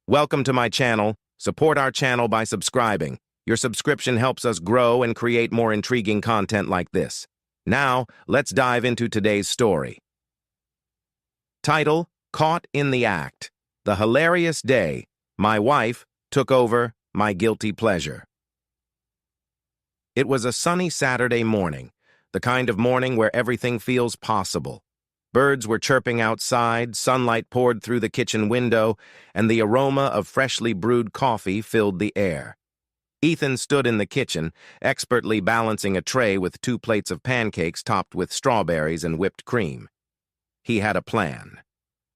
Welcome to my channel. Support our channel by subscribing. Your subscription helps us grow and create more intriguing content like this. Now, let's dive into today's story. Title: Caught in the Act. The hilarious day my wife took over my guilty pleasure. It was a sunny Saturday morning, the kind of morning where everything feels possible. Birds were chirping outside, sunlight poured through the kitchen window, and the aroma of freshly brewed coffee filled the air. Ethan stood in the kitchen, expertly balancing a tray with 2 plates of pancakes topped with strawberries and whipped cream. He had a plan.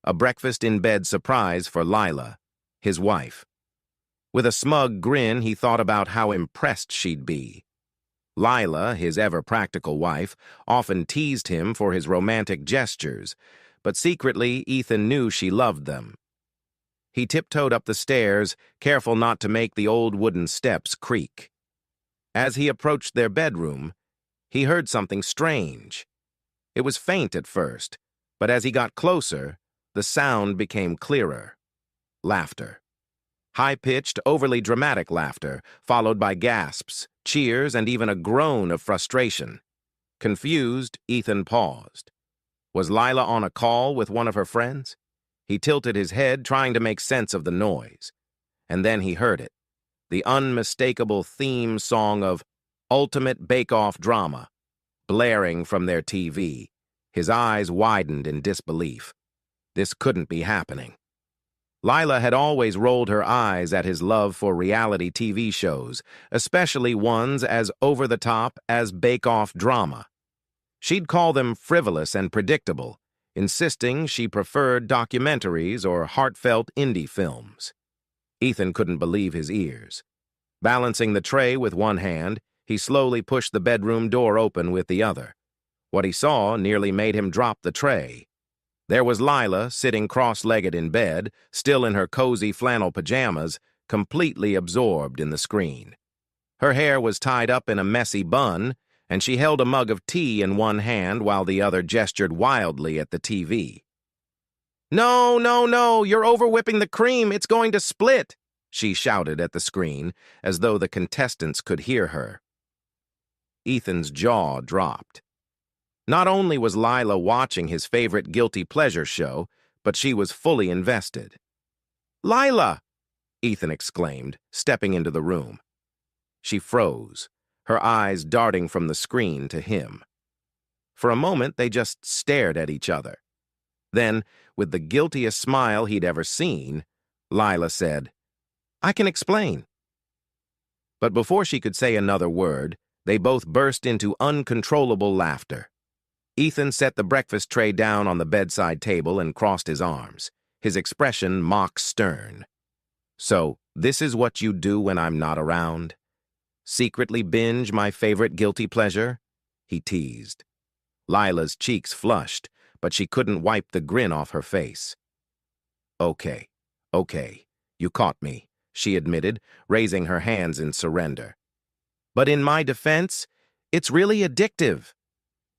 A breakfast-in-bed surprise for Lila, his wife. With a smug grin, he thought about how impressed she'd be. Lila, his ever-practical wife, often teased him for his romantic gestures, but secretly Ethan knew she loved them. He tiptoed up the stairs, careful not to make the old wooden steps creak. As he approached their bedroom, he heard something strange. It was faint at first, but as he got closer, the sound became clearer. Laughter. High-pitched, overly dramatic laughter, followed by gasps, cheers, and even a groan of frustration. Confused, Ethan paused. Was Lila on a call with one of her friends? He tilted his head, trying to make sense of the noise. And then he heard it. The unmistakable theme song of Ultimate Bake-Off Drama, blaring from their TV. His eyes widened in disbelief. This couldn't be happening. Lila had always rolled her eyes at his love for reality TV shows, especially ones as over-the-top as Bake-Off Drama. She'd call them frivolous and predictable, insisting she preferred documentaries or heartfelt indie films. Ethan couldn't believe his ears. Balancing the tray with one hand, he slowly pushed the bedroom door open with the other. What he saw nearly made him drop the tray. There was Lila, sitting cross-legged in bed, still in her cozy flannel pajamas, completely absorbed in the screen. Her hair was tied up in a messy bun, and she held a mug of tea in one hand while the other gestured wildly at the TV. "No, no, no, you're over-whipping the cream, it's going to split," she shouted at the screen, as though the contestants could hear her. Ethan's jaw dropped. Not only was Lila watching his favorite guilty pleasure show, but she was fully invested. "Lila!" Ethan exclaimed, stepping into the room. She froze, her eyes darting from the screen to him. For a moment, they just stared at each other. Then, with the guiltiest smile he'd ever seen, Lila said, "I can explain." But before she could say another word, they both burst into uncontrollable laughter. Ethan set the breakfast tray down on the bedside table and crossed his arms, his expression mock-stern. "So, this is what you do when I'm not around? Secretly binge my favorite guilty pleasure?" he teased. Lila's cheeks flushed, but she couldn't wipe the grin off her face. Okay, you caught me," she admitted, raising her hands in surrender. "But in my defense, it's really addictive."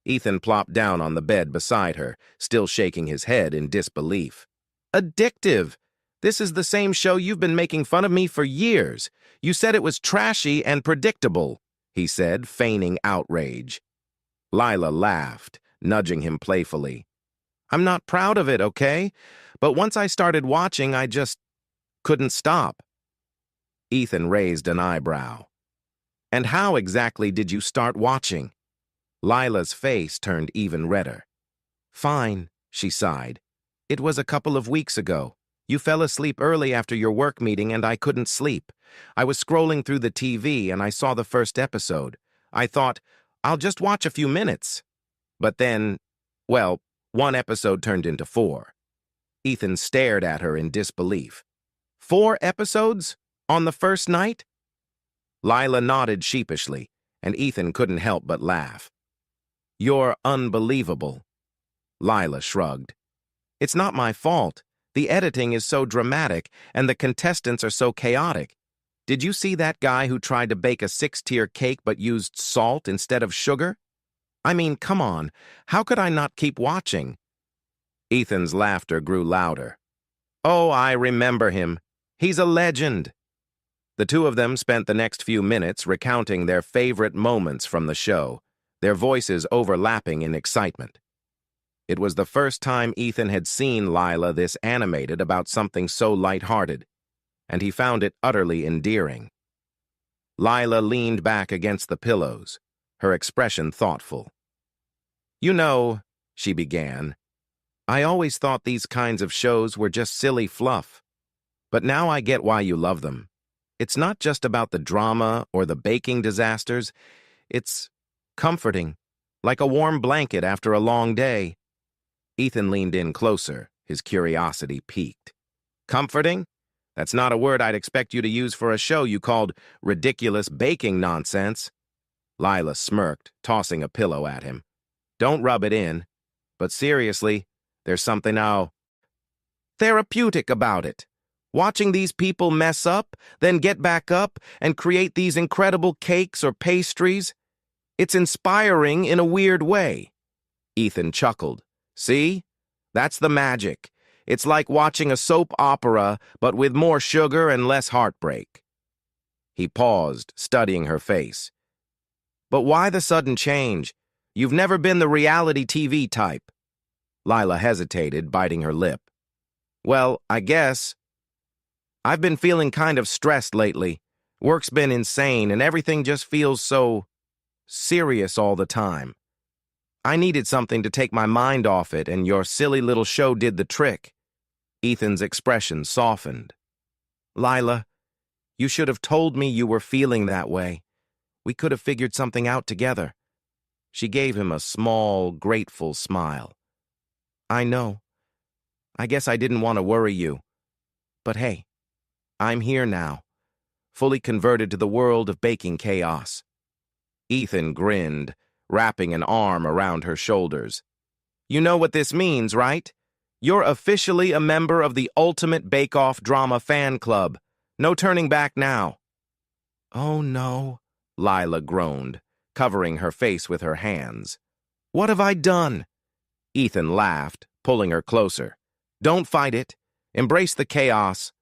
Ethan plopped down on the bed beside her, still shaking his head in disbelief. "Addictive? This is the same show you've been making fun of me for years. You said it was trashy and predictable," he said, feigning outrage. Lila laughed, nudging him playfully. "I'm not proud of it, okay? But once I started watching, I just couldn't stop." Ethan raised an eyebrow. "And how exactly did you start watching?" Lila's face turned even redder. "Fine," she sighed. "It was a couple of weeks ago. You fell asleep early after your work meeting and I couldn't sleep. I was scrolling through the TV and I saw the first episode. I thought, I'll just watch a few minutes. But then, well, one episode turned into 4. Ethan stared at her in disbelief. 4 episodes? On the first night? Lila nodded sheepishly, and Ethan couldn't help but laugh. "You're unbelievable." Lila shrugged. "It's not my fault. The editing is so dramatic, and the contestants are so chaotic. Did you see that guy who tried to bake a 6-tier cake but used salt instead of sugar? I mean, come on, how could I not keep watching?" Ethan's laughter grew louder. "Oh, I remember him. He's a legend. The two of them spent the next few minutes recounting their favorite moments from the show, their voices overlapping in excitement. It was the first time Ethan had seen Lila this animated about something so lighthearted, and he found it utterly endearing. Lila leaned back against the pillows, her expression thoughtful. "You know," she began, "I always thought these kinds of shows were just silly fluff. But now I get why you love them. It's not just about the drama or the baking disasters. It's comforting, like a warm blanket after a long day." Ethan leaned in closer, his curiosity piqued. "Comforting? That's not a word I'd expect you to use for a show you called ridiculous baking nonsense." Lila smirked, tossing a pillow at him. "Don't rub it in. But seriously, there's something therapeutic about it. Watching these people mess up, then get back up and create these incredible cakes or pastries. It's inspiring in a weird way." Ethan chuckled. "See? That's the magic. It's like watching a soap opera, but with more sugar and less heartbreak." He paused, studying her face. "But why the sudden change? You've never been the reality TV type." Lila hesitated, biting her lip. "Well, I guess I've been feeling kind of stressed lately. Work's been insane, and everything just feels so serious all the time. I needed something to take my mind off it, and your silly little show did the trick." Ethan's expression softened. "Lila, you should have told me you were feeling that way. We could have figured something out together." She gave him a small, grateful smile. "I know. I guess I didn't want to worry you. But hey, I'm here now, fully converted to the world of baking chaos." Ethan grinned, wrapping an arm around her shoulders. "You know what this means, right? You're officially a member of the Ultimate Bake-Off Drama Fan Club. No turning back now." "Oh, no," Lila groaned, covering her face with her hands. "What have I done?" Ethan laughed, pulling her closer. "Don't fight it. Embrace the chaos."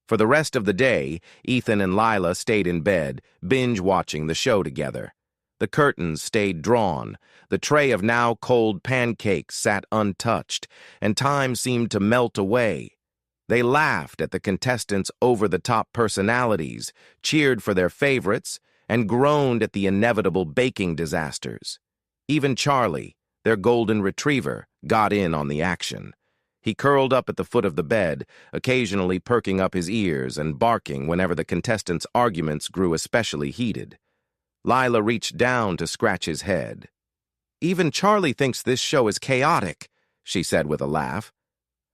For the rest of the day, Ethan and Lila stayed in bed, binge-watching the show together. The curtains stayed drawn, the tray of now-cold pancakes sat untouched, and time seemed to melt away. They laughed at the contestants' over-the-top personalities, cheered for their favorites, and groaned at the inevitable baking disasters. Even Charlie, their golden retriever, got in on the action. He curled up at the foot of the bed, occasionally perking up his ears and barking whenever the contestants' arguments grew especially heated. Lila reached down to scratch his head. "Even Charlie thinks this show is chaotic," she said with a laugh.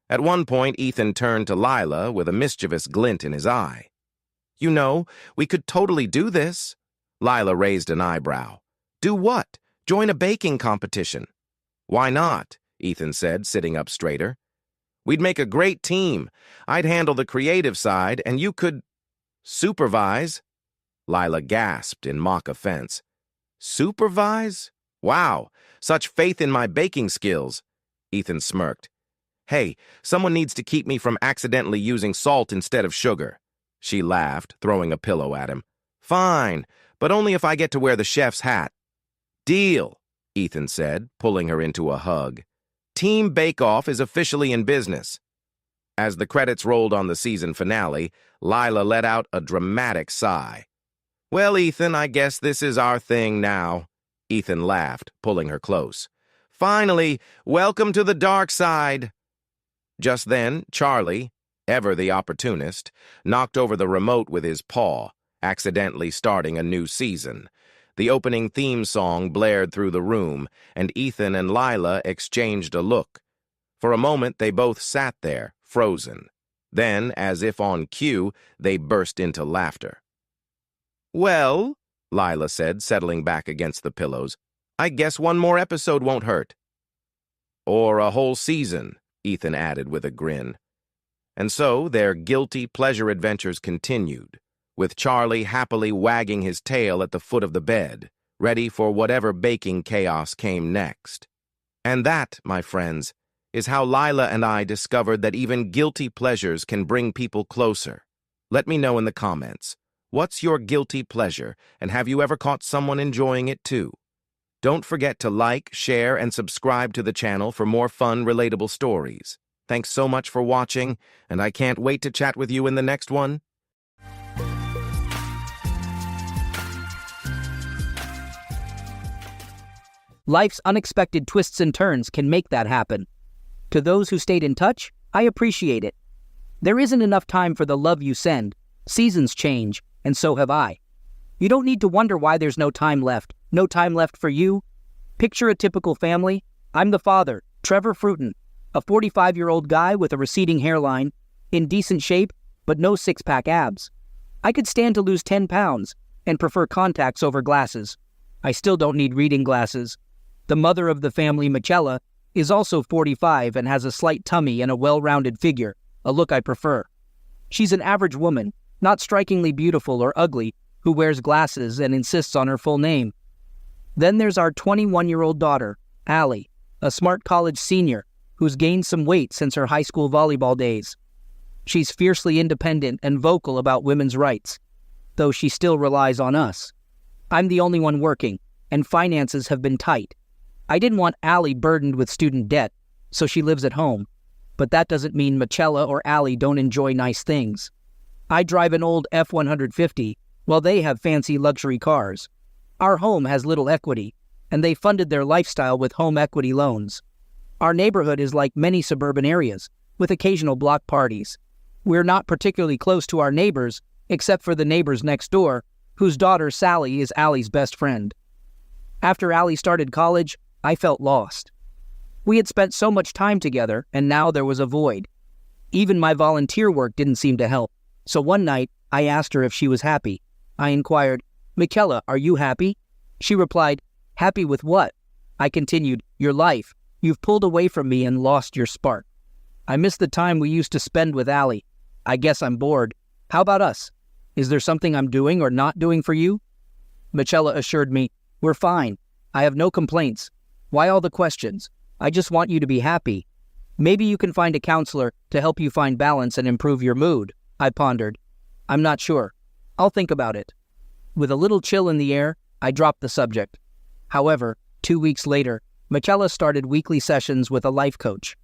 At one point, Ethan turned to Lila with a mischievous glint in his eye. "You know, we could totally do this." Lila raised an eyebrow. "Do what? Join a baking competition." "Why not?" Ethan said, sitting up straighter. "We'd make a great team. I'd handle the creative side, and you could supervise." Lila gasped in mock offense. "Supervise? Wow, such faith in my baking skills." Ethan smirked. "Hey, someone needs to keep me from accidentally using salt instead of sugar." She laughed, throwing a pillow at him. "Fine, but only if I get to wear the chef's hat." "Deal," Ethan said, pulling her into a hug. "Team Bake Off is officially in business." As the credits rolled on the season finale, Lila let out a dramatic sigh. "Well, Ethan, I guess this is our thing now." Ethan laughed, pulling her close. "Finally, welcome to the dark side." Just then, Charlie, ever the opportunist, knocked over the remote with his paw, accidentally starting a new season. The opening theme song blared through the room, and Ethan and Lila exchanged a look. For a moment, they both sat there, frozen. Then, as if on cue, they burst into laughter. "Well," Lila said, settling back against the pillows, "I guess one more episode won't hurt." "Or a whole season," Ethan added with a grin. And so their guilty pleasure adventures continued, with Charlie happily wagging his tail at the foot of the bed, ready for whatever baking chaos came next. And that, my friends, is how Lila and I discovered that even guilty pleasures can bring people closer. Let me know in the comments. What's your guilty pleasure, and have you ever caught someone enjoying it too? Don't forget to like, share, and subscribe to the channel for more fun, relatable stories. Thanks so much for watching, and I can't wait to chat with you in the next one. Life's unexpected twists and turns can make that happen. To those who stayed in touch, I appreciate it. There isn't enough time for the love you send. Seasons change, and so have I. You don't need to wonder why there's no time left. No time left for you. Picture a typical family. I'm the father, Trevor Fruiton, a 45-year-old guy with a receding hairline, in decent shape, but no six-pack abs. I could stand to lose 10 pounds and prefer contacts over glasses. I still don't need reading glasses. The mother of the family, Michela, is also 45 and has a slight tummy and a well-rounded figure, a look I prefer. She's an average woman, not strikingly beautiful or ugly, who wears glasses and insists on her full name. Then there's our 21-year-old daughter, Allie, a smart college senior who's gained some weight since her high school volleyball days. She's fiercely independent and vocal about women's rights, though she still relies on us. I'm the only one working, and finances have been tight. I didn't want Allie burdened with student debt, so she lives at home. But that doesn't mean Michela or Allie don't enjoy nice things. I drive an old F-150, while they have fancy luxury cars. Our home has little equity, and they funded their lifestyle with home equity loans. Our neighborhood is like many suburban areas, with occasional block parties. We're not particularly close to our neighbors, except for the neighbors next door, whose daughter Sally is Allie's best friend. After Allie started college, I felt lost. We had spent so much time together, and now there was a void. Even my volunteer work didn't seem to help, so one night I asked her if she was happy. I inquired, "Michela, are you happy?" She replied, "Happy with what?" I continued, "Your life. You've pulled away from me and lost your spark. I miss the time we used to spend with Allie. I guess I'm bored. How about us? Is there something I'm doing or not doing for you?" Michela assured me, "We're fine. I have no complaints. Why all the questions? I just want you to be happy. Maybe you can find a counselor to help you find balance and improve your mood." I pondered. "I'm not sure. I'll think about it." With a little chill in the air, I dropped the subject. However, 2 weeks later, Michela started weekly sessions with a life coach.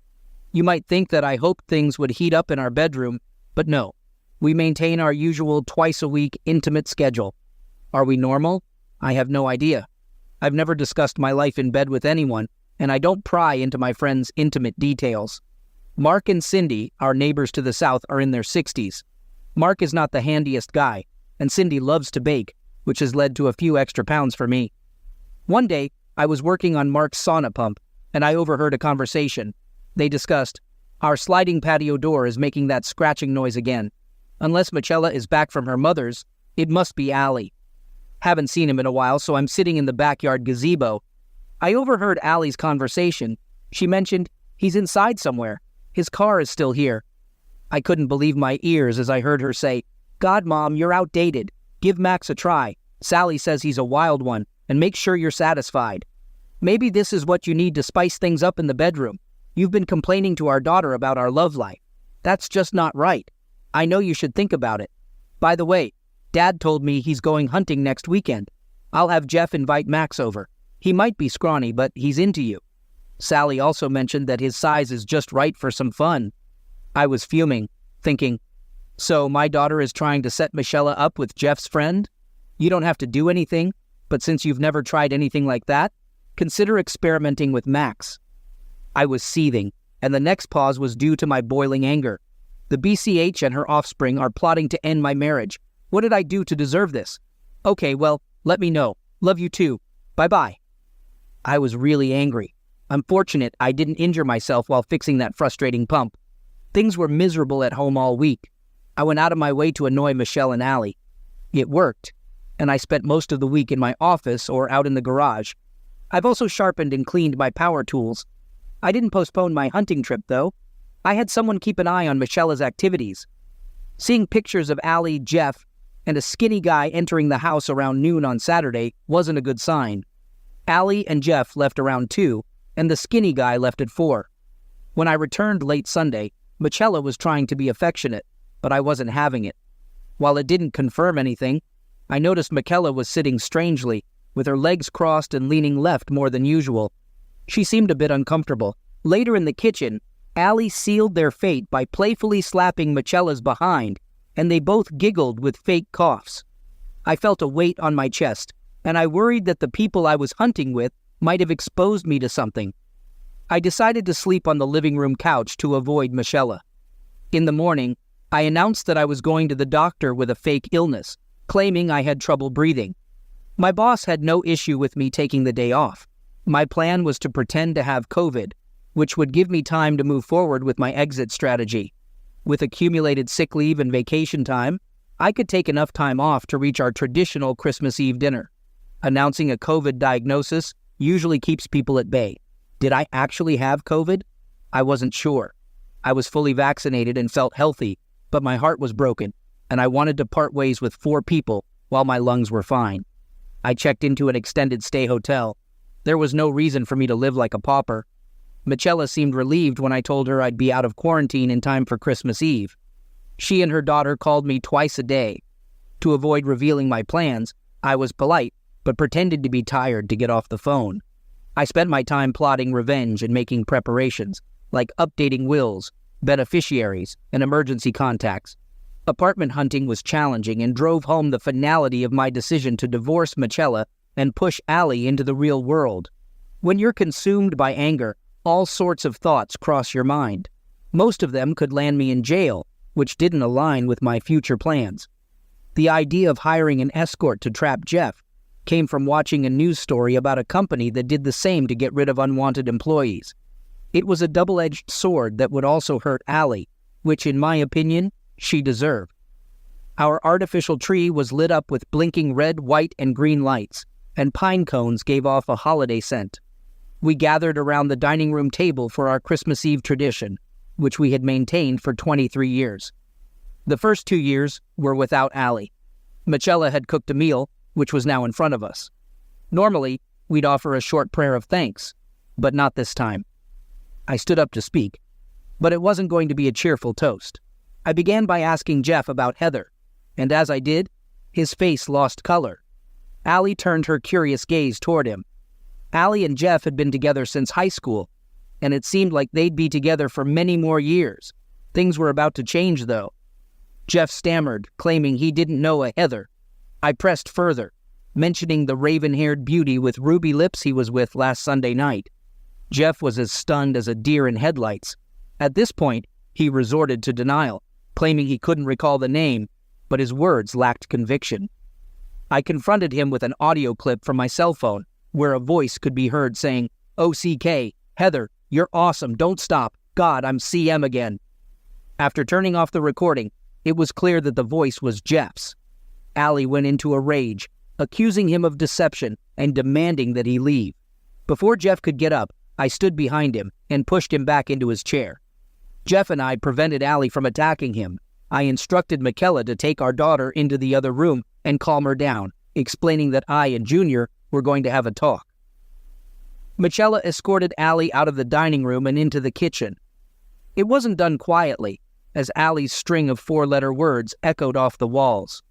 You might think that I hoped things would heat up in our bedroom, but no. We maintain our usual twice-a-week intimate schedule. Are we normal? I have no idea. I've never discussed my life in bed with anyone, and I don't pry into my friends' intimate details. Mark and Cindy, our neighbors to the south, are in their 60s. Mark is not the handiest guy, and Cindy loves to bake, which has led to a few extra pounds for me. One day, I was working on Mark's sauna pump, and I overheard a conversation. They discussed, "Our sliding patio door is making that scratching noise again. Unless Michela is back from her mother's, it must be Allie. Haven't seen him in a while, so I'm sitting in the backyard gazebo. I overheard Allie's conversation. She mentioned, he's inside somewhere. His car is still here. I couldn't believe my ears as I heard her say, "God, Mom, you're outdated. Give Max a try. Sally says he's a wild one, and make sure you're satisfied." Maybe this is what you need to spice things up in the bedroom. You've been complaining to our daughter about our love life. That's just not right. I know you should think about it. By the way, Dad told me he's going hunting next weekend. I'll have Jeff invite Max over. He might be scrawny, but he's into you. Sally also mentioned that his size is just right for some fun. I was fuming, thinking, so my daughter is trying to set Michela up with Jeff's friend? You don't have to do anything, but since you've never tried anything like that, consider experimenting with Max. I was seething, and the next pause was due to my boiling anger. The BCH and her offspring are plotting to end my marriage. What did I do to deserve this? Okay, well, let me know. Love you too. Bye-bye. I was really angry. I'm fortunate I didn't injure myself while fixing that frustrating pump. Things were miserable at home all week. I went out of my way to annoy Michelle and Allie. It worked, and I spent most of the week in my office or out in the garage. I've also sharpened and cleaned my power tools. I didn't postpone my hunting trip, though. I had someone keep an eye on Michela's activities. Seeing pictures of Allie, Jeff, and a skinny guy entering the house around noon on Saturday wasn't a good sign. Allie and Jeff left around 2, and the skinny guy left at 4. When I returned late Sunday, Michela was trying to be affectionate, but I wasn't having it. While it didn't confirm anything, I noticed Michela was sitting strangely, with her legs crossed and leaning left more than usual. She seemed a bit uncomfortable. Later in the kitchen, Allie sealed their fate by playfully slapping Michela's behind, and they both giggled with fake coughs. I felt a weight on my chest, and I worried that the people I was hunting with might have exposed me to something. I decided to sleep on the living room couch to avoid Michela. In the morning, I announced that I was going to the doctor with a fake illness, claiming I had trouble breathing. My boss had no issue with me taking the day off. My plan was to pretend to have COVID, which would give me time to move forward with my exit strategy. With accumulated sick leave and vacation time, I could take enough time off to reach our traditional Christmas Eve dinner. Announcing a COVID diagnosis usually keeps people at bay. Did I actually have COVID? I wasn't sure. I was fully vaccinated and felt healthy, but my heart was broken, and I wanted to part ways with 4 people while my lungs were fine. I checked into an extended stay hotel. There was no reason for me to live like a pauper. Michela seemed relieved when I told her I'd be out of quarantine in time for Christmas Eve. She and her daughter called me twice a day. To avoid revealing my plans, I was polite, but pretended to be tired to get off the phone. I spent my time plotting revenge and making preparations, like updating wills, beneficiaries, and emergency contacts. Apartment hunting was challenging and drove home the finality of my decision to divorce Michela and push Allie into the real world. When you're consumed by anger, all sorts of thoughts cross your mind. Most of them could land me in jail, which didn't align with my future plans. The idea of hiring an escort to trap Jeff came from watching a news story about a company that did the same to get rid of unwanted employees. It was a double-edged sword that would also hurt Allie, which, in my opinion, she deserved. Our artificial tree was lit up with blinking red, white, and green lights, and pine cones gave off a holiday scent. We gathered around the dining room table for our Christmas Eve tradition, which we had maintained for 23 years. The first 2 years were without Allie. Michela had cooked a meal, which was now in front of us. Normally, we'd offer a short prayer of thanks, but not this time. I stood up to speak, but it wasn't going to be a cheerful toast. I began by asking Jeff about Heather, and as I did, his face lost color. Allie turned her curious gaze toward him. Allie and Jeff had been together since high school, and it seemed like they'd be together for many more years. Things were about to change, though. Jeff stammered, claiming he didn't know a Heather. I pressed further, mentioning the raven-haired beauty with ruby lips he was with last Sunday night. Jeff was as stunned as a deer in headlights. At this point, he resorted to denial, claiming he couldn't recall the name, but his words lacked conviction. I confronted him with an audio clip from my cell phone, where a voice could be heard saying, "OCK, Heather, you're awesome, don't stop. God, I'm CM again." After turning off the recording, it was clear that the voice was Jeff's. Allie went into a rage, accusing him of deception and demanding that he leave. Before Jeff could get up, I stood behind him and pushed him back into his chair. Jeff and I prevented Allie from attacking him. I instructed Michela to take our daughter into the other room and calm her down, explaining that I and Junior were going to have a talk. Michela escorted Allie out of the dining room and into the kitchen. It wasn't done quietly, as Allie's string of 4-letter words echoed off the walls.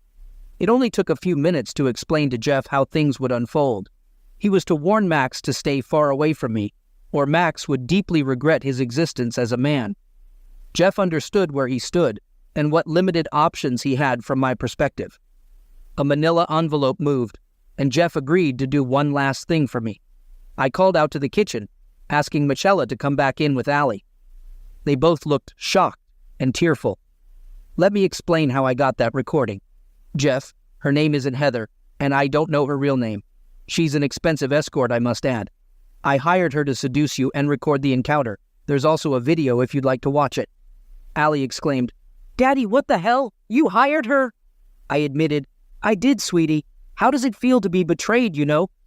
It only took a few minutes to explain to Jeff how things would unfold. He was to warn Max to stay far away from me, or Max would deeply regret his existence as a man. Jeff understood where he stood and what limited options he had from my perspective. A manila envelope moved, and Jeff agreed to do one last thing for me. I called out to the kitchen, asking Michela to come back in with Allie. They both looked shocked and tearful. Let me explain how I got that recording. Jeff, her name isn't Heather, and I don't know her real name. She's an expensive escort, I must add. I hired her to seduce you and record the encounter. There's also a video if you'd like to watch it. Allie exclaimed, "Daddy, what the hell? You hired her?" I admitted, "I did, sweetie. How does it feel to be betrayed,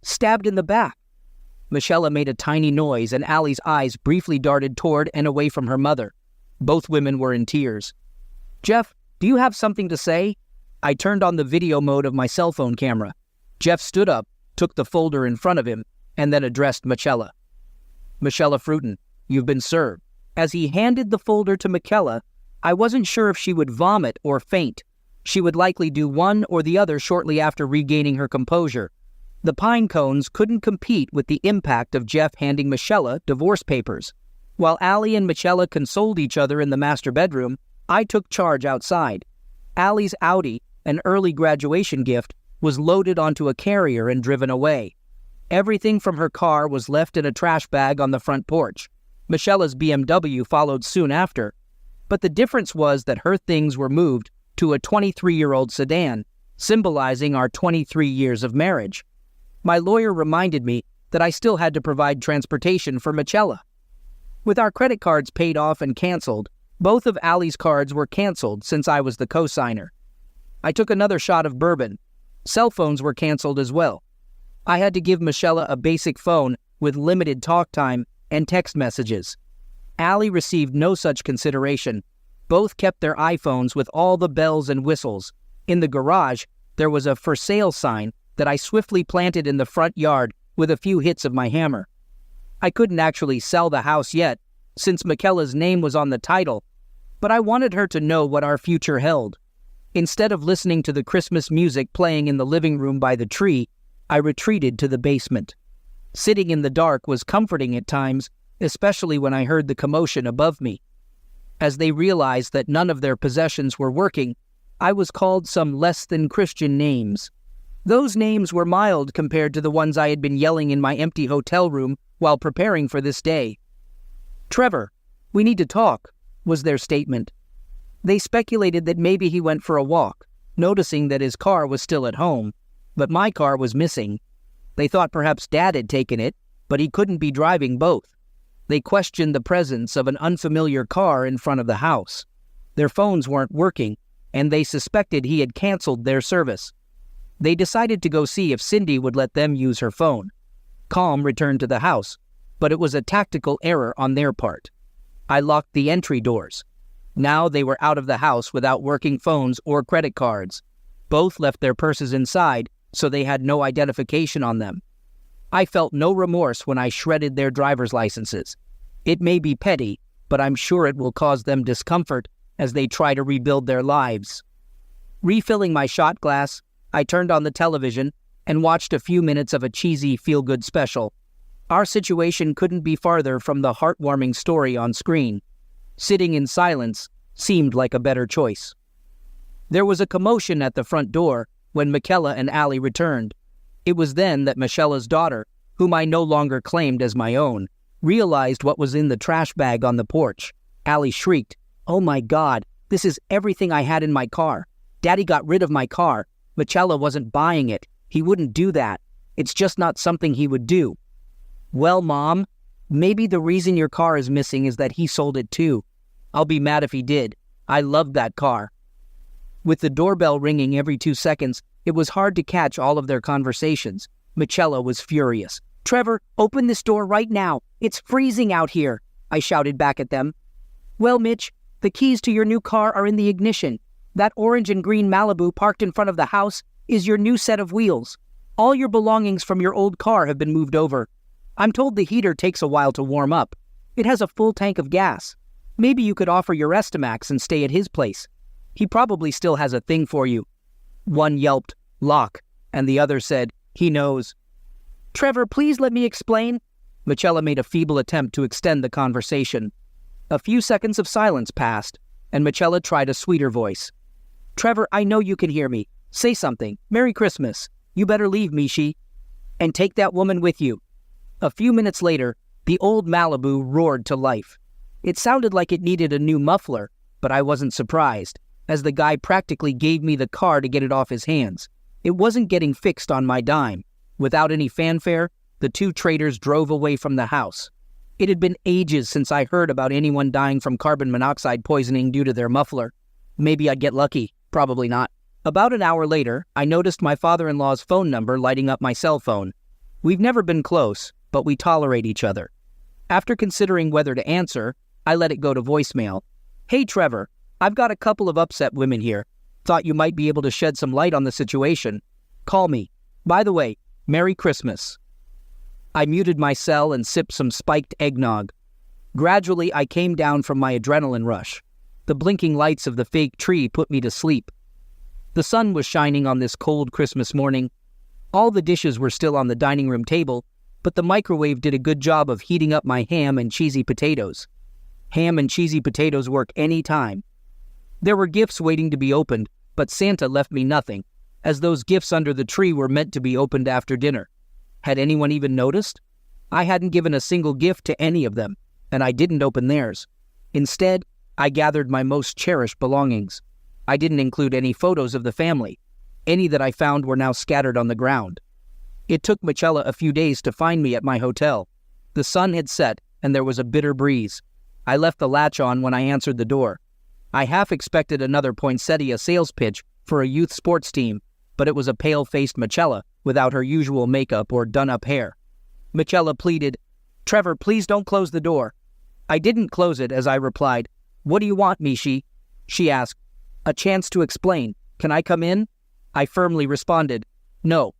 stabbed in the back?" Michela made a tiny noise, and Allie's eyes briefly darted toward and away from her mother. Both women were in tears. "Jeff, do you have something to say?" I turned on the video mode of my cell phone camera. Jeff stood up, took the folder in front of him, and then addressed Michela. "Michela Fruton, you've been served. As he handed the folder to Michaela, I wasn't sure if she would vomit or faint. She would likely do one or the other shortly after regaining her composure. The pine cones couldn't compete with the impact of Jeff handing Michelle divorce papers. While Allie and Michelle consoled each other in the master bedroom, I took charge outside. Allie's Audi, an early graduation gift, was loaded onto a carrier and driven away. Everything from her car was left in a trash bag on the front porch. Michelle's BMW followed soon after, but the difference was that her things were moved to a 23-year-old sedan, symbolizing our 23 years of marriage. My lawyer reminded me that I still had to provide transportation for Michelle. With our credit cards paid off and canceled, both of Allie's cards were canceled since I was the co-signer. I took another shot of bourbon. Cell phones were canceled as well. I had to give Michelle a basic phone with limited talk time and text messages. Allie received no such consideration. Both kept their iPhones with all the bells and whistles. In the garage, there was a for sale sign that I swiftly planted in the front yard with a few hits of my hammer. I couldn't actually sell the house yet, since Michaela's name was on the title, but I wanted her to know what our future held. Instead of listening to the Christmas music playing in the living room by the tree, I retreated to the basement. Sitting in the dark was comforting at times, especially when I heard the commotion above me. As they realized that none of their possessions were working, I was called some less-than-Christian names. Those names were mild compared to the ones I had been yelling in my empty hotel room while preparing for this day. "Trevor, we need to talk," was their statement. They speculated that maybe he went for a walk, noticing that his car was still at home, but my car was missing. They thought perhaps Dad had taken it, but he couldn't be driving both. They questioned the presence of an unfamiliar car in front of the house. Their phones weren't working, and they suspected he had canceled their service. They decided to go see if Cindy would let them use her phone. Calm returned to the house, but it was a tactical error on their part. I locked the entry doors. Now they were out of the house without working phones or credit cards. Both left their purses inside, so they had no identification on them. I felt no remorse when I shredded their driver's licenses. It may be petty, but I'm sure it will cause them discomfort as they try to rebuild their lives. Refilling my shot glass, I turned on the television and watched a few minutes of a cheesy feel-good special. Our situation couldn't be farther from the heartwarming story on screen. Sitting in silence seemed like a better choice. There was a commotion at the front door when Michaela and Allie returned. It was then that Michelle's daughter, whom I no longer claimed as my own, realized what was in the trash bag on the porch. Allie shrieked, "Oh my God, this is everything I had in my car. Daddy got rid of my car. Michelle wasn't buying it. He wouldn't do that. It's just not something he would do." "Well, Mom, maybe the reason your car is missing is that he sold it too. I'll be mad if he did. I loved that car." With the doorbell ringing every 2 seconds, it was hard to catch all of their conversations. Michelle was furious. "Trevor, open this door right now. It's freezing out here," I shouted back at them. "Well, Mitch, the keys to your new car are in the ignition. That orange and green Malibu parked in front of the house is your new set of wheels. All your belongings from your old car have been moved over. I'm told the heater takes a while to warm up. It has a full tank of gas. Maybe you could offer your Estimax and stay at his place. He probably still has a thing for you." One yelped, "Lock," and the other said, "He knows." "Trevor, please let me explain." Michelle made a feeble attempt to extend the conversation. A few seconds of silence passed, and Michelle tried a sweeter voice. "Trevor, I know you can hear me. Say something. Merry Christmas. You better leave, Mishi. And take that woman with you." A few minutes later, the old Malibu roared to life. It sounded like it needed a new muffler, but I wasn't surprised, as the guy practically gave me the car to get it off his hands. It wasn't getting fixed on my dime. Without any fanfare, the two traders drove away from the house. It had been ages since I heard about anyone dying from carbon monoxide poisoning due to their muffler. Maybe I'd get lucky. Probably not. About an hour later, I noticed my father-in-law's phone number lighting up my cell phone. We've never been close, but we tolerate each other. After considering whether to answer, I let it go to voicemail. "Hey, Trevor, I've got a couple of upset women here. Thought you might be able to shed some light on the situation. Call me. By the way, Merry Christmas." I muted my cell and sipped some spiked eggnog. Gradually, I came down from my adrenaline rush. The blinking lights of the fake tree put me to sleep. The sun was shining on this cold Christmas morning. All the dishes were still on the dining room table, but the microwave did a good job of heating up my ham and cheesy potatoes. Ham and cheesy potatoes work any time. There were gifts waiting to be opened, but Santa left me nothing, as those gifts under the tree were meant to be opened after dinner. Had anyone even noticed? I hadn't given a single gift to any of them, and I didn't open theirs. Instead, I gathered my most cherished belongings. I didn't include any photos of the family. Any that I found were now scattered on the ground. It took Michela a few days to find me at my hotel. The sun had set, and there was a bitter breeze. I left the latch on when I answered the door. I half expected another poinsettia sales pitch for a youth sports team, but it was a pale-faced Michela without her usual makeup or done-up hair. Michela pleaded, "Trevor, please don't close the door." I didn't close it as I replied, "What do you want, Mishi?" She asked, "A chance to explain. Can I come in?" I firmly responded, "No."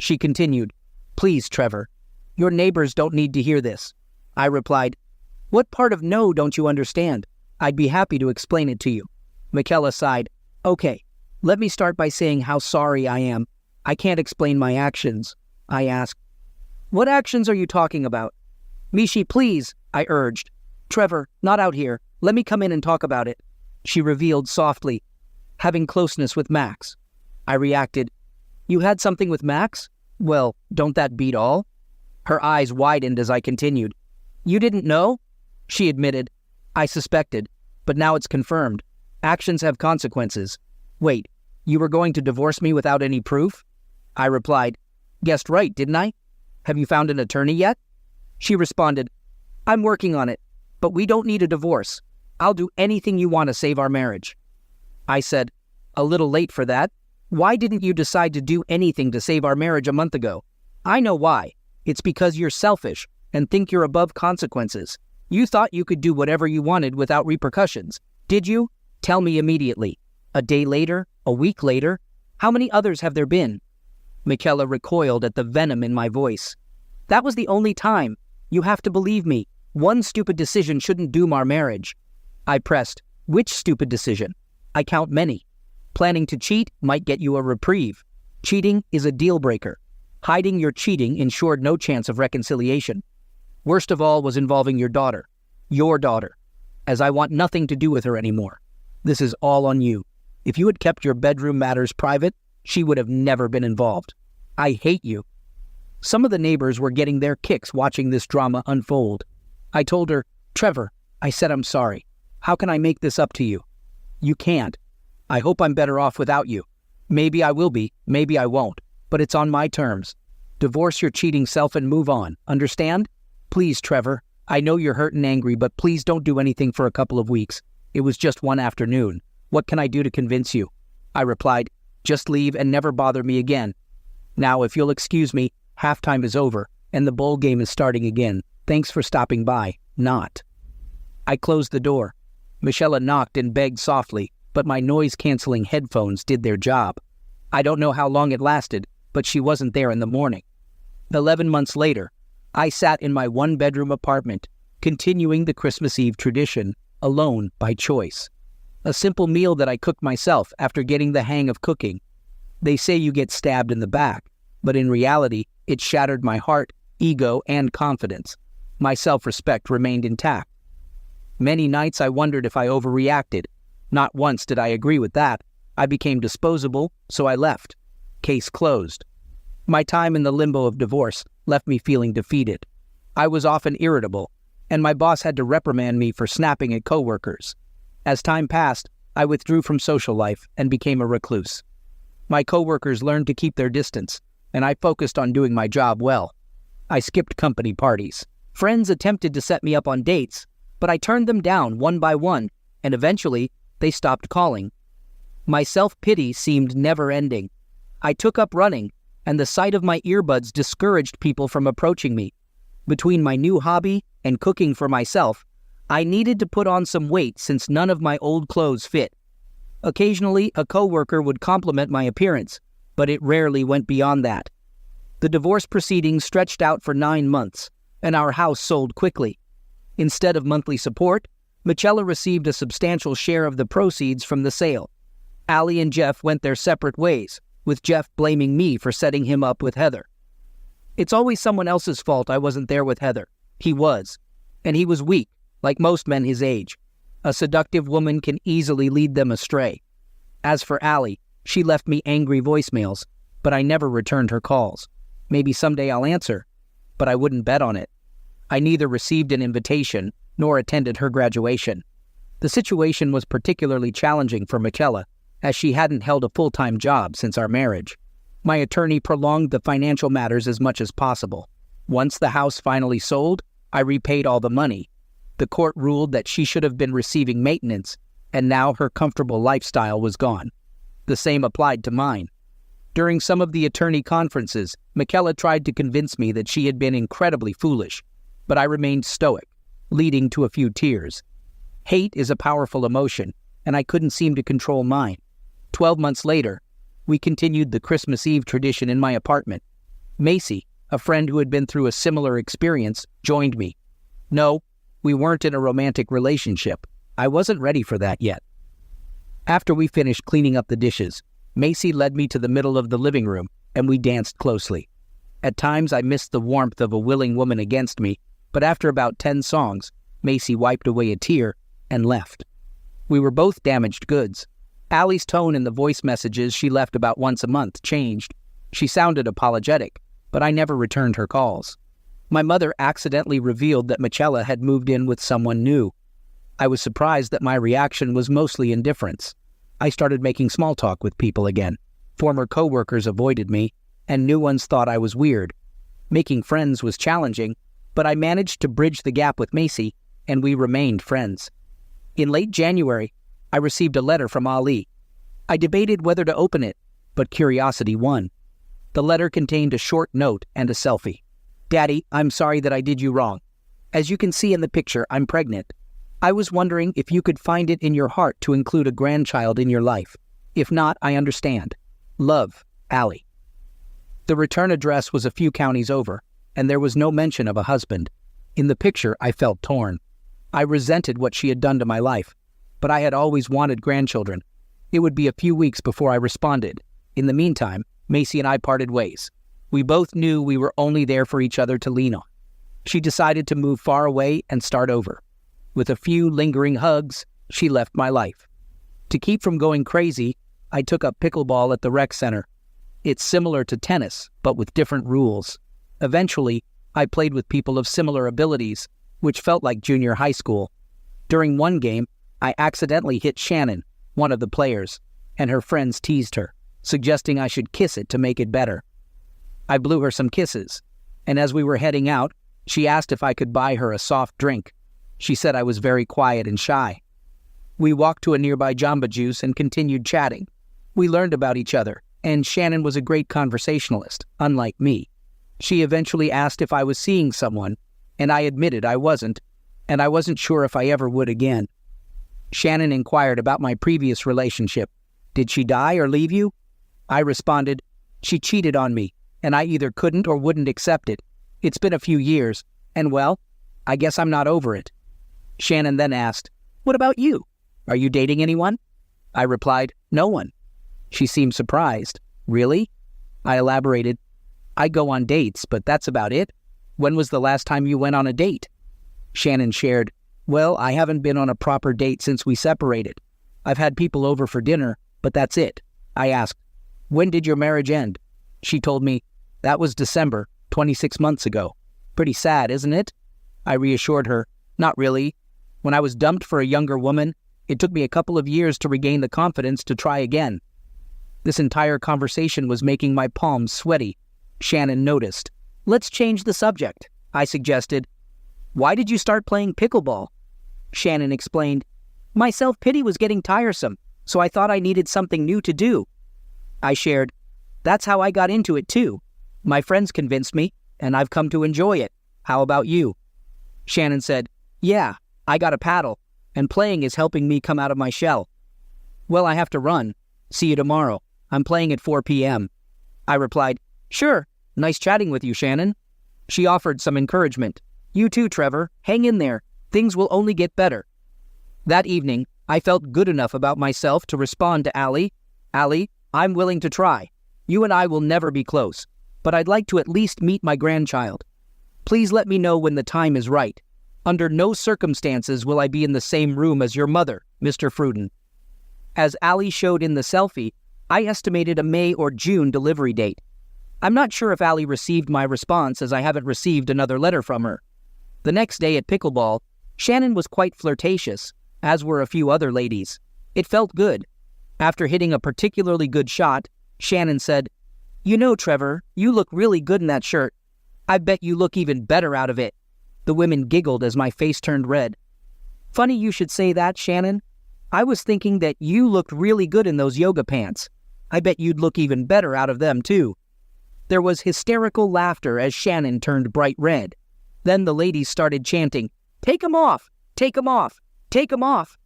She continued, "Please, Trevor. Your neighbors don't need to hear this." I replied, "What part of no don't you understand? I'd be happy to explain it to you." Michela sighed, "Okay, let me start by saying how sorry I am. I can't explain my actions." I asked, "What actions are you talking about?" "Mishi, please," I urged. "Trevor, not out here. Let me come in and talk about it." She revealed softly, "Having closeness with Max." I reacted, "You had something with Max? Well, don't that beat all?" Her eyes widened as I continued. "You didn't know?" She admitted, "I suspected, but now it's confirmed. Actions have consequences. Wait, you were going to divorce me without any proof?" I replied, "Guessed right, didn't I? Have you found an attorney yet?" She responded, "I'm working on it, but we don't need a divorce. I'll do anything you want to save our marriage." I said, "A little late for that. Why didn't you decide to do anything to save our marriage a month ago?" "I know why. It's because you're selfish and think you're above consequences. You thought you could do whatever you wanted without repercussions. Did you? Tell me immediately. A day later? A week later? How many others have there been?" Michela recoiled at the venom in my voice. "That was the only time. You have to believe me. One stupid decision shouldn't doom our marriage." I pressed, "Which stupid decision? I count many. Planning to cheat might get you a reprieve. Cheating is a deal breaker. Hiding your cheating ensured no chance of reconciliation. Worst of all was involving your daughter, as I want nothing to do with her anymore. This is all on you. If you had kept your bedroom matters private, she would have never been involved. I hate you." Some of the neighbors were getting their kicks watching this drama unfold. I told her, "Trevor, I said I'm sorry. How can I make this up to you?" "You can't. I hope I'm better off without you. Maybe I will be, maybe I won't, but it's on my terms. Divorce your cheating self and move on, understand? Please, Trevor, I know you're hurt and angry, but please don't do anything for a couple of weeks. It was just one afternoon. What can I do to convince you?" I replied, "Just leave and never bother me again. Now, if you'll excuse me, halftime is over, and the bowl game is starting again. Thanks for stopping by. Not." I closed the door. Michela knocked and begged softly, but my noise-canceling headphones did their job. I don't know how long it lasted, but she wasn't there in the morning. 11 months later, I sat in my one-bedroom apartment, continuing the Christmas Eve tradition, alone by choice. A simple meal that I cooked myself after getting the hang of cooking. They say you get stabbed in the back, but in reality, it shattered my heart, ego, and confidence. My self-respect remained intact. Many nights I wondered if I overreacted. Not once did I agree with that. I became disposable, so I left. Case closed. My time in the limbo of divorce left me feeling defeated. I was often irritable, and my boss had to reprimand me for snapping at coworkers. As time passed, I withdrew from social life and became a recluse. My coworkers learned to keep their distance, and I focused on doing my job well. I skipped company parties. Friends attempted to set me up on dates, but I turned them down one by one, and eventually, they stopped calling. My self-pity seemed never-ending. I took up running, and the sight of my earbuds discouraged people from approaching me. Between my new hobby and cooking for myself, I needed to put on some weight since none of my old clothes fit. Occasionally, a coworker would compliment my appearance, but it rarely went beyond that. The divorce proceedings stretched out for 9 months, and our house sold quickly. Instead of monthly support, Michela received a substantial share of the proceeds from the sale. Allie and Jeff went their separate ways, with Jeff blaming me for setting him up with Heather. It's always someone else's fault I wasn't there with Heather. He was. And he was weak, like most men his age. A seductive woman can easily lead them astray. As for Allie, she left me angry voicemails, but I never returned her calls. Maybe someday I'll answer, but I wouldn't bet on it. I neither received an invitation nor attended her graduation. The situation was particularly challenging for Michela, as she hadn't held a full-time job since our marriage. My attorney prolonged the financial matters as much as possible. Once the house finally sold, I repaid all the money. The court ruled that she should have been receiving maintenance, and now her comfortable lifestyle was gone. The same applied to mine. During some of the attorney conferences, Michela tried to convince me that she had been incredibly foolish, but I remained stoic, leading to a few tears. Hate is a powerful emotion, and I couldn't seem to control mine. 12 months later, we continued the Christmas Eve tradition in my apartment. Macy, a friend who had been through a similar experience, joined me. No, we weren't in a romantic relationship. I wasn't ready for that yet. After we finished cleaning up the dishes, Macy led me to the middle of the living room, and we danced closely. At times I missed the warmth of a willing woman against me, but after about 10 songs, Macy wiped away a tear and left. We were both damaged goods. Allie's tone in the voice messages she left about once a month changed. She sounded apologetic, but I never returned her calls. My mother accidentally revealed that Michela had moved in with someone new. I was surprised that my reaction was mostly indifference. I started making small talk with people again. Former coworkers avoided me, and new ones thought I was weird. Making friends was challenging, but I managed to bridge the gap with Macy, and we remained friends. In late January, I received a letter from Ali. I debated whether to open it, but curiosity won. The letter contained a short note and a selfie. "Daddy, I'm sorry that I did you wrong. As you can see in the picture, I'm pregnant. I was wondering if you could find it in your heart to include a grandchild in your life. If not, I understand. Love, Allie." The return address was a few counties over, and there was no mention of a husband. In the picture, I felt torn. I resented what she had done to my life, but I had always wanted grandchildren. It would be a few weeks before I responded. In the meantime, Macy and I parted ways. We both knew we were only there for each other to lean on. She decided to move far away and start over. With a few lingering hugs, she left my life. To keep from going crazy, I took up pickleball at the rec center. It's similar to tennis, but with different rules. Eventually, I played with people of similar abilities, which felt like junior high school. During one game, I accidentally hit Shannon, one of the players, and her friends teased her, suggesting I should kiss it to make it better. I blew her some kisses, and as we were heading out, she asked if I could buy her a soft drink. She said I was very quiet and shy. We walked to a nearby Jamba Juice and continued chatting. We learned about each other, and Shannon was a great conversationalist, unlike me. She eventually asked if I was seeing someone, and I admitted I wasn't, and I wasn't sure if I ever would again. Shannon inquired about my previous relationship. Did she die or leave you? I responded, she cheated on me, and I either couldn't or wouldn't accept it. It's been a few years, and well, I guess I'm not over it. Shannon then asked, what about you? Are you dating anyone? I replied, no one. She seemed surprised. Really? I elaborated, I go on dates, but that's about it. When was the last time you went on a date? Shannon shared, well, I haven't been on a proper date since we separated. I've had people over for dinner, but that's it. I asked, when did your marriage end? She told me, that was December, 26 months ago. Pretty sad, isn't it? I reassured her, not really. When I was dumped for a younger woman, it took me a couple of years to regain the confidence to try again. This entire conversation was making my palms sweaty. Shannon noticed. Let's change the subject, I suggested. Why did you start playing pickleball? Shannon explained. My self-pity was getting tiresome, so I thought I needed something new to do. I shared. That's how I got into it too. My friends convinced me, and I've come to enjoy it. How about you? Shannon said, yeah, I got a paddle, and playing is helping me come out of my shell. Well, I have to run. See you tomorrow. I'm playing at 4 p.m. I replied, sure. Nice chatting with you, Shannon. She offered some encouragement. You too, Trevor. Hang in there. Things will only get better. That evening, I felt good enough about myself to respond to Allie. Allie, I'm willing to try. You and I will never be close, but I'd like to at least meet my grandchild. Please let me know when the time is right. Under no circumstances will I be in the same room as your mother, Mr. Fruden. As Allie showed in the selfie, I estimated a May or June delivery date. I'm not sure if Allie received my response, as I haven't received another letter from her. The next day at pickleball, Shannon was quite flirtatious, as were a few other ladies. It felt good. After hitting a particularly good shot, Shannon said, "You know, Trevor, you look really good in that shirt. I bet you look even better out of it." The women giggled as my face turned red. "Funny you should say that, Shannon. I was thinking that you looked really good in those yoga pants. I bet you'd look even better out of them, too." There was hysterical laughter as Shannon turned bright red. Then the ladies started chanting, "Take 'em off! Take 'em off! Take 'em off!"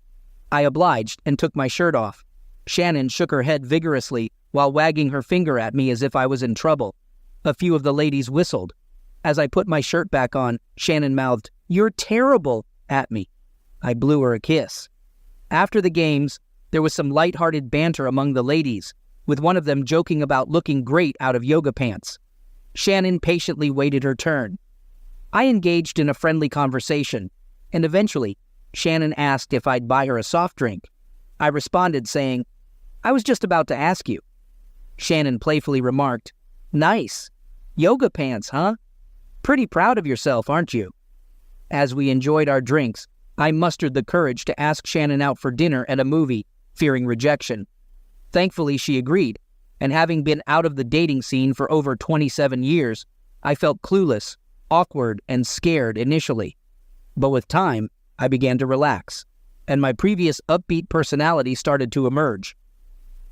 I obliged and took my shirt off. Shannon shook her head vigorously while wagging her finger at me as if I was in trouble. A few of the ladies whistled. As I put my shirt back on, Shannon mouthed, "You're terrible," at me. I blew her a kiss. After the games, there was some light-hearted banter among the ladies, with one of them joking about looking great out of yoga pants. Shannon patiently waited her turn. I engaged in a friendly conversation, and eventually, Shannon asked if I'd buy her a soft drink. I responded saying, "I was just about to ask you." Shannon playfully remarked, "Nice. Yoga pants, huh? Pretty proud of yourself, aren't you?" As we enjoyed our drinks, I mustered the courage to ask Shannon out for dinner and a movie, fearing rejection. Thankfully, she agreed, and having been out of the dating scene for over 27 years, I felt clueless, awkward, and scared initially. But with time, I began to relax, and my previous upbeat personality started to emerge.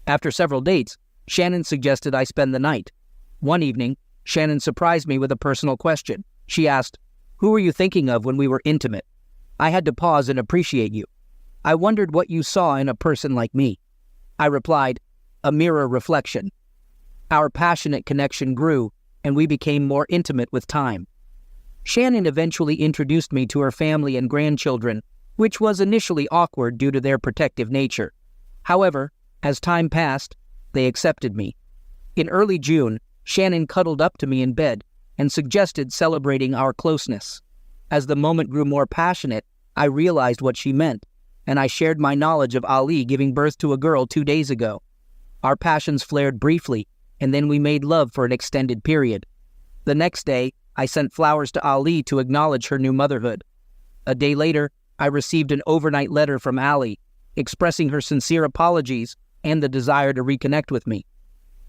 After several dates, Shannon suggested I spend the night. One evening, Shannon surprised me with a personal question. She asked, "Who were you thinking of when we were intimate?" I had to pause and appreciate you. I wondered what you saw in a person like me. I replied, "A mirror reflection." Our passionate connection grew, and we became more intimate with time. Shannon eventually introduced me to her family and grandchildren, which was initially awkward due to their protective nature. However, as time passed, they accepted me. In early June, Shannon cuddled up to me in bed and suggested celebrating our closeness. As the moment grew more passionate, I realized what she meant, and I shared my knowledge of Ali giving birth to a girl 2 days ago. Our passions flared briefly, and then we made love for an extended period. The next day, I sent flowers to Ali to acknowledge her new motherhood. A day later, I received an overnight letter from Ali, expressing her sincere apologies and the desire to reconnect with me.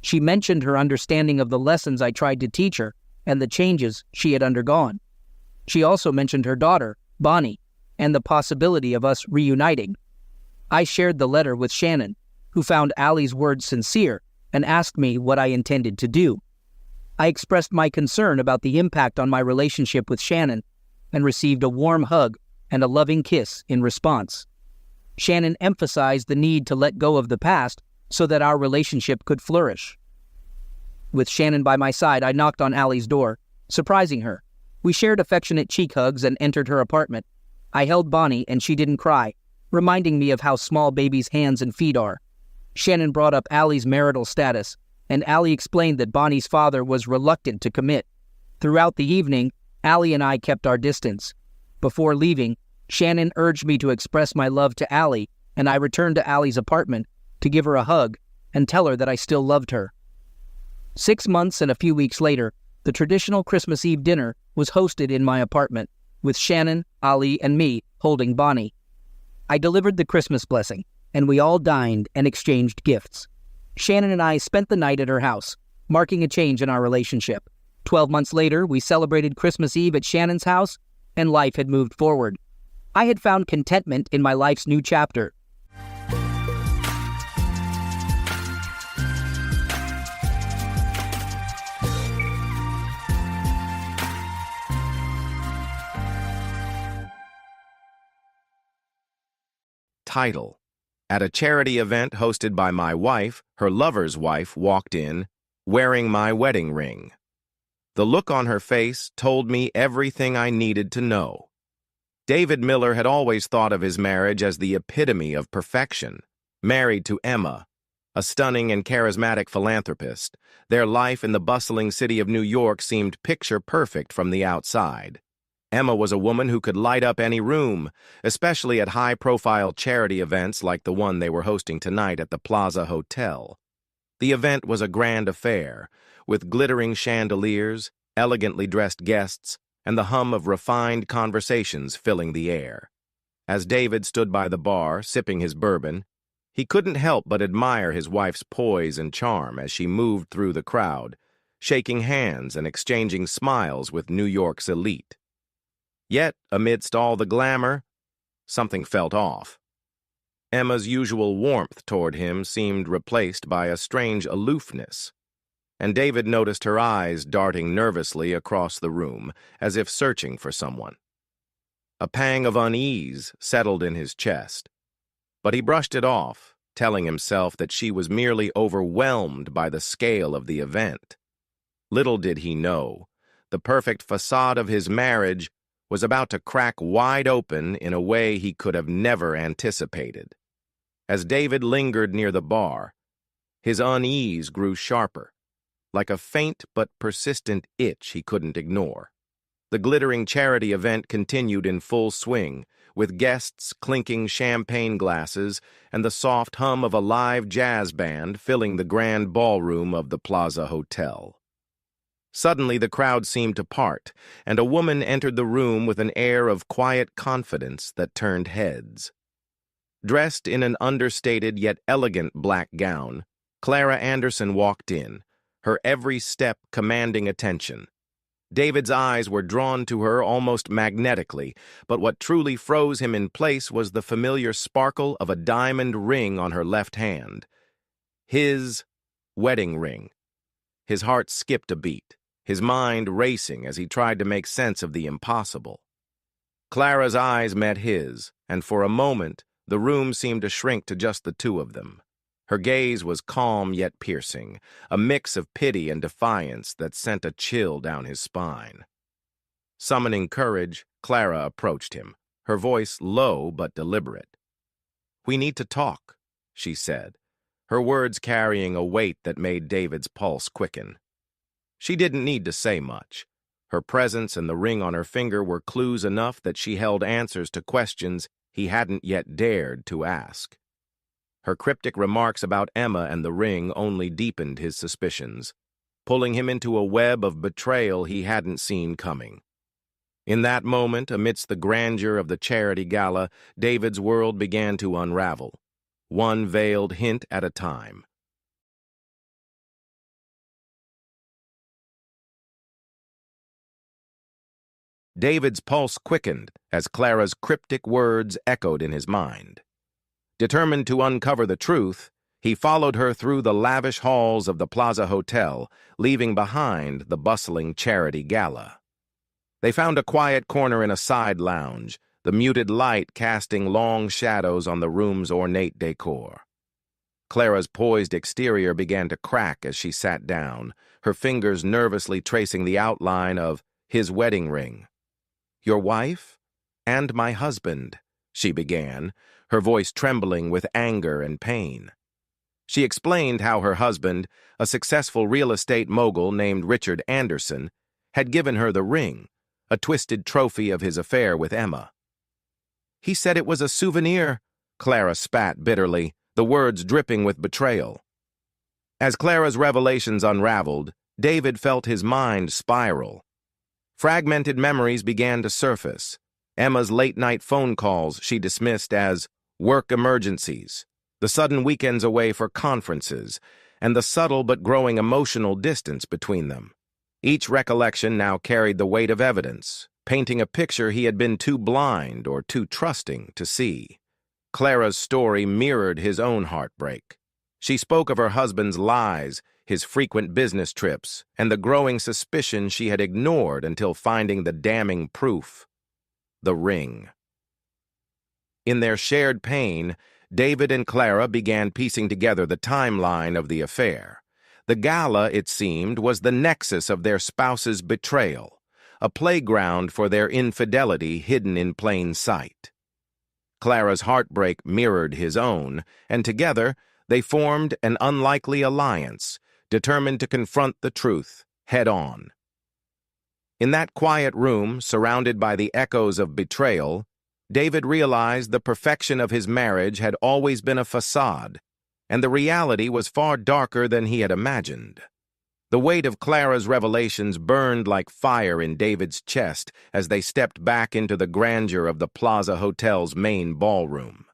She mentioned her understanding of the lessons I tried to teach her and the changes she had undergone. She also mentioned her daughter, Bonnie, and the possibility of us reuniting. I shared the letter with Shannon, who found Ali's words sincere and asked me what I intended to do. I expressed my concern about the impact on my relationship with Shannon and received a warm hug and a loving kiss in response. Shannon emphasized the need to let go of the past so that our relationship could flourish. With Shannon by my side, I knocked on Ali's door, surprising her. We shared affectionate cheek hugs and entered her apartment. I held Bonnie and she didn't cry, reminding me of how small babies' hands and feet are. Shannon brought up Ali's marital status, and Ali explained that Bonnie's father was reluctant to commit. Throughout the evening, Ali and I kept our distance. Before leaving, Shannon urged me to express my love to Ali, and I returned to Ali's apartment to give her a hug and tell her that I still loved her. 6 months and a few weeks later, the traditional Christmas Eve dinner was hosted in my apartment, with Shannon, Ali, and me holding Bonnie. I delivered the Christmas blessing, and we all dined and exchanged gifts. Shannon and I spent the night at her house, marking a change in our relationship. 12 months later, we celebrated Christmas Eve at Shannon's house, and life had moved forward. I had found contentment in my life's new chapter. Title: At a charity event hosted by my wife, her lover's wife walked in, wearing my wedding ring. The look on her face told me everything I needed to know. David Miller had always thought of his marriage as the epitome of perfection. Married to Emma, a stunning and charismatic philanthropist, their life in the bustling city of New York seemed picture-perfect from the outside. Emma was a woman who could light up any room, especially at high-profile charity events like the one they were hosting tonight at the Plaza Hotel. The event was a grand affair, with glittering chandeliers, elegantly dressed guests, and the hum of refined conversations filling the air. As David stood by the bar, sipping his bourbon, he couldn't help but admire his wife's poise and charm as she moved through the crowd, shaking hands and exchanging smiles with New York's elite. Yet, amidst all the glamour, something felt off. Emma's usual warmth toward him seemed replaced by a strange aloofness, and David noticed her eyes darting nervously across the room, as if searching for someone. A pang of unease settled in his chest, but he brushed it off, telling himself that she was merely overwhelmed by the scale of the event. Little did he know, the perfect facade of his marriage was about to crack wide open in a way he could have never anticipated. As David lingered near the bar, his unease grew sharper, like a faint but persistent itch he couldn't ignore. The glittering charity event continued in full swing, with guests clinking champagne glasses and the soft hum of a live jazz band filling the grand ballroom of the Plaza Hotel. Suddenly the crowd seemed to part, and a woman entered the room with an air of quiet confidence that turned heads. Dressed in an understated yet elegant black gown, Clara Anderson walked in, her every step commanding attention. David's eyes were drawn to her almost magnetically, but what truly froze him in place was the familiar sparkle of a diamond ring on her left hand. His wedding ring. His heart skipped a beat, his mind racing as he tried to make sense of the impossible. Clara's eyes met his, and for a moment, the room seemed to shrink to just the two of them. Her gaze was calm yet piercing, a mix of pity and defiance that sent a chill down his spine. Summoning courage, Clara approached him, her voice low but deliberate. "We need to talk," she said, her words carrying a weight that made David's pulse quicken. She didn't need to say much. Her presence and the ring on her finger were clues enough that she held answers to questions he hadn't yet dared to ask. Her cryptic remarks about Emma and the ring only deepened his suspicions, pulling him into a web of betrayal he hadn't seen coming. In that moment, amidst the grandeur of the charity gala, David's world began to unravel, one veiled hint at a time. David's pulse quickened as Clara's cryptic words echoed in his mind. Determined to uncover the truth, he followed her through the lavish halls of the Plaza Hotel, leaving behind the bustling charity gala. They found a quiet corner in a side lounge, the muted light casting long shadows on the room's ornate decor. Clara's poised exterior began to crack as she sat down, her fingers nervously tracing the outline of his wedding ring. "Your wife and my husband," she began, her voice trembling with anger and pain. She explained how her husband, a successful real estate mogul named Richard Anderson, had given her the ring, a twisted trophy of his affair with Emma. "He said it was a souvenir," Clara spat bitterly, the words dripping with betrayal. As Clara's revelations unraveled, David felt his mind spiral. Fragmented memories began to surface. Emma's late-night phone calls she dismissed as work emergencies, the sudden weekends away for conferences, and the subtle but growing emotional distance between them. Each recollection now carried the weight of evidence, painting a picture he had been too blind or too trusting to see. Clara's story mirrored his own heartbreak. She spoke of her husband's lies, his frequent business trips, and the growing suspicion she had ignored until finding the damning proof: the ring. In their shared pain, David and Clara began piecing together the timeline of the affair. The gala, it seemed, was the nexus of their spouse's betrayal, a playground for their infidelity hidden in plain sight. Clara's heartbreak mirrored his own, and together they formed an unlikely alliance, determined to confront the truth head-on. In that quiet room, surrounded by the echoes of betrayal, David realized the perfection of his marriage had always been a facade, and the reality was far darker than he had imagined. The weight of Clara's revelations burned like fire in David's chest as they stepped back into the grandeur of the Plaza Hotel's main ballroom.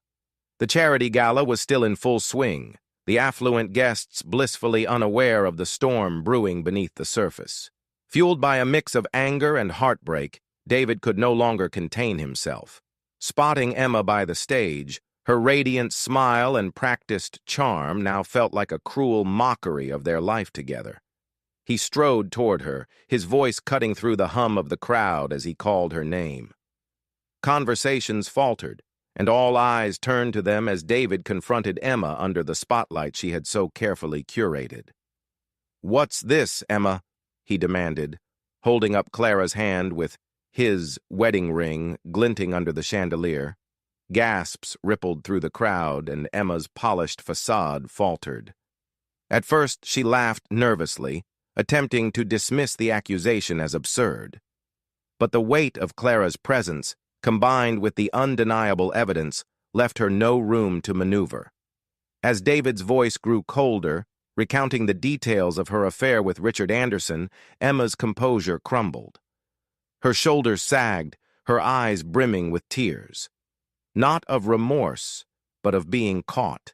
The charity gala was still in full swing, the affluent guests blissfully unaware of the storm brewing beneath the surface. Fueled by a mix of anger and heartbreak, David could no longer contain himself. Spotting Emma by the stage, her radiant smile and practiced charm now felt like a cruel mockery of their life together. He strode toward her, his voice cutting through the hum of the crowd as he called her name. Conversations faltered, and all eyes turned to them as David confronted Emma under the spotlight she had so carefully curated. "What's this, Emma?" he demanded, holding up Clara's hand with his wedding ring glinting under the chandelier. Gasps rippled through the crowd, and Emma's polished facade faltered. At first, she laughed nervously, attempting to dismiss the accusation as absurd. But the weight of Clara's presence, combined with the undeniable evidence, left her no room to maneuver. As David's voice grew colder, recounting the details of her affair with Richard Anderson, Emma's composure crumbled. Her shoulders sagged, her eyes brimming with tears. Not of remorse, but of being caught.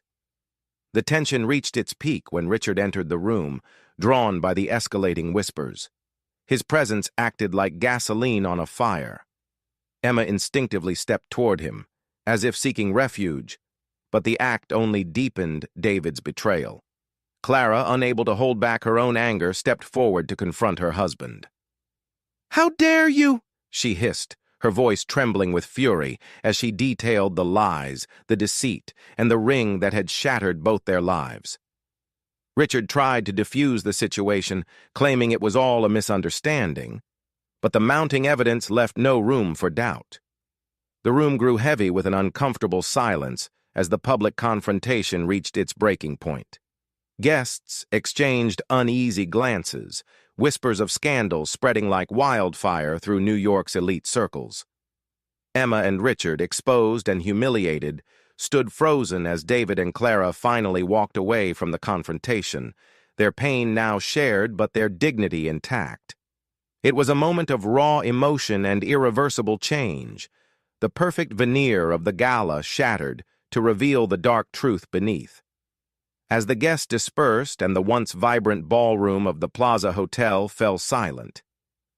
The tension reached its peak when Richard entered the room, drawn by the escalating whispers. His presence acted like gasoline on a fire. Emma instinctively stepped toward him, as if seeking refuge, but the act only deepened David's betrayal. Clara, unable to hold back her own anger, stepped forward to confront her husband. "How dare you?" she hissed, her voice trembling with fury as she detailed the lies, the deceit, and the ring that had shattered both their lives. Richard tried to defuse the situation, claiming it was all a misunderstanding, but the mounting evidence left no room for doubt. The room grew heavy with an uncomfortable silence as the public confrontation reached its breaking point. Guests exchanged uneasy glances, whispers of scandal spreading like wildfire through New York's elite circles. Emma and Richard, exposed and humiliated, stood frozen as David and Clara finally walked away from the confrontation, their pain now shared but their dignity intact. It was a moment of raw emotion and irreversible change, the perfect veneer of the gala shattered to reveal the dark truth beneath. As the guests dispersed and the once vibrant ballroom of the Plaza Hotel fell silent,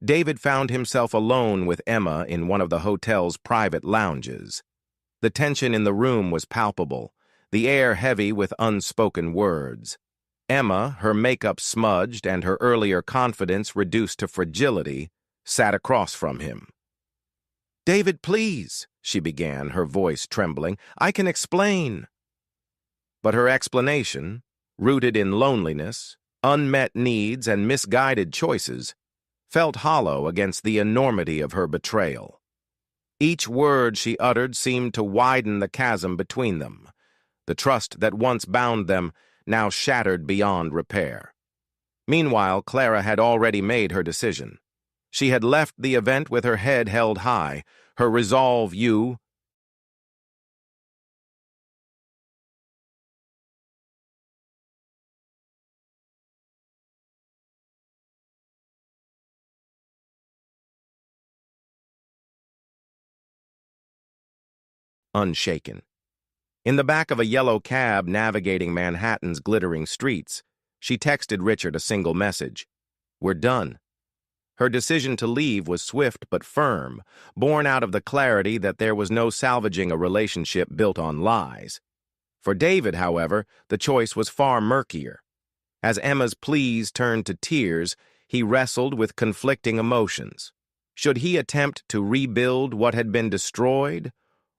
David found himself alone with Emma in one of the hotel's private lounges. The tension in the room was palpable, the air heavy with unspoken words. Emma, her makeup smudged and her earlier confidence reduced to fragility, sat across from him. "David, please," she began, her voice trembling. "I can explain." But her explanation, rooted in loneliness, unmet needs, and misguided choices, felt hollow against the enormity of her betrayal. Each word she uttered seemed to widen the chasm between them, the trust that once bound them now shattered beyond repair. Meanwhile, Clara had already made her decision. She had left the event with her head held high, her resolve unshaken. In the back of a yellow cab navigating Manhattan's glittering streets, she texted Richard a single message: "We're done." Her decision to leave was swift but firm, born out of the clarity that there was no salvaging a relationship built on lies. For David, however, the choice was far murkier. As Emma's pleas turned to tears, he wrestled with conflicting emotions. Should he attempt to rebuild what had been destroyed?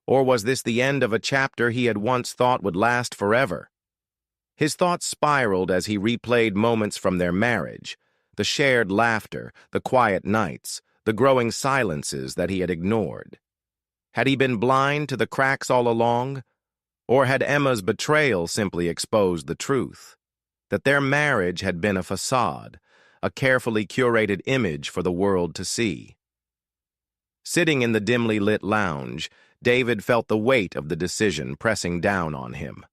Or was this the end of a chapter he had once thought would last forever? His thoughts spiraled as he replayed moments from their marriage, the shared laughter, the quiet nights, the growing silences that he had ignored. Had he been blind to the cracks all along? Or had Emma's betrayal simply exposed the truth? That their marriage had been a facade, a carefully curated image for the world to see. Sitting in the dimly lit lounge, David felt the weight of the decision pressing down on him.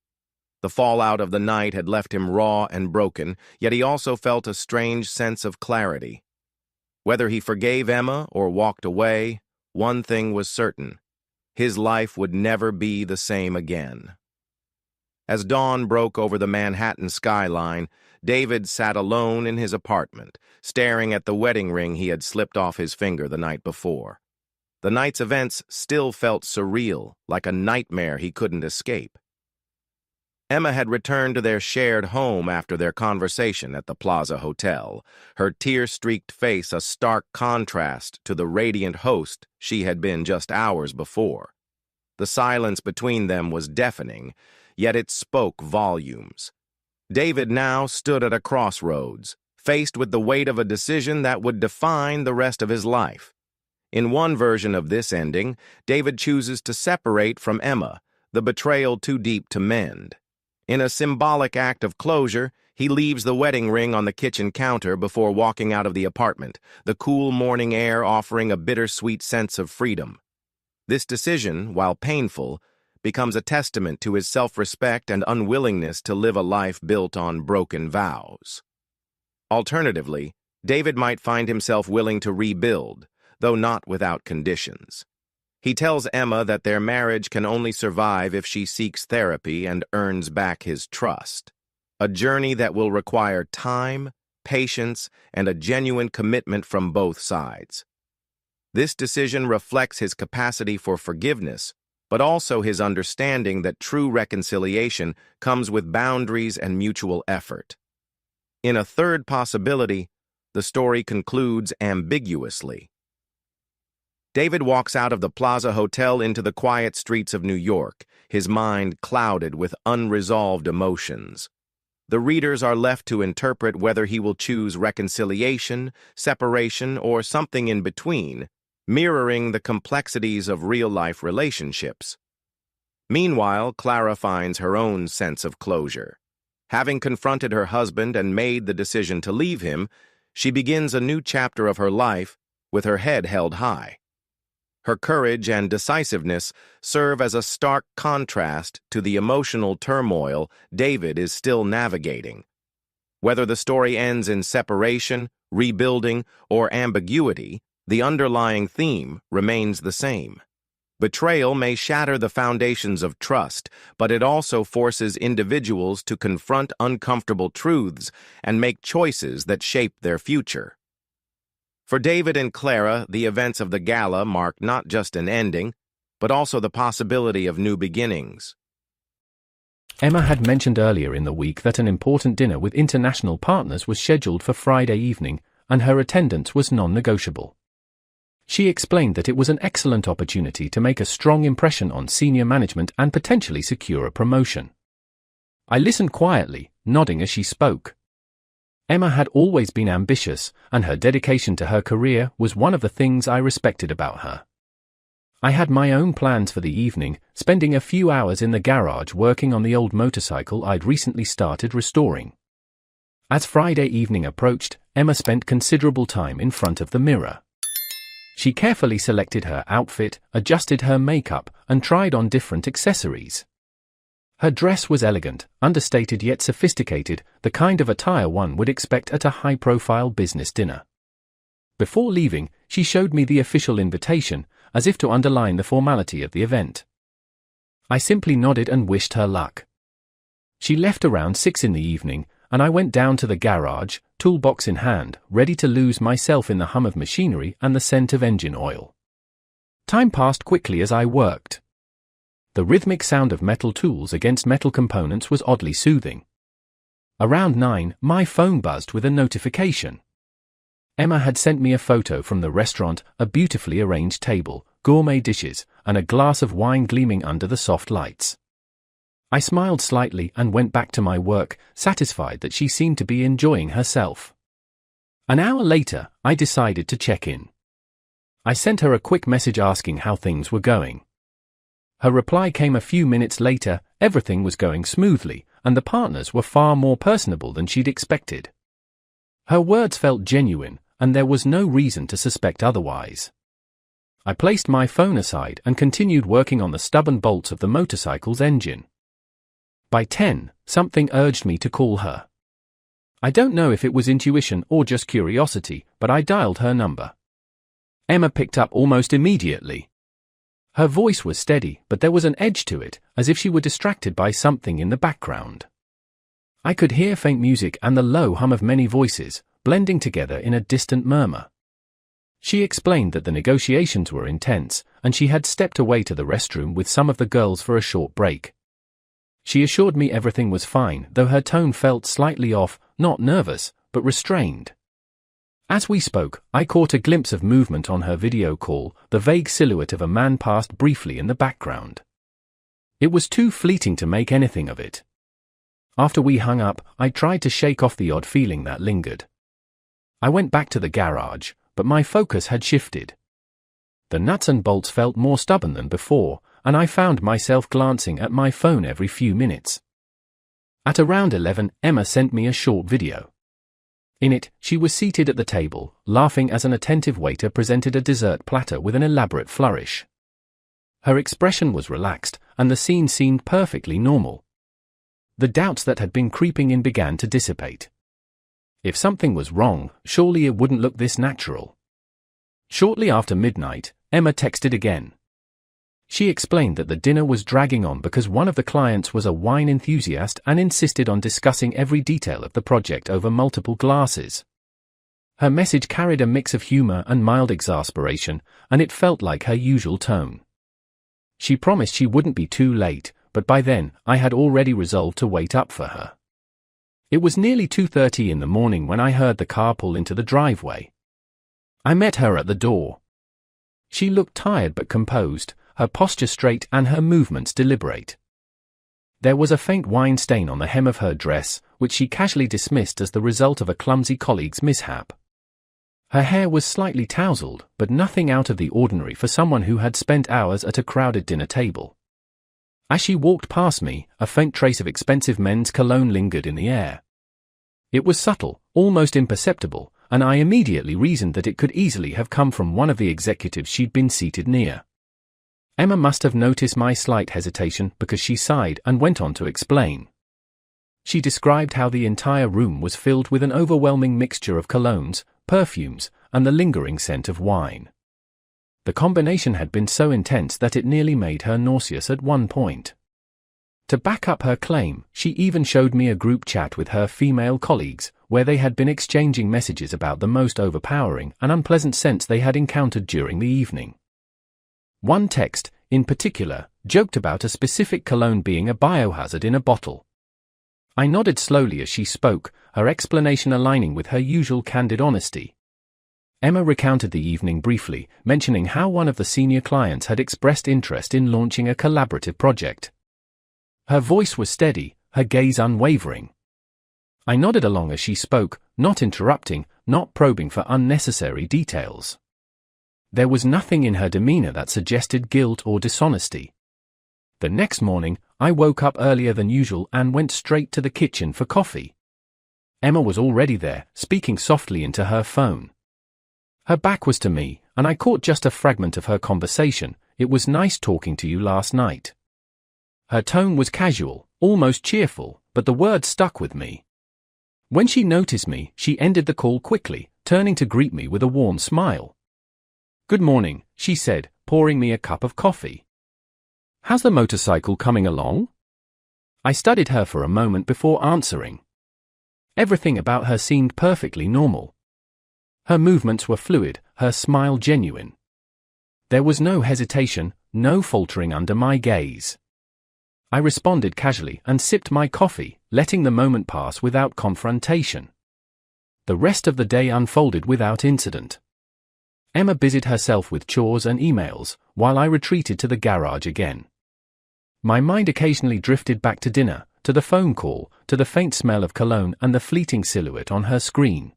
The fallout of the night had left him raw and broken, yet he also felt a strange sense of clarity. Whether he forgave Emma or walked away, one thing was certain: his life would never be the same again. As dawn broke over the Manhattan skyline, David sat alone in his apartment, staring at the wedding ring he had slipped off his finger the night before. The night's events still felt surreal, like a nightmare he couldn't escape. Emma had returned to their shared home after their conversation at the Plaza Hotel, her tear-streaked face a stark contrast to the radiant host she had been just hours before. The silence between them was deafening, yet it spoke volumes. David now stood at a crossroads, faced with the weight of a decision that would define the rest of his life. In one version of this ending, David chooses to separate from Emma, the betrayal too deep to mend. In a symbolic act of closure, he leaves the wedding ring on the kitchen counter before walking out of the apartment, the cool morning air offering a bittersweet sense of freedom. This decision, while painful, becomes a testament to his self-respect and unwillingness to live a life built on broken vows. Alternatively, David might find himself willing to rebuild, though not without conditions. He tells Emma that their marriage can only survive if she seeks therapy and earns back his trust, a journey that will require time, patience, and a genuine commitment from both sides. This decision reflects his capacity for forgiveness, but also his understanding that true reconciliation comes with boundaries and mutual effort. In a third possibility, the story concludes ambiguously. David walks out of the Plaza Hotel into the quiet streets of New York, his mind clouded with unresolved emotions. The readers are left to interpret whether he will choose reconciliation, separation, or something in between, mirroring the complexities of real-life relationships. Meanwhile, Clara finds her own sense of closure. Having confronted her husband and made the decision to leave him, she begins a new chapter of her life with her head held high. Her courage and decisiveness serve as a stark contrast to the emotional turmoil David is still navigating. Whether the story ends in separation, rebuilding, or ambiguity, the underlying theme remains the same. Betrayal may shatter the foundations of trust, but it also forces individuals to confront uncomfortable truths and make choices that shape their future. For David and Clara, the events of the gala mark not just an ending, but also the possibility of new beginnings. Emma had mentioned earlier in the week that an important dinner with international partners was scheduled for Friday evening, and her attendance was non-negotiable. She explained that it was an excellent opportunity to make a strong impression on senior management and potentially secure a promotion. I listened quietly, nodding as she spoke. Emma had always been ambitious, and her dedication to her career was one of the things I respected about her. I had my own plans for the evening, spending a few hours in the garage working on the old motorcycle I'd recently started restoring. As Friday evening approached, Emma spent considerable time in front of the mirror. She carefully selected her outfit, adjusted her makeup, and tried on different accessories. Her dress was elegant, understated yet sophisticated, the kind of attire one would expect at a high-profile business dinner. Before leaving, she showed me the official invitation, as if to underline the formality of the event. I simply nodded and wished her luck. She left around 6 in the evening, and I went down to the garage, toolbox in hand, ready to lose myself in the hum of machinery and the scent of engine oil. Time passed quickly as I worked. The rhythmic sound of metal tools against metal components was oddly soothing. Around 9, my phone buzzed with a notification. Emma had sent me a photo from the restaurant, a beautifully arranged table, gourmet dishes, and a glass of wine gleaming under the soft lights. I smiled slightly and went back to my work, satisfied that she seemed to be enjoying herself. An hour later, I decided to check in. I sent her a quick message asking how things were going. Her reply came a few minutes later. Everything was going smoothly, and the partners were far more personable than she'd expected. Her words felt genuine, and there was no reason to suspect otherwise. I placed my phone aside and continued working on the stubborn bolts of the motorcycle's engine. By 10, something urged me to call her. I don't know if it was intuition or just curiosity, but I dialed her number. Emma picked up almost immediately. Her voice was steady, but there was an edge to it, as if she were distracted by something in the background. I could hear faint music and the low hum of many voices, blending together in a distant murmur. She explained that the negotiations were intense, and she had stepped away to the restroom with some of the girls for a short break. She assured me everything was fine, though her tone felt slightly off, not nervous, but restrained. As we spoke, I caught a glimpse of movement on her video call. The vague silhouette of a man passed briefly in the background. It was too fleeting to make anything of it. After we hung up, I tried to shake off the odd feeling that lingered. I went back to the garage, but my focus had shifted. The nuts and bolts felt more stubborn than before, and I found myself glancing at my phone every few minutes. At around 11, Emma sent me a short video. In it, she was seated at the table, laughing as an attentive waiter presented a dessert platter with an elaborate flourish. Her expression was relaxed, and the scene seemed perfectly normal. The doubts that had been creeping in began to dissipate. If something was wrong, surely it wouldn't look this natural. Shortly after midnight, Emma texted again. She explained that the dinner was dragging on because one of the clients was a wine enthusiast and insisted on discussing every detail of the project over multiple glasses. Her message carried a mix of humor and mild exasperation, and it felt like her usual tone. She promised she wouldn't be too late, but by then, I had already resolved to wait up for her. It was nearly 2:30 in the morning when I heard the car pull into the driveway. I met her at the door. She looked tired but composed, her posture straight and her movements deliberate. There was a faint wine stain on the hem of her dress, which she casually dismissed as the result of a clumsy colleague's mishap. Her hair was slightly tousled, but nothing out of the ordinary for someone who had spent hours at a crowded dinner table. As she walked past me, a faint trace of expensive men's cologne lingered in the air. It was subtle, almost imperceptible, and I immediately reasoned that it could easily have come from one of the executives she'd been seated near. Emma must have noticed my slight hesitation because she sighed and went on to explain. She described how the entire room was filled with an overwhelming mixture of colognes, perfumes, and the lingering scent of wine. The combination had been so intense that it nearly made her nauseous at one point. To back up her claim, she even showed me a group chat with her female colleagues, where they had been exchanging messages about the most overpowering and unpleasant scents they had encountered during the evening. One text, in particular, joked about a specific cologne being a biohazard in a bottle. I nodded slowly as she spoke, her explanation aligning with her usual candid honesty. Emma recounted the evening briefly, mentioning how one of the senior clients had expressed interest in launching a collaborative project. Her voice was steady, her gaze unwavering. I nodded along as she spoke, not interrupting, not probing for unnecessary details. There was nothing in her demeanor that suggested guilt or dishonesty. The next morning, I woke up earlier than usual and went straight to the kitchen for coffee. Emma was already there, speaking softly into her phone. Her back was to me, and I caught just a fragment of her conversation. "It was nice talking to you last night." Her tone was casual, almost cheerful, but the words stuck with me. When she noticed me, she ended the call quickly, turning to greet me with a warm smile. "Good morning," she said, pouring me a cup of coffee. "How's the motorcycle coming along?" I studied her for a moment before answering. Everything about her seemed perfectly normal. Her movements were fluid, her smile genuine. There was no hesitation, no faltering under my gaze. I responded casually and sipped my coffee, letting the moment pass without confrontation. The rest of the day unfolded without incident. Emma busied herself with chores and emails, while I retreated to the garage again. My mind occasionally drifted back to dinner, to the phone call, to the faint smell of cologne and the fleeting silhouette on her screen.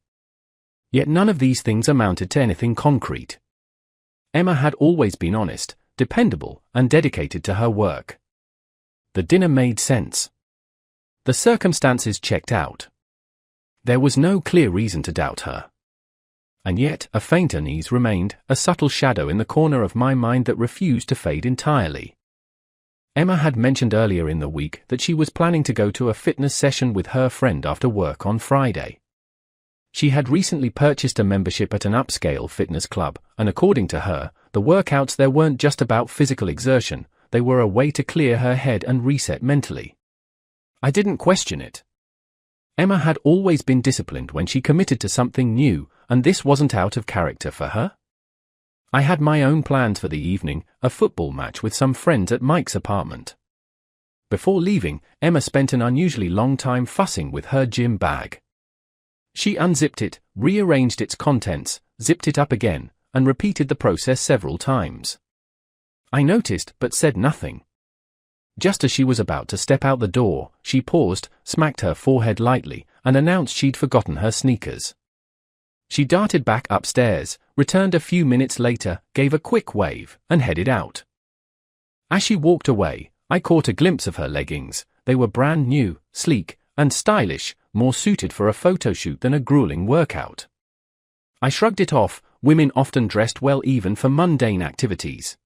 Yet none of these things amounted to anything concrete. Emma had always been honest, dependable, and dedicated to her work. The dinner made sense. The circumstances checked out. There was no clear reason to doubt her. And yet, a faint unease remained, a subtle shadow in the corner of my mind that refused to fade entirely. Emma had mentioned earlier in the week that she was planning to go to a fitness session with her friend after work on Friday. She had recently purchased a membership at an upscale fitness club, and according to her, the workouts there weren't just about physical exertion, they were a way to clear her head and reset mentally. I didn't question it. Emma had always been disciplined when she committed to something new, and this wasn't out of character for her. I had my own plans for the evening, a football match with some friends at Mike's apartment. Before leaving, Emma spent an unusually long time fussing with her gym bag. She unzipped it, rearranged its contents, zipped it up again, and repeated the process several times. I noticed but said nothing. Just as she was about to step out the door, she paused, smacked her forehead lightly, and announced she'd forgotten her sneakers. She darted back upstairs, returned a few minutes later, gave a quick wave, and headed out. As she walked away, I caught a glimpse of her leggings. They were brand new, sleek, and stylish, more suited for a photo shoot than a grueling workout. I shrugged it off. Women often dressed well even for mundane activities.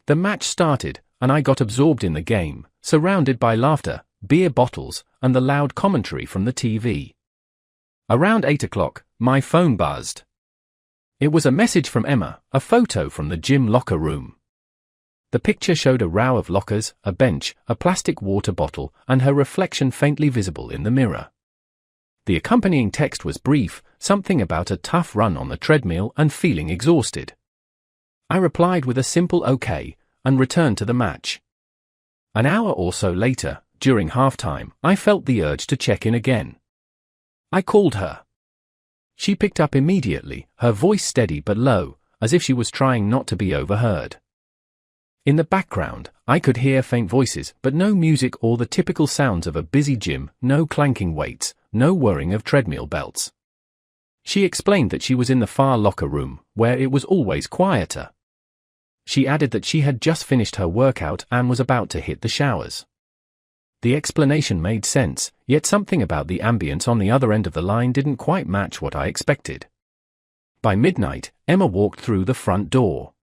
The match started, and I got absorbed in the game, surrounded by laughter, beer bottles, and the loud commentary from the TV. Around 8 o'clock, my phone buzzed. It was a message from Emma, a photo from the gym locker room. The picture showed a row of lockers, a bench, a plastic water bottle, and her reflection faintly visible in the mirror. The accompanying text was brief, something about a tough run on the treadmill and feeling exhausted. I replied with a simple okay, and returned to the match. An hour or so later, during halftime, I felt the urge to check in again. I called her. She picked up immediately, her voice steady but low, as if she was trying not to be overheard. In the background, I could hear faint voices, but no music or the typical sounds of a busy gym, no clanking weights, no whirring of treadmill belts. She explained that she was in the far locker room, where it was always quieter. She added that she had just finished her workout and was about to hit the showers. The explanation made sense, yet something about the ambience on the other end of the line didn't quite match what I expected. By midnight, Emma walked through the front door.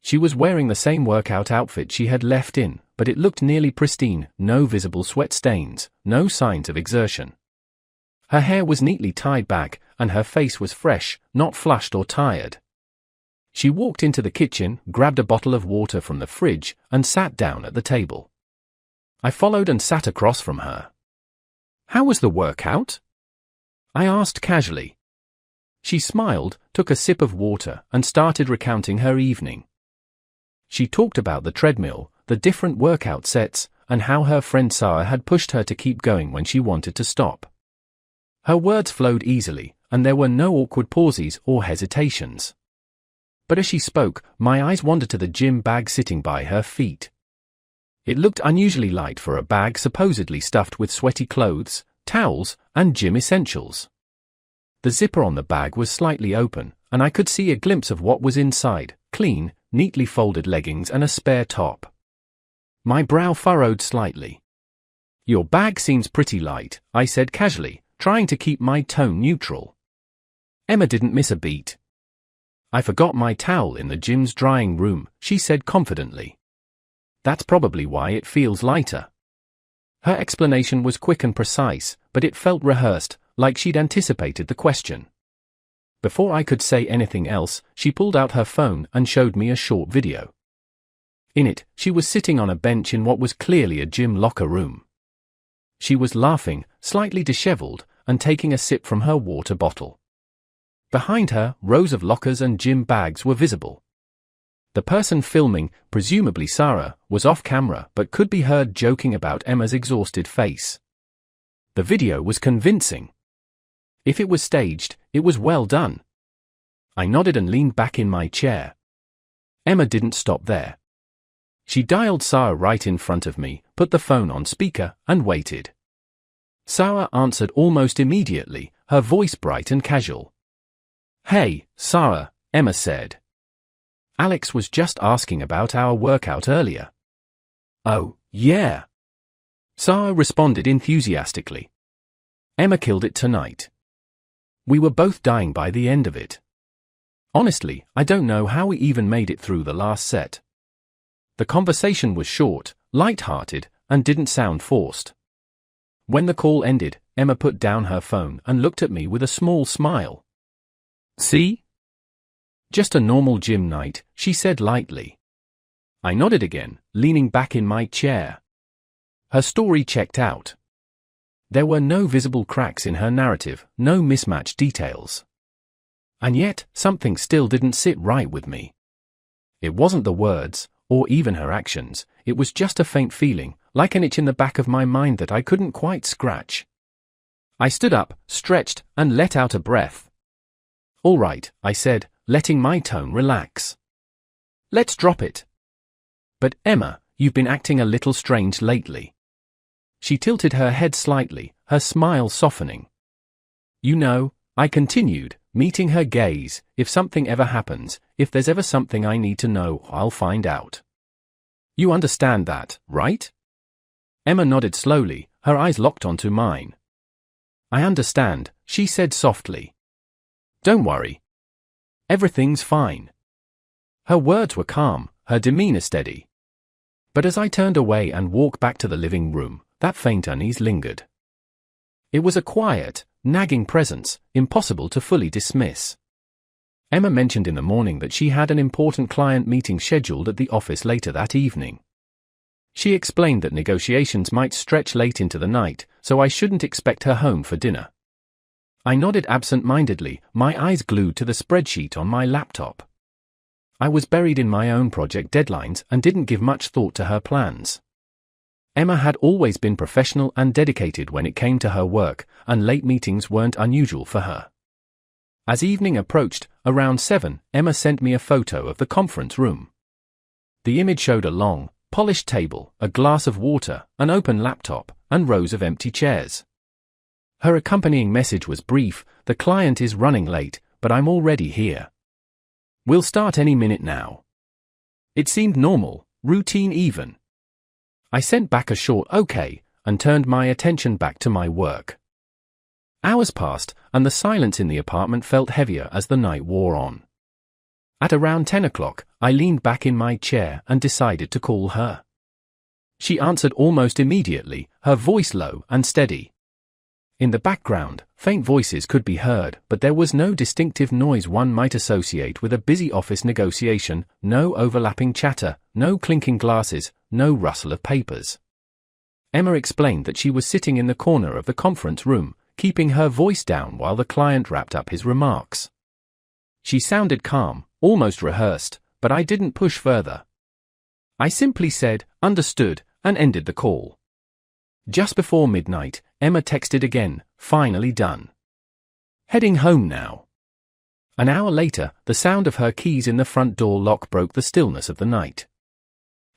She was wearing the same workout outfit she had left in, but it looked nearly pristine, no visible sweat stains, no signs of exertion. Her hair was neatly tied back, and her face was fresh, not flushed or tired. She walked into the kitchen, grabbed a bottle of water from the fridge, and sat down at the table. I followed and sat across from her. "How was the workout?" I asked casually. She smiled, took a sip of water, and started recounting her evening. She talked about the treadmill, the different workout sets, and how her friend Sarah had pushed her to keep going when she wanted to stop. Her words flowed easily, and there were no awkward pauses or hesitations. But as she spoke, my eyes wandered to the gym bag sitting by her feet. It looked unusually light for a bag supposedly stuffed with sweaty clothes, towels, and gym essentials. The zipper on the bag was slightly open, and I could see a glimpse of what was inside: clean, neatly folded leggings and a spare top. My brow furrowed slightly. "Your bag seems pretty light," I said casually, trying to keep my tone neutral. Emma didn't miss a beat. "I forgot my towel in the gym's drying room," she said confidently. "That's probably why it feels lighter." Her explanation was quick and precise, but it felt rehearsed, like she'd anticipated the question. Before I could say anything else, she pulled out her phone and showed me a short video. In it, she was sitting on a bench in what was clearly a gym locker room. She was laughing, slightly disheveled, and taking a sip from her water bottle. Behind her, rows of lockers and gym bags were visible. The person filming, presumably Sarah, was off camera but could be heard joking about Emma's exhausted face. The video was convincing. If it was staged, it was well done. I nodded and leaned back in my chair. Emma didn't stop there. She dialed Sarah right in front of me, put the phone on speaker, and waited. Sarah answered almost immediately, her voice bright and casual. "Hey, Sarah," Emma said. Alex was just asking about our workout earlier. Oh, yeah. Sarah responded enthusiastically. Emma killed it tonight. We were both dying by the end of it. Honestly, I don't know how we even made it through the last set. The conversation was short, light-hearted, and didn't sound forced. When the call ended, Emma put down her phone and looked at me with a small smile. See? Just a normal gym night, she said lightly. I nodded again, leaning back in my chair. Her story checked out. There were no visible cracks in her narrative, no mismatched details. And yet, something still didn't sit right with me. It wasn't the words, or even her actions, it was just a faint feeling, like an itch in the back of my mind that I couldn't quite scratch. I stood up, stretched, and let out a breath. All right, I said, letting my tone relax. Let's drop it. But Emma, you've been acting a little strange lately. She tilted her head slightly, her smile softening. You know, I continued, meeting her gaze, if something ever happens, if there's ever something I need to know, I'll find out. You understand that, right? Emma nodded slowly, her eyes locked onto mine. I understand, she said softly. Don't worry. Everything's fine. Her words were calm, her demeanor steady. But as I turned away and walked back to the living room, that faint unease lingered. It was a quiet, nagging presence, impossible to fully dismiss. Emma mentioned in the morning that she had an important client meeting scheduled at the office later that evening. She explained that negotiations might stretch late into the night, so I shouldn't expect her home for dinner. I nodded absent-mindedly, my eyes glued to the spreadsheet on my laptop. I was buried in my own project deadlines and didn't give much thought to her plans. Emma had always been professional and dedicated when it came to her work, and late meetings weren't unusual for her. As evening approached, around 7, Emma sent me a photo of the conference room. The image showed a long, polished table, a glass of water, an open laptop, and rows of empty chairs. Her accompanying message was brief: the client is running late, but I'm already here. We'll start any minute now. It seemed normal, routine even. I sent back a short okay, and turned my attention back to my work. Hours passed, and the silence in the apartment felt heavier as the night wore on. At around 10 o'clock, I leaned back in my chair and decided to call her. She answered almost immediately, her voice low and steady. In the background, faint voices could be heard, but there was no distinctive noise one might associate with a busy office negotiation, no overlapping chatter, no clinking glasses, no rustle of papers. Emma explained that she was sitting in the corner of the conference room, keeping her voice down while the client wrapped up his remarks. She sounded calm, almost rehearsed, but I didn't push further. I simply said, understood, and ended the call. Just before midnight, Emma texted again, finally done. Heading home now. An hour later, the sound of her keys in the front door lock broke the stillness of the night.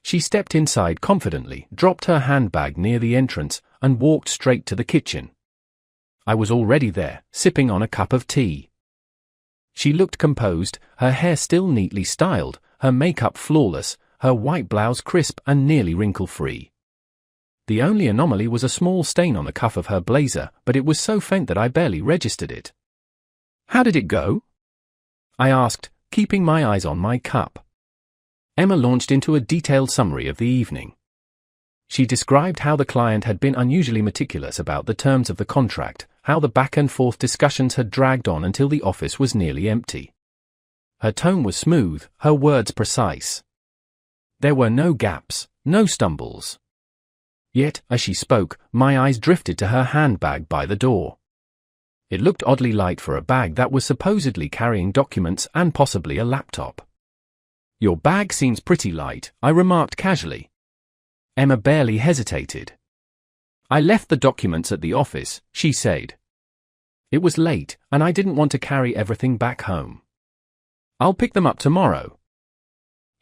She stepped inside confidently, dropped her handbag near the entrance, and walked straight to the kitchen. I was already there, sipping on a cup of tea. She looked composed, her hair still neatly styled, her makeup flawless, her white blouse crisp and nearly wrinkle-free. The only anomaly was a small stain on the cuff of her blazer, but it was so faint that I barely registered it. How did it go? I asked, keeping my eyes on my cup. Emma launched into a detailed summary of the evening. She described how the client had been unusually meticulous about the terms of the contract, how the back-and-forth discussions had dragged on until the office was nearly empty. Her tone was smooth, her words precise. There were no gaps, no stumbles. Yet, as she spoke, my eyes drifted to her handbag by the door. It looked oddly light for a bag that was supposedly carrying documents and possibly a laptop. Your bag seems pretty light, I remarked casually. Emma barely hesitated. I left the documents at the office, she said. It was late, and I didn't want to carry everything back home. I'll pick them up tomorrow.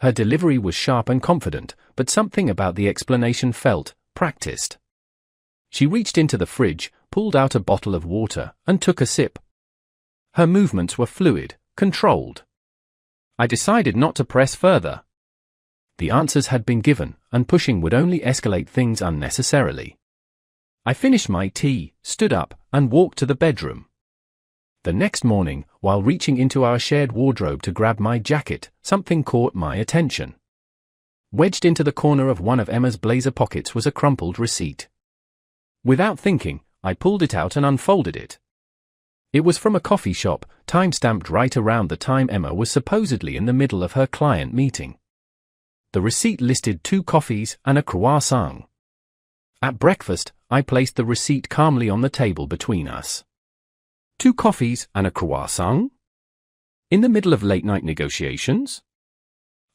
Her delivery was sharp and confident, but something about the explanation felt practiced. She reached into the fridge, pulled out a bottle of water, and took a sip. Her movements were fluid, controlled. I decided not to press further. The answers had been given, and pushing would only escalate things unnecessarily. I finished my tea, stood up, and walked to the bedroom. The next morning, while reaching into our shared wardrobe to grab my jacket, something caught my attention. Wedged into the corner of one of Emma's blazer pockets was a crumpled receipt. Without thinking, I pulled it out and unfolded it. It was from a coffee shop, time-stamped right around the time Emma was supposedly in the middle of her client meeting. The receipt listed 2 coffees and a croissant. At breakfast, I placed the receipt calmly on the table between us. 2 coffees and a croissant? In the middle of late-night negotiations?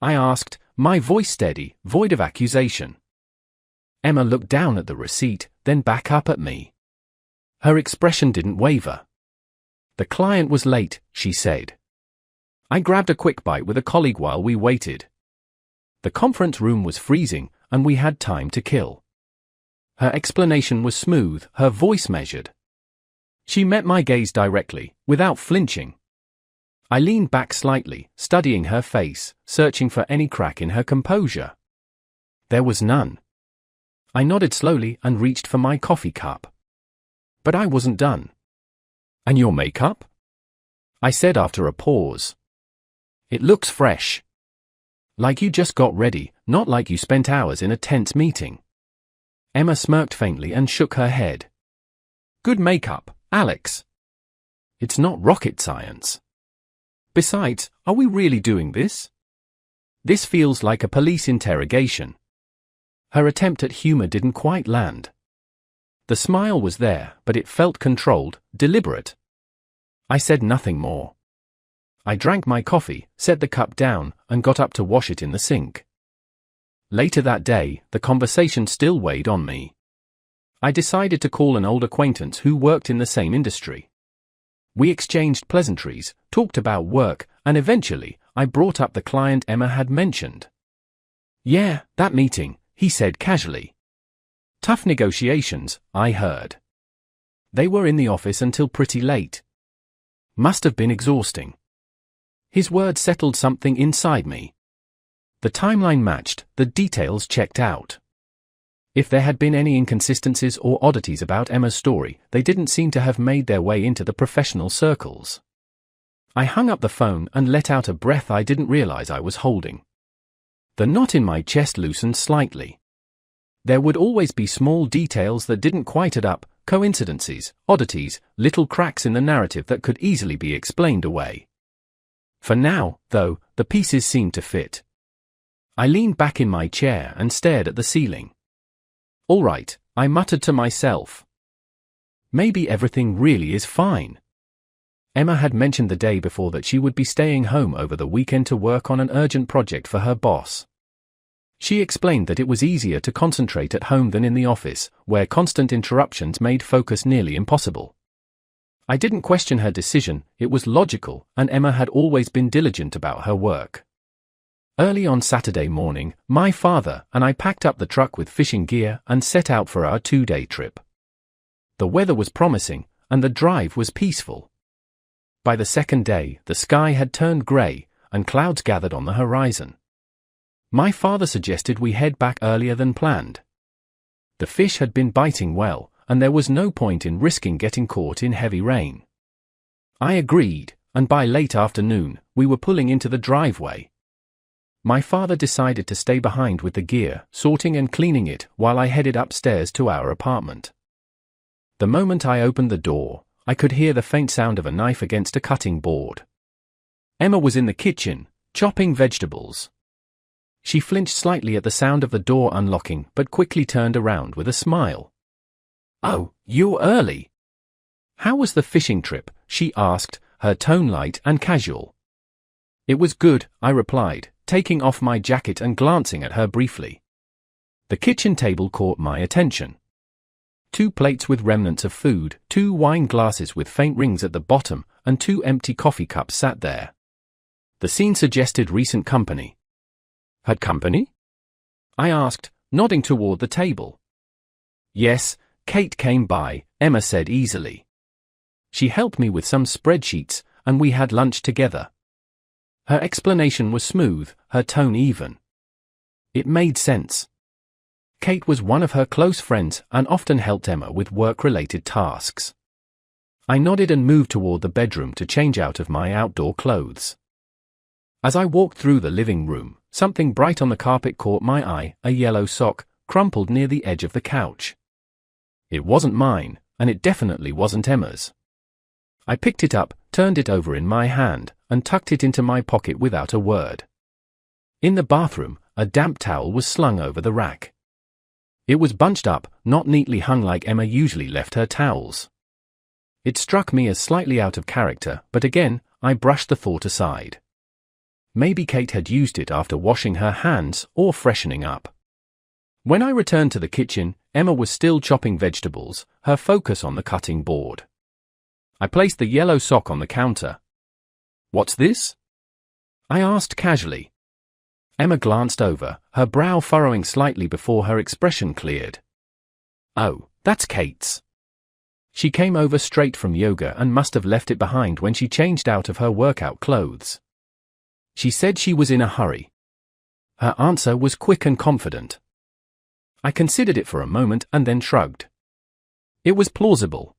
I asked, my voice steady, void of accusation. Emma looked down at the receipt, then back up at me. Her expression didn't waver. The client was late, she said. I grabbed a quick bite with a colleague while we waited. The conference room was freezing, and we had time to kill. Her explanation was smooth, her voice measured. She met my gaze directly, without flinching. I leaned back slightly, studying her face, searching for any crack in her composure. There was none. I nodded slowly and reached for my coffee cup. But I wasn't done. And your makeup? I said after a pause. It looks fresh. Like you just got ready, not like you spent hours in a tense meeting. Emma smirked faintly and shook her head. Good makeup, Alex. It's not rocket science. Besides, are we really doing this? This feels like a police interrogation. Her attempt at humor didn't quite land. The smile was there, but it felt controlled, deliberate. I said nothing more. I drank my coffee, set the cup down, and got up to wash it in the sink. Later that day, the conversation still weighed on me. I decided to call an old acquaintance who worked in the same industry. We exchanged pleasantries, talked about work, and eventually, I brought up the client Emma had mentioned. Yeah, that meeting, he said casually. Tough negotiations, I heard. They were in the office until pretty late. Must have been exhausting. His words settled something inside me. The timeline matched, the details checked out. If there had been any inconsistencies or oddities about Emma's story, they didn't seem to have made their way into the professional circles. I hung up the phone and let out a breath I didn't realize I was holding. The knot in my chest loosened slightly. There would always be small details that didn't quite add up, coincidences, oddities, little cracks in the narrative that could easily be explained away. For now, though, the pieces seemed to fit. I leaned back in my chair and stared at the ceiling. All right, I muttered to myself. Maybe everything really is fine. Emma had mentioned the day before that she would be staying home over the weekend to work on an urgent project for her boss. She explained that it was easier to concentrate at home than in the office, where constant interruptions made focus nearly impossible. I didn't question her decision, it was logical, and Emma had always been diligent about her work. Early on Saturday morning, my father and I packed up the truck with fishing gear and set out for our 2-day trip. The weather was promising, and the drive was peaceful. By the second day, the sky had turned grey, and clouds gathered on the horizon. My father suggested we head back earlier than planned. The fish had been biting well, and there was no point in risking getting caught in heavy rain. I agreed, and by late afternoon, we were pulling into the driveway. My father decided to stay behind with the gear, sorting and cleaning it, while I headed upstairs to our apartment. The moment I opened the door, I could hear the faint sound of a knife against a cutting board. Emma was in the kitchen, chopping vegetables. She flinched slightly at the sound of the door unlocking, but quickly turned around with a smile. "Oh, you're early." "How was the fishing trip?" she asked, her tone light and casual. "It was good," I replied, taking off my jacket and glancing at her briefly. The kitchen table caught my attention. 2 plates with remnants of food, 2 wine glasses with faint rings at the bottom, and 2 empty coffee cups sat there. The scene suggested recent company. Had company? I asked, nodding toward the table. Yes, Kate came by, Emma said easily. She helped me with some spreadsheets, and we had lunch together. Her explanation was smooth, her tone even. It made sense. Kate was one of her close friends and often helped Emma with work-related tasks. I nodded and moved toward the bedroom to change out of my outdoor clothes. As I walked through the living room, something bright on the carpet caught my eye, a yellow sock, crumpled near the edge of the couch. It wasn't mine, and it definitely wasn't Emma's. I picked it up, turned it over in my hand, and tucked it into my pocket without a word. In the bathroom, a damp towel was slung over the rack. It was bunched up, not neatly hung like Emma usually left her towels. It struck me as slightly out of character, but again, I brushed the thought aside. Maybe Kate had used it after washing her hands or freshening up. When I returned to the kitchen, Emma was still chopping vegetables, her focus on the cutting board. I placed the yellow sock on the counter. "What's this?" I asked casually. Emma glanced over, her brow furrowing slightly before her expression cleared. "Oh, that's Kate's." She came over straight from yoga and must have left it behind when she changed out of her workout clothes. She said she was in a hurry. Her answer was quick and confident. I considered it for a moment and then shrugged. It was plausible.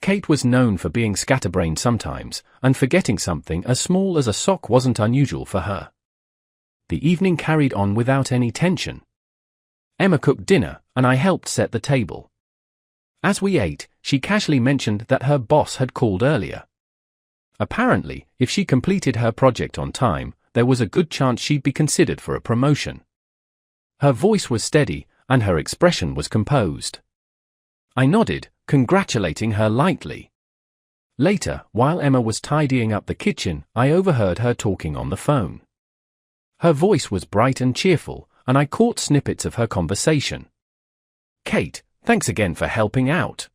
Kate was known for being scatterbrained sometimes, and forgetting something as small as a sock wasn't unusual for her. The evening carried on without any tension. Emma cooked dinner, and I helped set the table. As we ate, she casually mentioned that her boss had called earlier. Apparently, if she completed her project on time, there was a good chance she'd be considered for a promotion. Her voice was steady, and her expression was composed. I nodded, congratulating her lightly. Later, while Emma was tidying up the kitchen, I overheard her talking on the phone. Her voice was bright and cheerful, and I caught snippets of her conversation. "Kate, thanks again for helping out.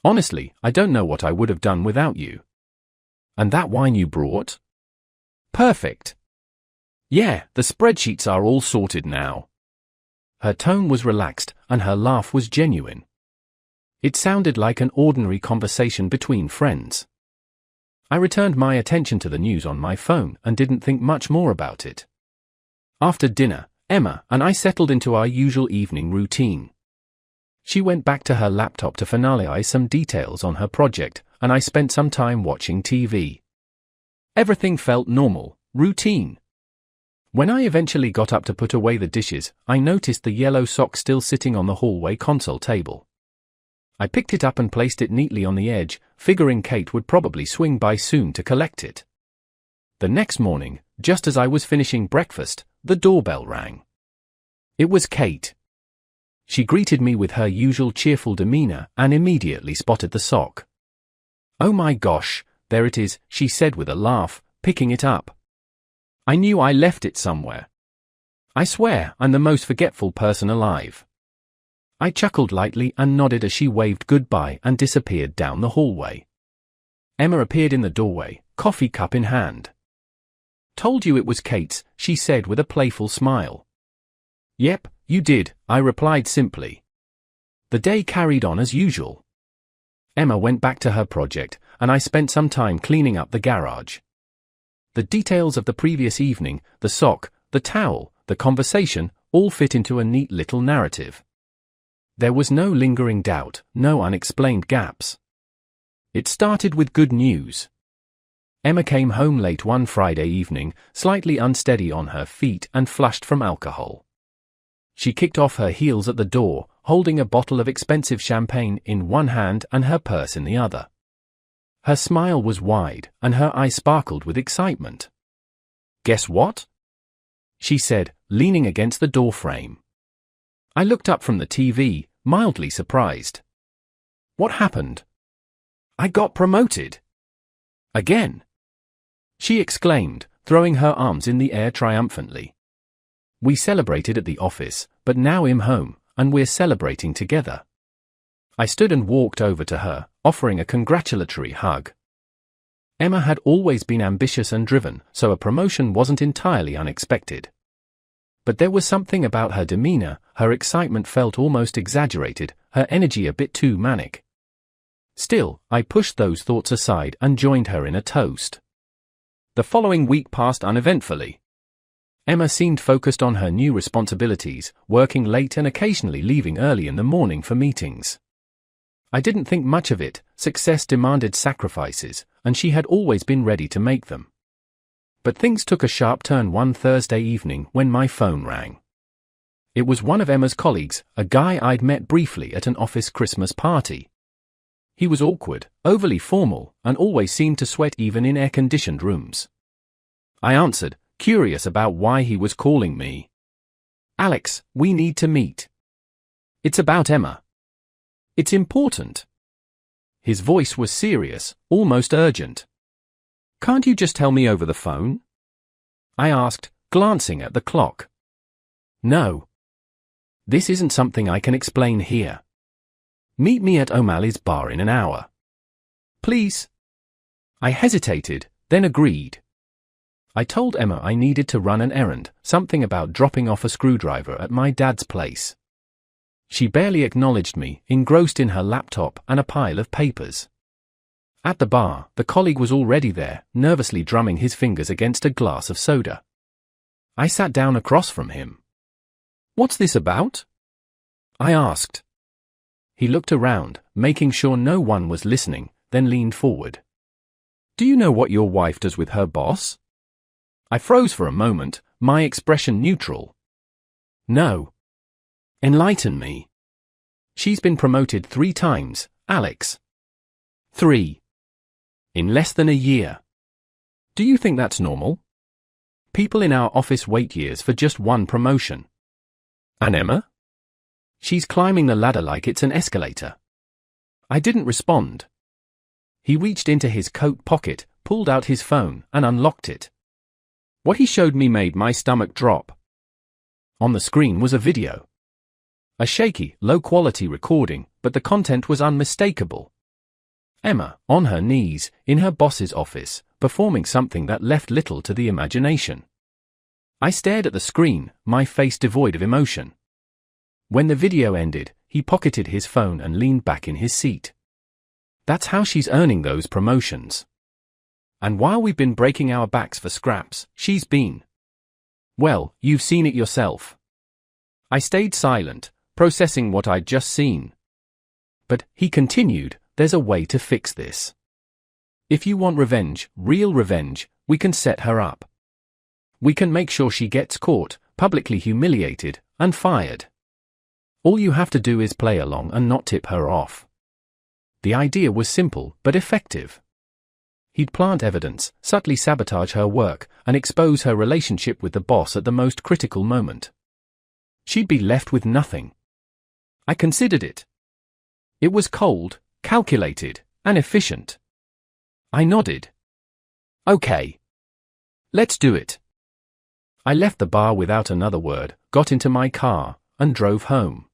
Honestly, I don't know what I would have done without you. And that wine you brought? Perfect. Yeah, the spreadsheets are all sorted now." Her tone was relaxed, and her laugh was genuine. It sounded like an ordinary conversation between friends. I returned my attention to the news on my phone and didn't think much more about it. After dinner, Emma and I settled into our usual evening routine. She went back to her laptop to finalize some details on her project, and I spent some time watching TV. Everything felt normal, routine. When I eventually got up to put away the dishes, I noticed the yellow sock still sitting on the hallway console table. I picked it up and placed it neatly on the edge, figuring Kate would probably swing by soon to collect it. The next morning, just as I was finishing breakfast, the doorbell rang. It was Kate. She greeted me with her usual cheerful demeanor and immediately spotted the sock. "Oh my gosh, there it is," she said with a laugh, picking it up. "I knew I left it somewhere. I swear I'm the most forgetful person alive." I chuckled lightly and nodded as she waved goodbye and disappeared down the hallway. Emma appeared in the doorway, coffee cup in hand. "Told you it was Kate's," she said with a playful smile. "Yep, you did," I replied simply. The day carried on as usual. Emma went back to her project, and I spent some time cleaning up the garage. The details of the previous evening, the sock, the towel, the conversation, all fit into a neat little narrative. There was no lingering doubt, no unexplained gaps. It started with good news. Emma came home late one Friday evening, slightly unsteady on her feet and flushed from alcohol. She kicked off her heels at the door, holding a bottle of expensive champagne in one hand and her purse in the other. Her smile was wide, and her eyes sparkled with excitement. "Guess what?" she said, leaning against the doorframe. I looked up from the TV, mildly surprised. "What happened?" "I got promoted." "Again?" she exclaimed, throwing her arms in the air triumphantly. "We celebrated at the office, but now I'm home, and we're celebrating together." I stood and walked over to her, offering a congratulatory hug. Emma had always been ambitious and driven, so a promotion wasn't entirely unexpected. But there was something about her demeanor, her excitement felt almost exaggerated, her energy a bit too manic. Still, I pushed those thoughts aside and joined her in a toast. The following week passed uneventfully. Emma seemed focused on her new responsibilities, working late and occasionally leaving early in the morning for meetings. I didn't think much of it. Success demanded sacrifices, and she had always been ready to make them. But things took a sharp turn one Thursday evening when my phone rang. It was one of Emma's colleagues, a guy I'd met briefly at an office Christmas party. He was awkward, overly formal, and always seemed to sweat even in air-conditioned rooms. I answered, curious about why he was calling me. "Alex, we need to meet. It's about Emma. It's important." His voice was serious, almost urgent. "Can't you just tell me over the phone?" I asked, glancing at the clock. "No. This isn't something I can explain here. Meet me at O'Malley's bar in an hour. Please." I hesitated, then agreed. I told Emma I needed to run an errand, something about dropping off a screwdriver at my dad's place. She barely acknowledged me, engrossed in her laptop and a pile of papers. At the bar, the colleague was already there, nervously drumming his fingers against a glass of soda. I sat down across from him. "What's this about?" I asked. He looked around, making sure no one was listening, then leaned forward. "Do you know what your wife does with her boss?" I froze for a moment, my expression neutral. "No." "Enlighten me." "She's been promoted 3 times, Alex. 3. In less than a year. Do you think that's normal? People in our office wait years for just one promotion. And Emma? She's climbing the ladder like it's an escalator." I didn't respond. He reached into his coat pocket, pulled out his phone, and unlocked it. What he showed me made my stomach drop. On the screen was a video. A shaky, low-quality recording, but the content was unmistakable. Emma, on her knees, in her boss's office, performing something that left little to the imagination. I stared at the screen, my face devoid of emotion. When the video ended, he pocketed his phone and leaned back in his seat. That's how she's earning those promotions. And while we've been breaking our backs for scraps, she's been. Well, you've seen it yourself. I stayed silent, processing what I'd just seen. But, he continued, there's a way to fix this. If you want revenge, real revenge, we can set her up. We can make sure she gets caught, publicly humiliated, and fired. All you have to do is play along and not tip her off. The idea was simple, but effective. He'd plant evidence, subtly sabotage her work, and expose her relationship with the boss at the most critical moment. She'd be left with nothing. I considered it. It was cold, calculated, and efficient. I nodded. Okay. Let's do it. I left the bar without another word, got into my car, and drove home.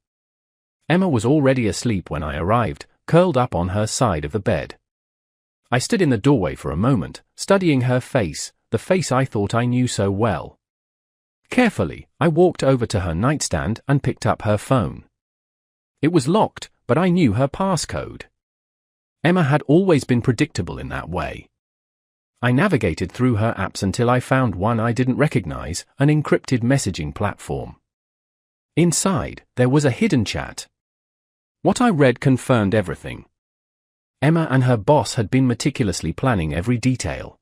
Emma was already asleep when I arrived, curled up on her side of the bed. I stood in the doorway for a moment, studying her face, the face I thought I knew so well. Carefully, I walked over to her nightstand and picked up her phone. It was locked, but I knew her passcode. Emma had always been predictable in that way. I navigated through her apps until I found one I didn't recognize, an encrypted messaging platform. Inside, there was a hidden chat. What I read confirmed everything. Emma and her boss had been meticulously planning every detail.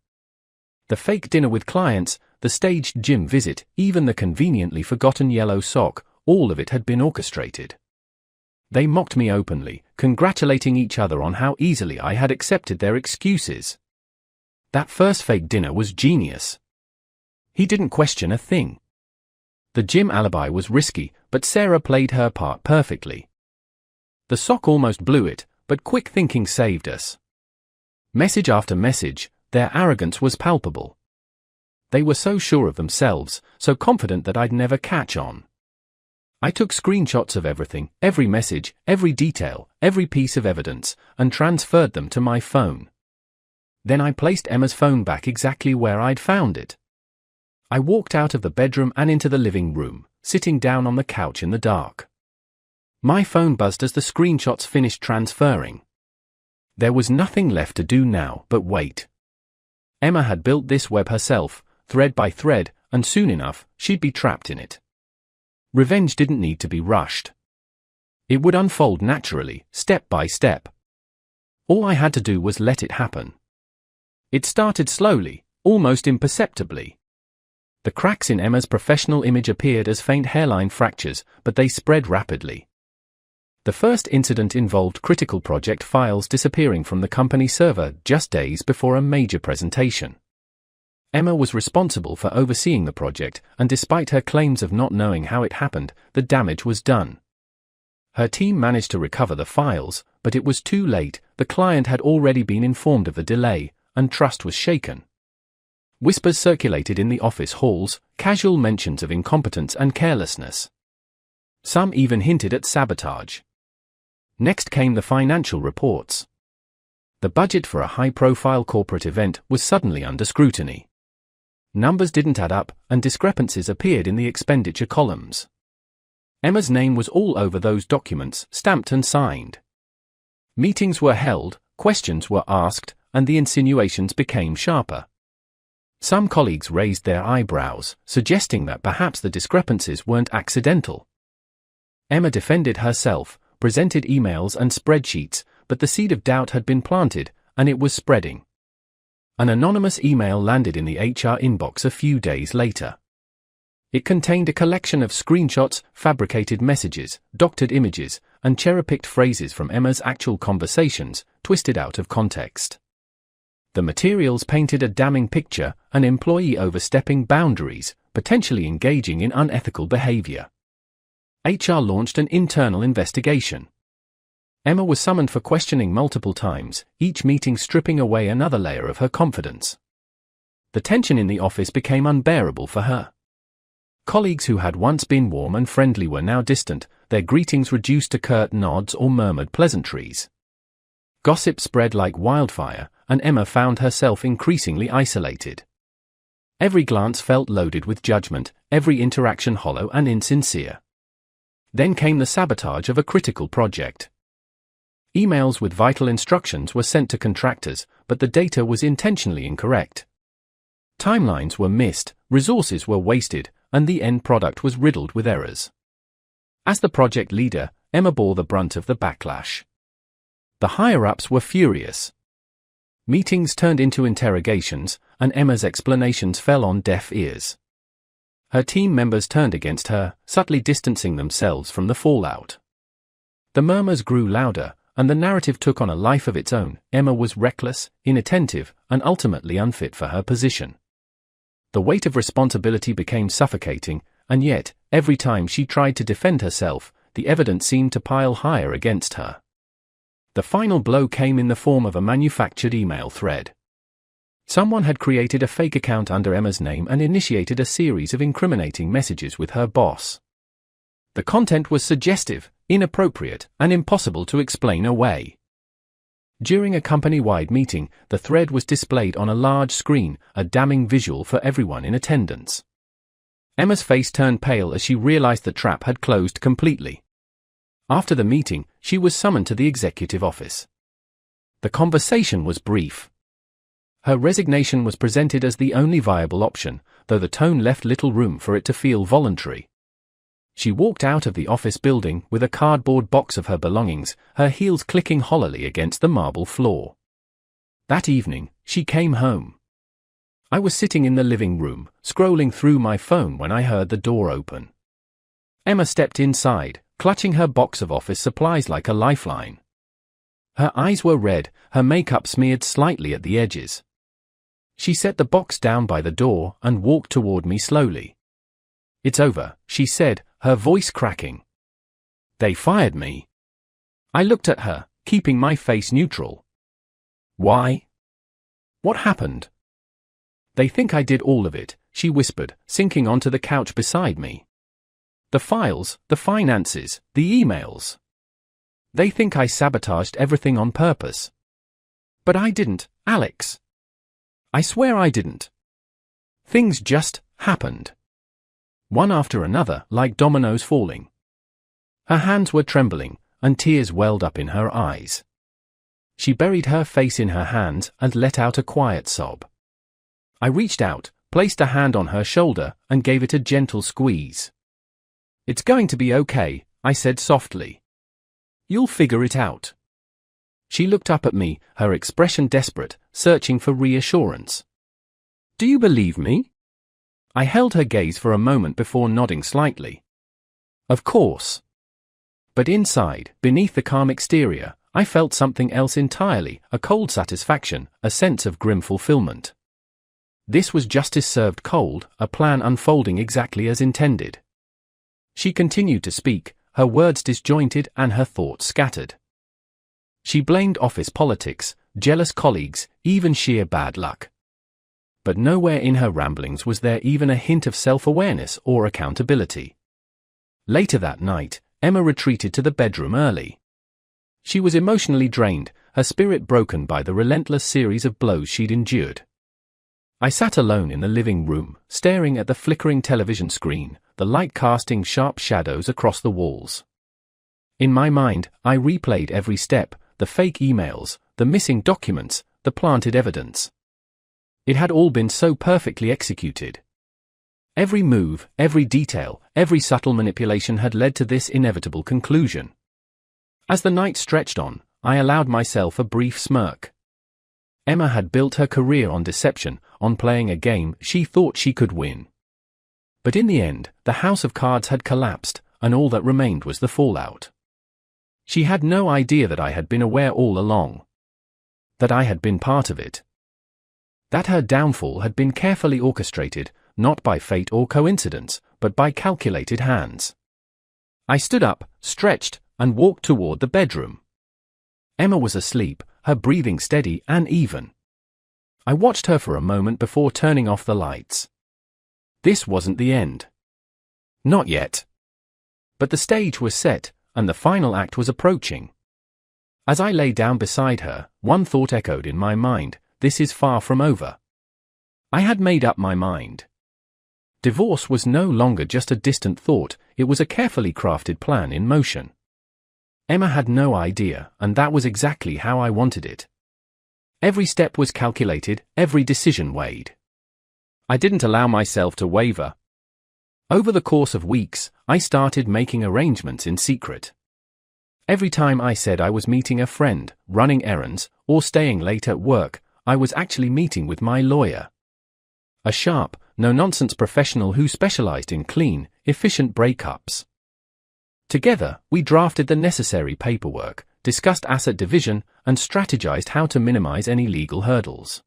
The fake dinner with clients, the staged gym visit, even the conveniently forgotten yellow sock, all of it had been orchestrated. They mocked me openly, congratulating each other on how easily I had accepted their excuses. That first fake dinner was genius. He didn't question a thing. The gym alibi was risky, but Sarah played her part perfectly. The sock almost blew it, but quick thinking saved us. Message after message, their arrogance was palpable. They were so sure of themselves, so confident that I'd never catch on. I took screenshots of everything, every message, every detail, every piece of evidence, and transferred them to my phone. Then I placed Emma's phone back exactly where I'd found it. I walked out of the bedroom and into the living room, sitting down on the couch in the dark. My phone buzzed as the screenshots finished transferring. There was nothing left to do now but wait. Emma had built this web herself, thread by thread, and soon enough, she'd be trapped in it. Revenge didn't need to be rushed. It would unfold naturally, step by step. All I had to do was let it happen. It started slowly, almost imperceptibly. The cracks in Emma's professional image appeared as faint hairline fractures, but they spread rapidly. The first incident involved critical project files disappearing from the company server just days before a major presentation. Emma was responsible for overseeing the project, and despite her claims of not knowing how it happened, the damage was done. Her team managed to recover the files, but it was too late. The client had already been informed of the delay, and trust was shaken. Whispers circulated in the office halls, casual mentions of incompetence and carelessness. Some even hinted at sabotage. Next came the financial reports. The budget for a high-profile corporate event was suddenly under scrutiny. Numbers didn't add up, and discrepancies appeared in the expenditure columns. Emma's name was all over those documents, stamped and signed. Meetings were held, questions were asked, and the insinuations became sharper. Some colleagues raised their eyebrows, suggesting that perhaps the discrepancies weren't accidental. Emma defended herself, presented emails and spreadsheets, but the seed of doubt had been planted, and it was spreading. An anonymous email landed in the HR inbox a few days later. It contained a collection of screenshots, fabricated messages, doctored images, and cherry-picked phrases from Emma's actual conversations, twisted out of context. The materials painted a damning picture: an employee overstepping boundaries, potentially engaging in unethical behavior. HR launched an internal investigation. Emma was summoned for questioning multiple times, each meeting stripping away another layer of her confidence. The tension in the office became unbearable for her. Colleagues who had once been warm and friendly were now distant, their greetings reduced to curt nods or murmured pleasantries. Gossip spread like wildfire, and Emma found herself increasingly isolated. Every glance felt loaded with judgment, every interaction hollow and insincere. Then came the sabotage of a critical project. Emails with vital instructions were sent to contractors, but the data was intentionally incorrect. Timelines were missed, resources were wasted, and the end product was riddled with errors. As the project leader, Emma bore the brunt of the backlash. The higher-ups were furious. Meetings turned into interrogations, and Emma's explanations fell on deaf ears. Her team members turned against her, subtly distancing themselves from the fallout. The murmurs grew louder, and the narrative took on a life of its own. Emma was reckless, inattentive, and ultimately unfit for her position. The weight of responsibility became suffocating, and yet, every time she tried to defend herself, the evidence seemed to pile higher against her. The final blow came in the form of a manufactured email thread. Someone had created a fake account under Emma's name and initiated a series of incriminating messages with her boss. The content was suggestive, inappropriate, and impossible to explain away. During a company-wide meeting, the thread was displayed on a large screen, a damning visual for everyone in attendance. Emma's face turned pale as she realized the trap had closed completely. After the meeting, she was summoned to the executive office. The conversation was brief. Her resignation was presented as the only viable option, though the tone left little room for it to feel voluntary. She walked out of the office building with a cardboard box of her belongings, her heels clicking hollowly against the marble floor. That evening, she came home. I was sitting in the living room, scrolling through my phone when I heard the door open. Emma stepped inside, clutching her box of office supplies like a lifeline. Her eyes were red, her makeup smeared slightly at the edges. She set the box down by the door and walked toward me slowly. "It's over," she said, her voice cracking. "They fired me." I looked at her, keeping my face neutral. "Why? What happened?" "They think I did all of it," she whispered, sinking onto the couch beside me. "The files, the finances, the emails. They think I sabotaged everything on purpose. But I didn't, Alex. I swear I didn't. Things just happened. One after another, like dominoes falling." Her hands were trembling, and tears welled up in her eyes. She buried her face in her hands and let out a quiet sob. I reached out, placed a hand on her shoulder, and gave it a gentle squeeze. "It's going to be okay," I said softly. "You'll figure it out." She looked up at me, her expression desperate, searching for reassurance. "Do you believe me?" I held her gaze for a moment before nodding slightly. "Of course." But inside, beneath the calm exterior, I felt something else entirely, a cold satisfaction, a sense of grim fulfillment. This was justice served cold, a plan unfolding exactly as intended. She continued to speak, her words disjointed and her thoughts scattered. She blamed office politics, jealous colleagues, even sheer bad luck. But nowhere in her ramblings was there even a hint of self-awareness or accountability. Later that night, Emma retreated to the bedroom early. She was emotionally drained, her spirit broken by the relentless series of blows she'd endured. I sat alone in the living room, staring at the flickering television screen, the light casting sharp shadows across the walls. In my mind, I replayed every step, the fake emails, the missing documents, the planted evidence. It had all been so perfectly executed. Every move, every detail, every subtle manipulation had led to this inevitable conclusion. As the night stretched on, I allowed myself a brief smirk. Emma had built her career on deception, on playing a game she thought she could win. But in the end, the house of cards had collapsed, and all that remained was the fallout. She had no idea that I had been aware all along. That I had been part of it. That her downfall had been carefully orchestrated, not by fate or coincidence, but by calculated hands. I stood up, stretched, and walked toward the bedroom. Emma was asleep, her breathing steady and even. I watched her for a moment before turning off the lights. This wasn't the end. Not yet. But the stage was set, and the final act was approaching. As I lay down beside her, one thought echoed in my mind: this is far from over. I had made up my mind. Divorce was no longer just a distant thought, it was a carefully crafted plan in motion. Emma had no idea, and that was exactly how I wanted it. Every step was calculated, every decision weighed. I didn't allow myself to waver. Over the course of weeks, I started making arrangements in secret. Every time I said I was meeting a friend, running errands, or staying late at work, I was actually meeting with my lawyer. A sharp, no-nonsense professional who specialized in clean, efficient breakups. Together, we drafted the necessary paperwork, discussed asset division, and strategized how to minimize any legal hurdles.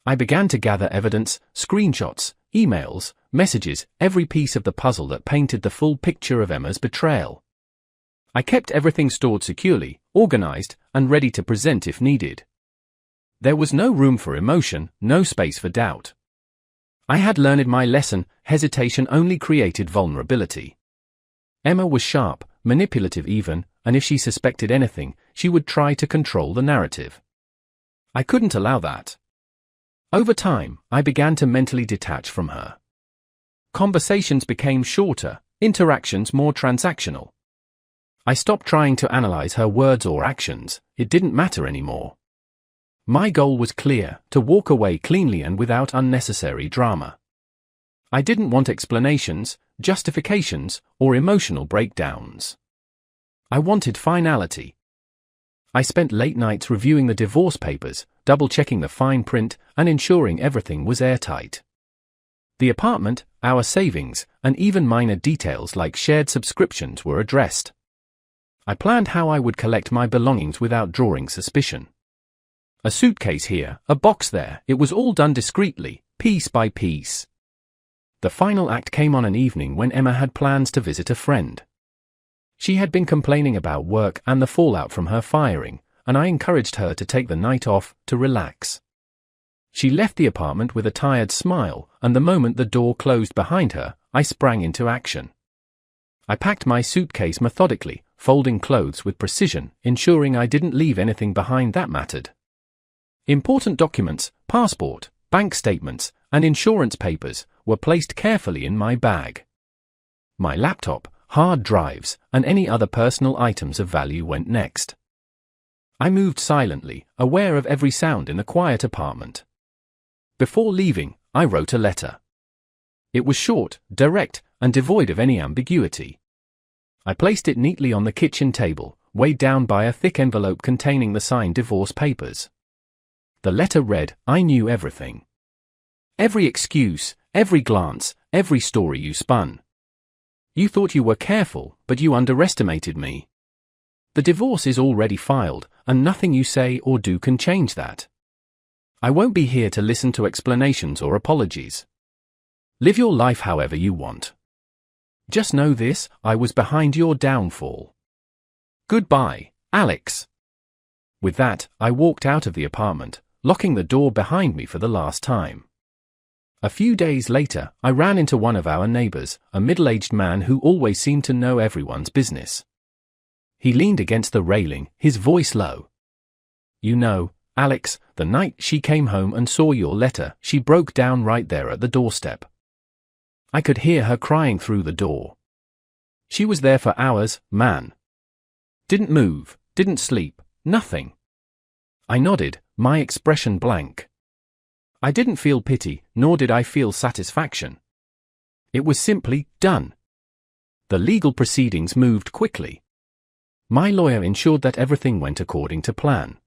I began to gather evidence, screenshots, emails, messages, every piece of the puzzle that painted the full picture of Emma's betrayal. I kept everything stored securely, organized, and ready to present if needed. There was no room for emotion, no space for doubt. I had learned my lesson: hesitation only created vulnerability. Emma was sharp, manipulative even, and if she suspected anything, she would try to control the narrative. I couldn't allow that. Over time, I began to mentally detach from her. Conversations became shorter, interactions more transactional. I stopped trying to analyze her words or actions, it didn't matter anymore. My goal was clear: to walk away cleanly and without unnecessary drama. I didn't want explanations, justifications, or emotional breakdowns. I wanted finality. I spent late nights reviewing the divorce papers, double-checking the fine print, and ensuring everything was airtight. The apartment, our savings, and even minor details like shared subscriptions were addressed. I planned how I would collect my belongings without drawing suspicion. A suitcase here, a box there, it was all done discreetly, piece by piece. The final act came on an evening when Emma had plans to visit a friend. She had been complaining about work and the fallout from her firing, and I encouraged her to take the night off, to relax. She left the apartment with a tired smile, and the moment the door closed behind her, I sprang into action. I packed my suitcase methodically, folding clothes with precision, ensuring I didn't leave anything behind that mattered. Important documents, passport, bank statements, and insurance papers were placed carefully in my bag. My laptop, hard drives, and any other personal items of value went next. I moved silently, aware of every sound in the quiet apartment. Before leaving, I wrote a letter. It was short, direct, and devoid of any ambiguity. I placed it neatly on the kitchen table, weighed down by a thick envelope containing the signed divorce papers. The letter read, "I knew everything. Every excuse, every glance, every story you spun. You thought you were careful, but you underestimated me. The divorce is already filed, and nothing you say or do can change that. I won't be here to listen to explanations or apologies. Live your life however you want. Just know this, I was behind your downfall. Goodbye, Alex." With that, I walked out of the apartment, locking the door behind me for the last time. A few days later, I ran into one of our neighbors, a middle-aged man who always seemed to know everyone's business. He leaned against the railing, his voice low. "You know, Alex, the night she came home and saw your letter, she broke down right there at the doorstep. I could hear her crying through the door. She was there for hours, man. Didn't move, didn't sleep, nothing." I nodded, my expression blank. I didn't feel pity, nor did I feel satisfaction. It was simply done. The legal proceedings moved quickly. My lawyer ensured that everything went according to plan.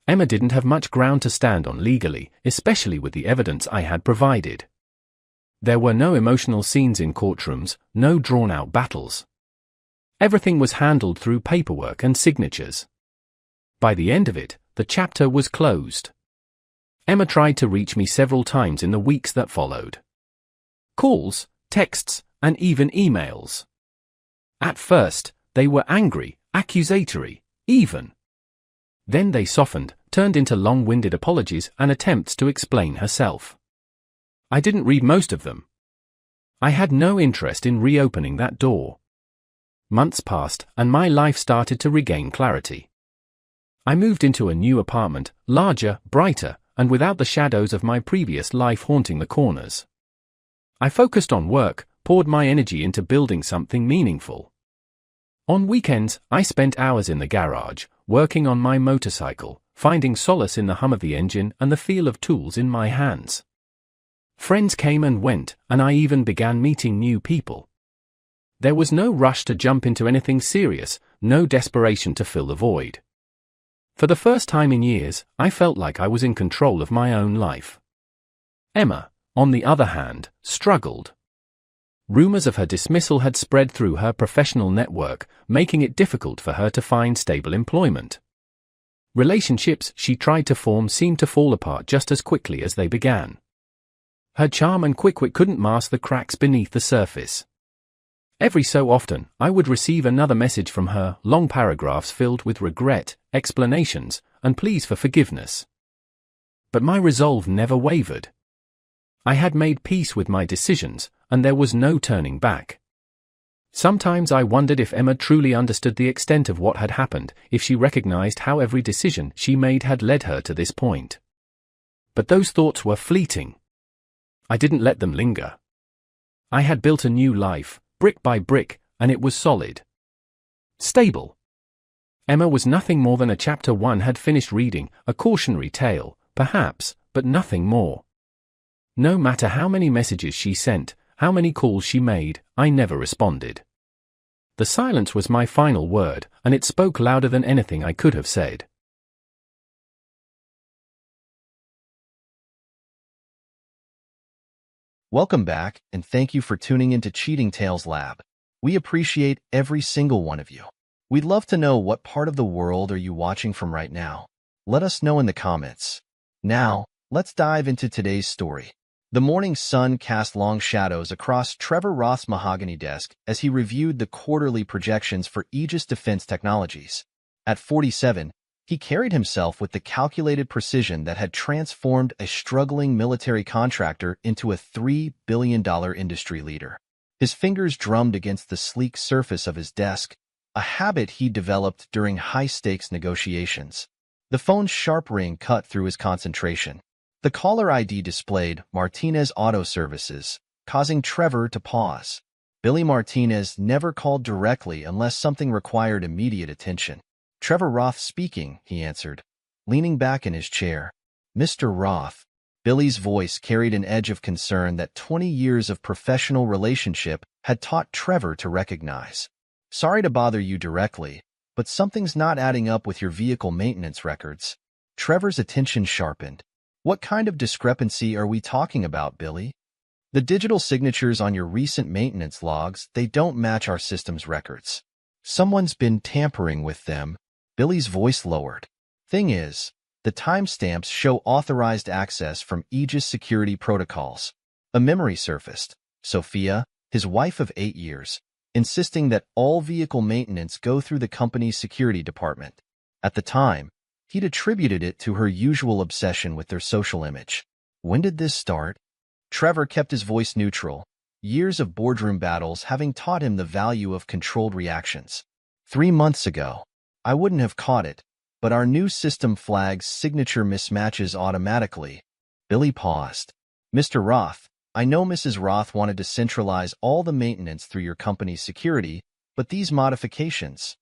Emma didn't have much ground to stand on legally, especially with the evidence I had provided. There were no emotional scenes in courtrooms, no drawn-out battles. Everything was handled through paperwork and signatures. By the end of it, the chapter was closed. Emma tried to reach me several times in the weeks that followed. Calls, texts, and even emails. At first, they were angry, accusatory, even. Then they softened, turned into long-winded apologies and attempts to explain herself. I didn't read most of them. I had no interest in reopening that door. Months passed, and my life started to regain clarity. I moved into a new apartment, larger, brighter, and without the shadows of my previous life haunting the corners. I focused on work, poured my energy into building something meaningful. On weekends, I spent hours in the garage, working on my motorcycle, finding solace in the hum of the engine and the feel of tools in my hands. Friends came and went, and I even began meeting new people. There was no rush to jump into anything serious, no desperation to fill the void. For the first time in years, I felt like I was in control of my own life. Emma, on the other hand, struggled. Rumors of her dismissal had spread through her professional network, making it difficult for her to find stable employment. Relationships she tried to form seemed to fall apart just as quickly as they began. Her charm and quick wit couldn't mask the cracks beneath the surface. Every so often, I would receive another message from her, long paragraphs filled with regret, explanations, and pleas for forgiveness. But my resolve never wavered. I had made peace with my decisions, and there was no turning back. Sometimes I wondered if Emma truly understood the extent of what had happened, if she recognized how every decision she made had led her to this point. But those thoughts were fleeting. I didn't let them linger. I had built a new life, brick by brick, and it was solid. Stable. Emma was nothing more than a chapter one had finished reading, a cautionary tale, perhaps, but nothing more. No matter how many messages she sent, how many calls she made, I never responded. The silence was my final word, and it spoke louder than anything I could have said. Welcome back, and thank you for tuning into Cheating Tales Lab. We appreciate every single one of you. We'd love to know what part of the world are you watching from right now. Let us know in the comments. Now, let's dive into today's story. The morning sun cast long shadows across Trevor Roth's mahogany desk as he reviewed the quarterly projections for Aegis Defense Technologies. At 47, he carried himself with the calculated precision that had transformed a struggling military contractor into a $3 billion industry leader. His fingers drummed against the sleek surface of his desk, a habit he developed during high-stakes negotiations. The phone's sharp ring cut through his concentration. The caller ID displayed Martinez Auto Services, causing Trevor to pause. Billy Martinez never called directly unless something required immediate attention. "Trevor Roth speaking," he answered, leaning back in his chair. "Mr. Roth, Billy's voice carried an edge of concern that 20 years of professional relationship had taught Trevor to recognize. Sorry to bother you directly, but something's not adding up with your vehicle maintenance records. Trevor's attention sharpened. What kind of discrepancy are we talking about, Billy? The digital signatures on your recent maintenance logs, they don't match our system's records. Someone's been tampering with them. Billy's voice lowered. Thing is, the timestamps show authorized access from Aegis security protocols. A memory surfaced. Sophia, his wife of 8 years, insisting that all vehicle maintenance go through the company's security department. At the time, he'd attributed it to her usual obsession with their social image. When did this start? Trevor kept his voice neutral, years of boardroom battles having taught him the value of controlled reactions. 3 months ago. I wouldn't have caught it, but our new system flags signature mismatches automatically. Billy paused. Mr. Roth, I know Mrs. Roth wanted to centralize all the maintenance through your company's security, but these modifications,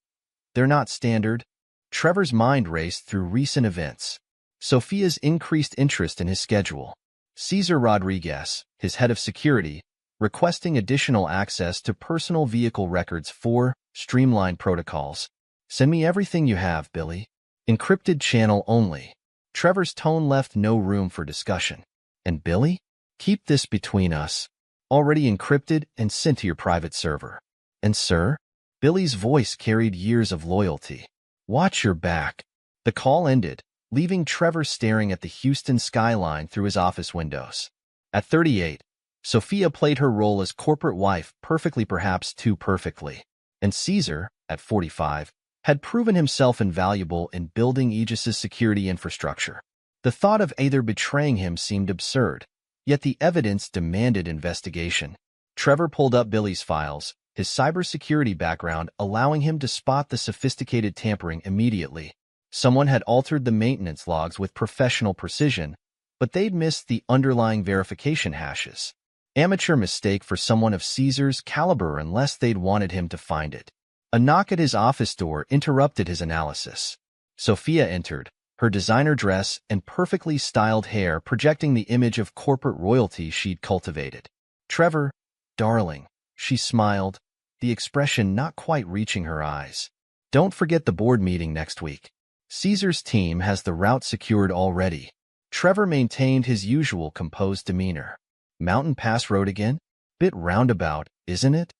they're not standard. Trevor's mind raced through recent events. Sophia's increased interest in his schedule. Cesar Rodriguez, his head of security, requesting additional access to personal vehicle records for streamlined protocols. Send me everything you have, Billy. Encrypted channel only. Trevor's tone left no room for discussion. And Billy? Keep this between us. Already encrypted and sent to your private server. And sir? Billy's voice carried years of loyalty. Watch your back. The call ended, leaving Trevor staring at the Houston skyline through his office windows. At 38, Sophia played her role as corporate wife perfectly, perhaps too perfectly. And Cesar, at 45, had proven himself invaluable in building Aegis's security infrastructure. The thought of either betraying him seemed absurd, yet the evidence demanded investigation. Trevor pulled up Billy's files, his cybersecurity background allowing him to spot the sophisticated tampering immediately. Someone had altered the maintenance logs with professional precision, but they'd missed the underlying verification hashes. Amateur mistake for someone of Cesar's caliber unless they'd wanted him to find it. A knock at his office door interrupted his analysis. Sophia entered, her designer dress and perfectly styled hair projecting the image of corporate royalty she'd cultivated. Trevor, darling, she smiled, the expression not quite reaching her eyes. Don't forget the board meeting next week. Cesar's team has the route secured already. Trevor maintained his usual composed demeanor. Mountain Pass Road again? Bit roundabout, isn't it?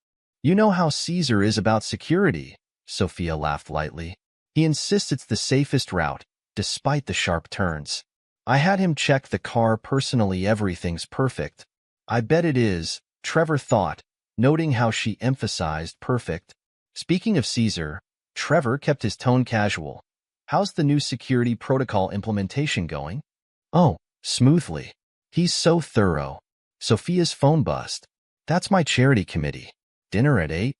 You know how Cesar is about security, Sophia laughed lightly. He insists it's the safest route, despite the sharp turns. I had him check the car personally. Everything's perfect. I bet it is, Trevor thought, noting how she emphasized perfect. Speaking of Cesar, Trevor kept his tone casual. How's the new security protocol implementation going? Oh, smoothly. He's so thorough. Sophia's phone buzzed. That's my charity committee. Dinner at 8?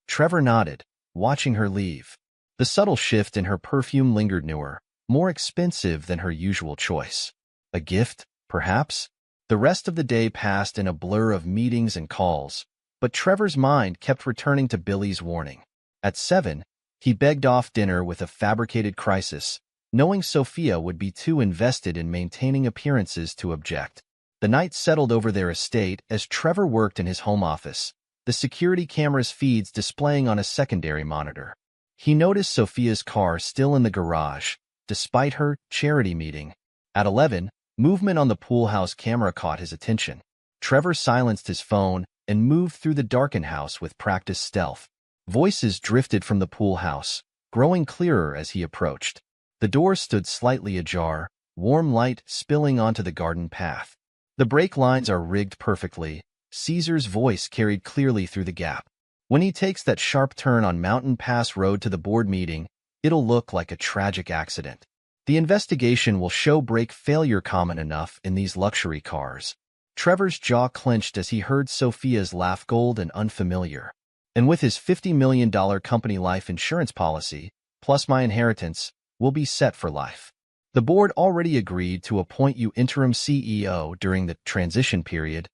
Trevor nodded, watching her leave. The subtle shift in her perfume lingered newer, more expensive than her usual choice. A gift, perhaps? The rest of the day passed in a blur of meetings and calls, but Trevor's mind kept returning to Billy's warning. At 7, he begged off dinner with a fabricated crisis, knowing Sophia would be too invested in maintaining appearances to object. The night settled over their estate as Trevor worked in his home office, the security camera's feeds displaying on a secondary monitor. He noticed Sophia's car still in the garage, despite her charity meeting. At 11, movement on the pool house camera caught his attention. Trevor silenced his phone and moved through the darkened house with practiced stealth. Voices drifted from the pool house, growing clearer as he approached. The door stood slightly ajar, warm light spilling onto the garden path. The brake lines are rigged perfectly. Cesar's voice carried clearly through the gap. When he takes that sharp turn on Mountain Pass Road to the board meeting, it'll look like a tragic accident. The investigation will show brake failure common enough in these luxury cars. Trevor's jaw clenched as he heard Sophia's laugh, gold and unfamiliar. And with his $50 million company life insurance policy, plus my inheritance, we'll be set for life. The board already agreed to appoint you interim CEO during the transition period.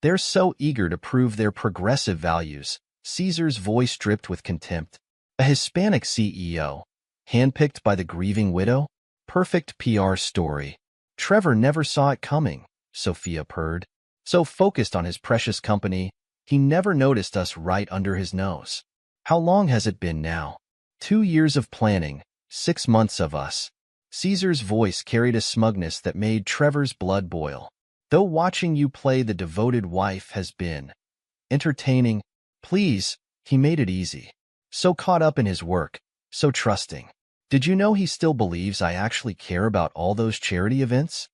They're so eager to prove their progressive values. Cesar's voice dripped with contempt. A Hispanic CEO, handpicked by the grieving widow? Perfect PR story. Trevor never saw it coming. Sophia purred. So focused on his precious company, he never noticed us right under his nose. How long has it been now? 2 years of planning, 6 months of us. Caesar's voice carried a smugness that made Trevor's blood boil. Though watching you play the devoted wife has been entertaining, please, he made it easy. So caught up in his work, so trusting. Did you know he still believes I actually care about all those charity events?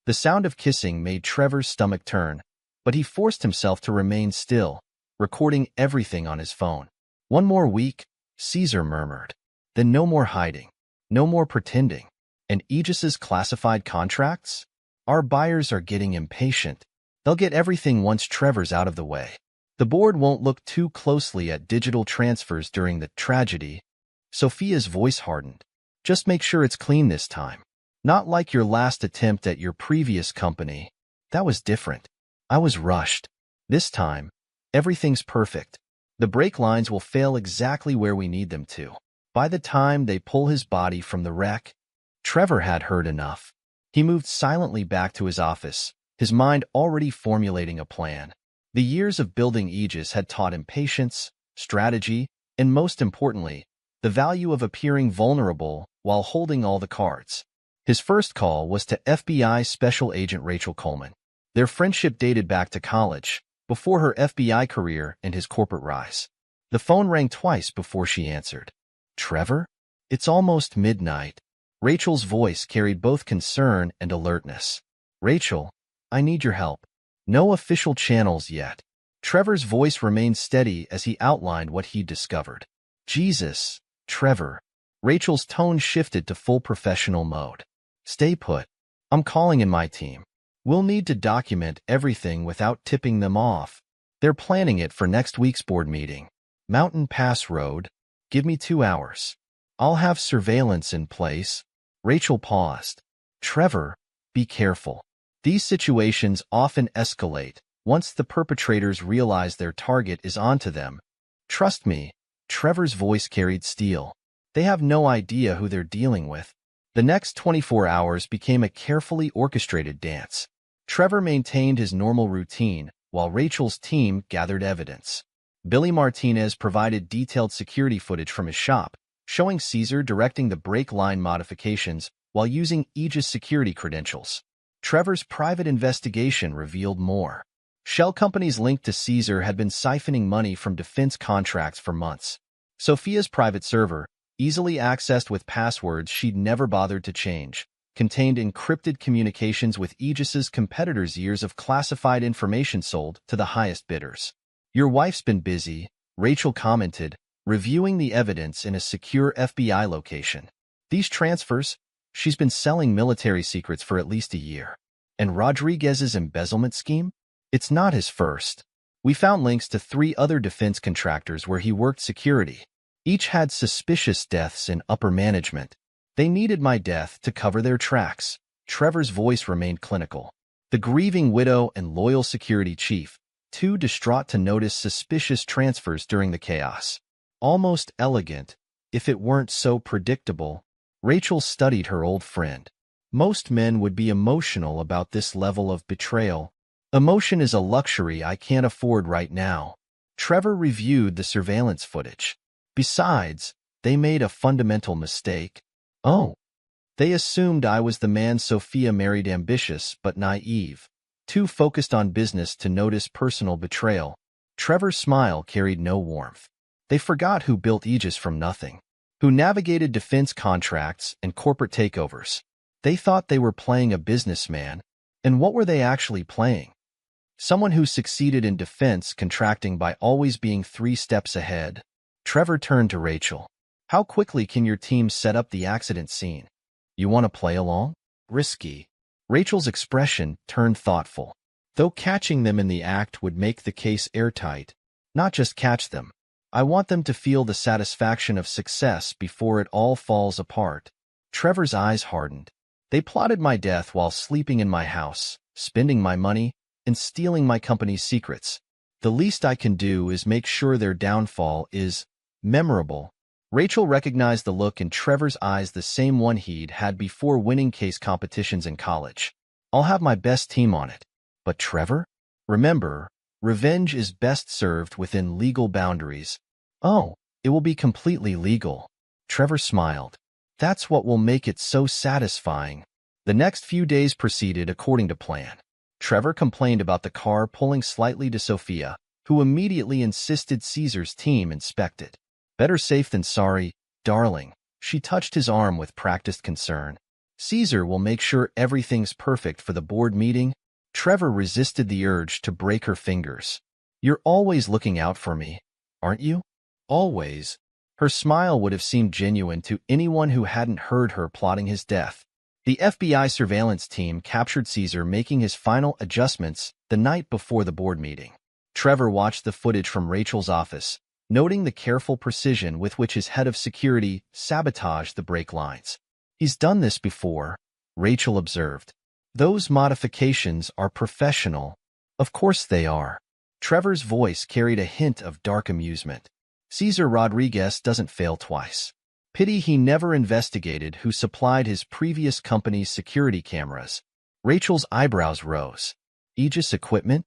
The sound of kissing made Trevor's stomach turn, but he forced himself to remain still, recording everything on his phone. 1 more week, Caesar murmured. Then no more hiding, no more pretending. And Aegis's classified contracts? Our buyers are getting impatient. They'll get everything once Trevor's out of the way. The board won't look too closely at digital transfers during the tragedy. Sophia's voice hardened. Just make sure it's clean this time. Not like your last attempt at your previous company. That was different. I was rushed. This time, everything's perfect. The brake lines will fail exactly where we need them to. By the time they pull his body from the wreck, Trevor had heard enough. He moved silently back to his office, his mind already formulating a plan. The years of building Aegis had taught him patience, strategy, and most importantly, the value of appearing vulnerable while holding all the cards. His first call was to FBI Special Agent Rachel Coleman. Their friendship dated back to college, before her FBI career and his corporate rise. The phone rang twice before she answered. Trevor? It's almost midnight. Rachel's voice carried both concern and alertness. Rachel, I need your help. No official channels yet. Trevor's voice remained steady as he outlined what he'd discovered. Jesus, Trevor. Rachel's tone shifted to full professional mode. Stay put. I'm calling in my team. We'll need to document everything without tipping them off. They're planning it for next week's board meeting. Mountain Pass Road. Give me 2 hours. I'll have surveillance in place. Rachel paused. Trevor, be careful. These situations often escalate once the perpetrators realize their target is onto them. Trust me, Trevor's voice carried steel. They have no idea who they're dealing with. The next 24 hours became a carefully orchestrated dance. Trevor maintained his normal routine, while Rachel's team gathered evidence. Billy Martinez provided detailed security footage from his shop, showing Caesar directing the brake line modifications while using Aegis security credentials. Trevor's private investigation revealed more. Shell companies linked to Caesar had been siphoning money from defense contracts for months. Sophia's private server, easily accessed with passwords she'd never bothered to change, contained encrypted communications with Aegis's competitors' years of classified information sold to the highest bidders. Your wife's been busy, Rachel commented, reviewing the evidence in a secure FBI location. These transfers, she's been selling military secrets for at least a year. And Rodriguez's embezzlement scheme? It's not his first. We found links to 3 other defense contractors where he worked security. Each had suspicious deaths in upper management. They needed my death to cover their tracks. Trevor's voice remained clinical. The grieving widow and loyal security chief, too distraught to notice suspicious transfers during the chaos. Almost elegant, if it weren't so predictable. Rachel studied her old friend. Most men would be emotional about this level of betrayal. Emotion is a luxury I can't afford right now. Trevor reviewed the surveillance footage. Besides, they made a fundamental mistake. Oh. They assumed I was the man Sophia married, ambitious but naive, too focused on business to notice personal betrayal. Trevor's smile carried no warmth. They forgot who built Aegis from nothing, who navigated defense contracts and corporate takeovers. They thought they were playing a businessman, and what were they actually playing? Someone who succeeded in defense contracting by always being 3 steps ahead. Trevor turned to Rachel. How quickly can your team set up the accident scene? You want to play along? Risky. Rachel's expression turned thoughtful. Though catching them in the act would make the case airtight, not just catch them. I want them to feel the satisfaction of success before it all falls apart. Trevor's eyes hardened. They plotted my death while sleeping in my house, spending my money, and stealing my company's secrets. The least I can do is make sure their downfall is memorable. Rachel recognized the look in Trevor's eyes, the same one he'd had before winning case competitions in college. I'll have my best team on it. But Trevor? Remember, revenge is best served within legal boundaries. Oh, it will be completely legal. Trevor smiled. That's what will make it so satisfying. The next few days proceeded according to plan. Trevor complained about the car pulling slightly to Sophia, who immediately insisted Caesar's team inspect it. Better safe than sorry, darling. She touched his arm with practiced concern. Caesar will make sure everything's perfect for the board meeting. Trevor resisted the urge to break her fingers. You're always looking out for me, aren't you? Always. Her smile would have seemed genuine to anyone who hadn't heard her plotting his death. The FBI surveillance team captured Caesar making his final adjustments the night before the board meeting. Trevor watched the footage from Rachel's office, noting the careful precision with which his head of security sabotaged the brake lines. He's done this before, Rachel observed. Those modifications are professional. Of course they are. Trevor's voice carried a hint of dark amusement. Cesar Rodriguez doesn't fail twice. Pity he never investigated who supplied his previous company's security cameras. Rachel's eyebrows rose. Aegis equipment?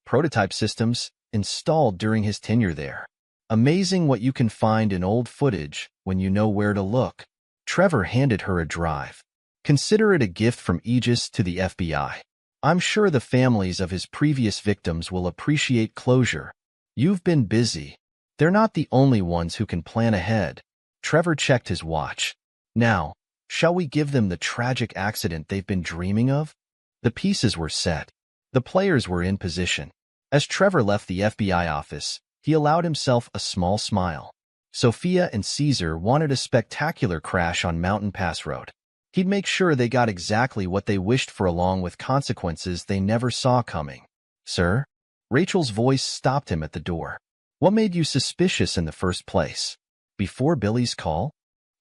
Prototype systems installed during his tenure there. Amazing what you can find in old footage when you know where to look. Trevor handed her a drive. Consider it a gift from Aegis to the FBI. I'm sure the families of his previous victims will appreciate closure. You've been busy. They're not the only ones who can plan ahead. Trevor checked his watch. Now, shall we give them the tragic accident they've been dreaming of? The pieces were set. The players were in position. As Trevor left the FBI office, he allowed himself a small smile. Sophia and Caesar wanted a spectacular crash on Mountain Pass Road. He'd make sure they got exactly what they wished for along with consequences they never saw coming. Sir? Rachel's voice stopped him at the door. What made you suspicious in the first place? Before Billy's call?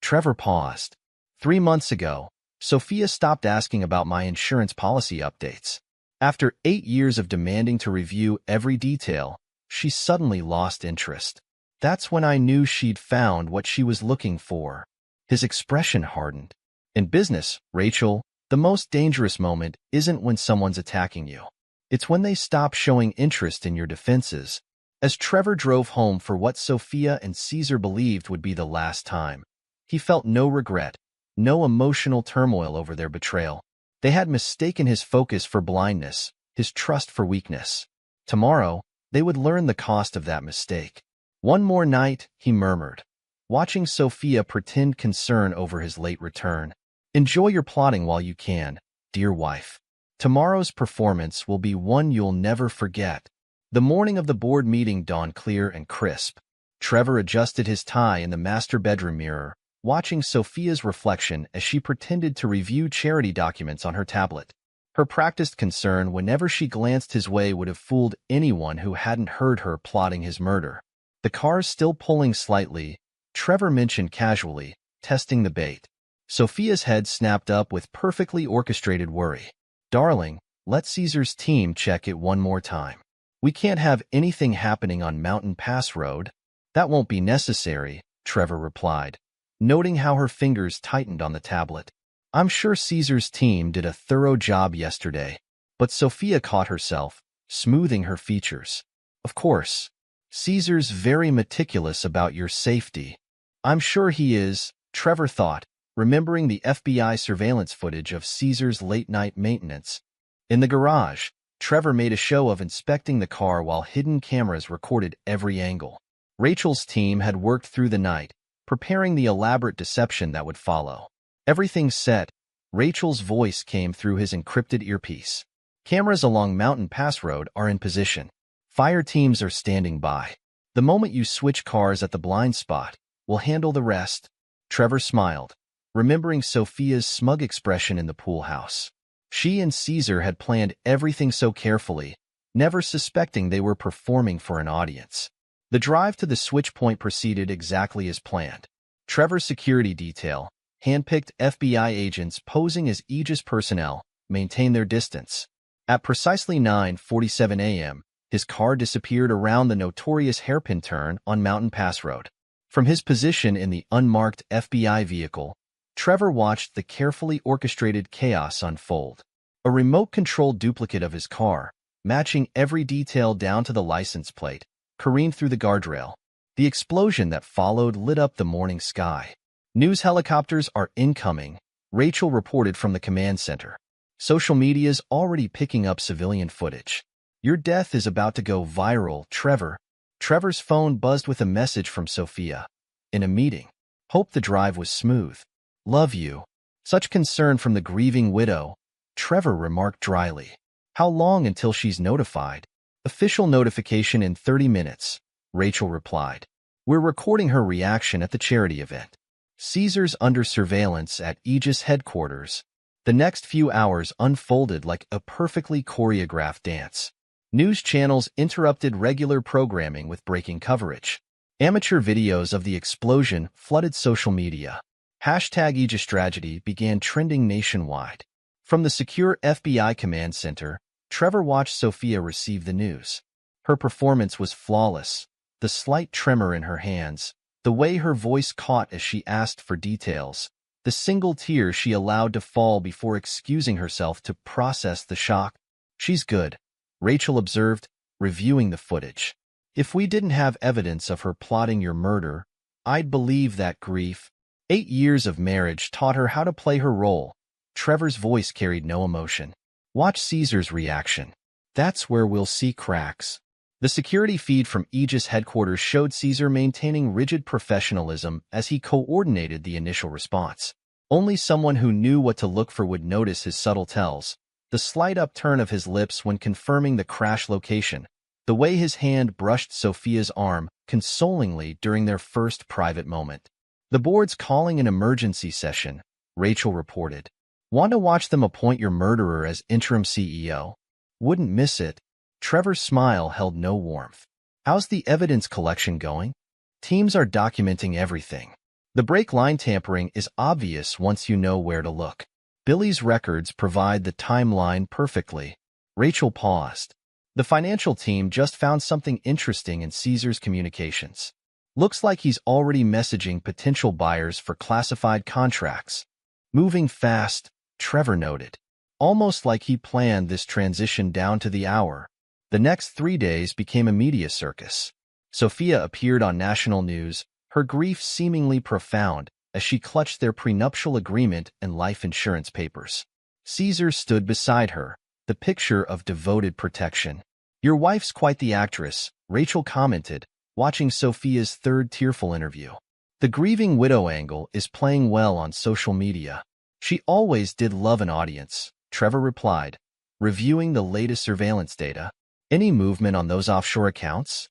Trevor paused. 3 months ago, Sophia stopped asking about my insurance policy updates. After 8 years of demanding to review every detail, she suddenly lost interest. That's when I knew she'd found what she was looking for. His expression hardened. In business, Rachel, the most dangerous moment isn't when someone's attacking you. It's when they stop showing interest in your defenses. As Trevor drove home for what Sophia and Caesar believed would be the last time, he felt no regret, no emotional turmoil over their betrayal. They had mistaken his focus for blindness, his trust for weakness. Tomorrow, they would learn the cost of that mistake. One more night, he murmured, watching Sophia pretend concern over his late return. Enjoy your plotting while you can, dear wife. Tomorrow's performance will be one you'll never forget. The morning of the board meeting dawned clear and crisp. Trevor adjusted his tie in the master bedroom mirror, watching Sophia's reflection as she pretended to review charity documents on her tablet. Her practiced concern whenever she glanced his way would have fooled anyone who hadn't heard her plotting his murder. The car's still pulling slightly, Trevor mentioned casually, testing the bait. Sophia's head snapped up with perfectly orchestrated worry. Darling, let Caesar's team check it one more time. We can't have anything happening on Mountain Pass Road. That won't be necessary, Trevor replied, noting how her fingers tightened on the tablet. I'm sure Caesar's team did a thorough job yesterday, but Sophia caught herself, smoothing her features. Of course. Caesar's very meticulous about your safety. I'm sure he is, Trevor thought, remembering the FBI surveillance footage of Caesar's late-night maintenance. In the garage, Trevor made a show of inspecting the car while hidden cameras recorded every angle. Rachel's team had worked through the night, preparing the elaborate deception that would follow. Everything set, Rachel's voice came through his encrypted earpiece. Cameras along Mountain Pass Road are in position. Fire teams are standing by. The moment you switch cars at the blind spot, we'll handle the rest. Trevor smiled, remembering Sophia's smug expression in the pool house. She and Caesar had planned everything so carefully, never suspecting they were performing for an audience. The drive to the switch point proceeded exactly as planned. Trevor's security detail, handpicked FBI agents posing as Aegis personnel, maintained their distance. At precisely 9:47 a.m., his car disappeared around the notorious hairpin turn on Mountain Pass Road. From his position in the unmarked FBI vehicle, Trevor watched the carefully orchestrated chaos unfold. A remote-controlled duplicate of his car, matching every detail down to the license plate, careened through the guardrail. The explosion that followed lit up the morning sky. News helicopters are incoming, Rachel reported from the command center. Social media's already picking up civilian footage. Your death is about to go viral, Trevor. Trevor's phone buzzed with a message from Sophia. In a meeting. Hope the drive was smooth. Love you. Such concern from the grieving widow, Trevor remarked dryly. How long until she's notified? Official notification in 30 minutes, Rachel replied. We're recording her reaction at the charity event. Caesar's under surveillance at Aegis headquarters. The next few hours unfolded like a perfectly choreographed dance. News channels interrupted regular programming with breaking coverage. Amateur videos of the explosion flooded social media. Hashtag Aegis tragedy began trending nationwide. From the secure FBI command center, Trevor watched Sophia receive the news. Her performance was flawless. The slight tremor in her hands, the way her voice caught as she asked for details, the single tear she allowed to fall before excusing herself to process the shock. She's good, Rachel observed, reviewing the footage. If we didn't have evidence of her plotting your murder, I'd believe that grief. 8 years of marriage taught her how to play her role. Trevor's voice carried no emotion. Watch Caesar's reaction. That's where we'll see cracks. The security feed from Aegis headquarters showed Caesar maintaining rigid professionalism as he coordinated the initial response. Only someone who knew what to look for would notice his subtle tells. The slight upturn of his lips when confirming the crash location. The way his hand brushed Sophia's arm consolingly during their first private moment. The board's calling an emergency session, Rachel reported. Want to watch them appoint your murderer as interim CEO? Wouldn't miss it. Trevor's smile held no warmth. How's the evidence collection going? Teams are documenting everything. The brake line tampering is obvious once you know where to look. Billy's records provide the timeline perfectly. Rachel paused. The financial team just found something interesting in Caesar's communications. Looks like he's already messaging potential buyers for classified contracts. Moving fast, Trevor noted. Almost like he planned this transition down to the hour. The next 3 days became a media circus. Sophia appeared on national news, her grief seemingly profound as she clutched their prenuptial agreement and life insurance papers. Caesar stood beside her, the picture of devoted protection. Your wife's quite the actress, Rachel commented, watching Sophia's third tearful interview. The grieving widow angle is playing well on social media. She always did love an audience, Trevor replied, reviewing the latest surveillance data. Any movement on those offshore accounts?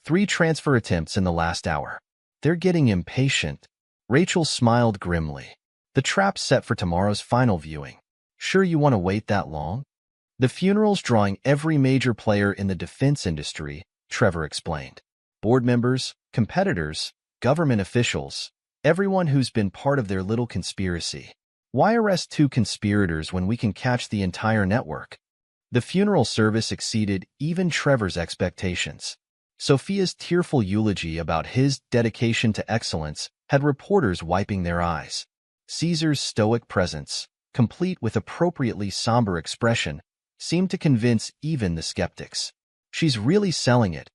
3 transfer attempts in the last hour. They're getting impatient. Rachel smiled grimly. The trap's set for tomorrow's final viewing. Sure you want to wait that long? The funeral's drawing every major player in the defense industry, Trevor explained. Board members, competitors, government officials, everyone who's been part of their little conspiracy. Why arrest 2 conspirators when we can catch the entire network? The funeral service exceeded even Trevor's expectations. Sophia's tearful eulogy about his dedication to excellence had reporters wiping their eyes. Caesar's stoic presence, complete with appropriately somber expression, seemed to convince even the skeptics. She's really selling it,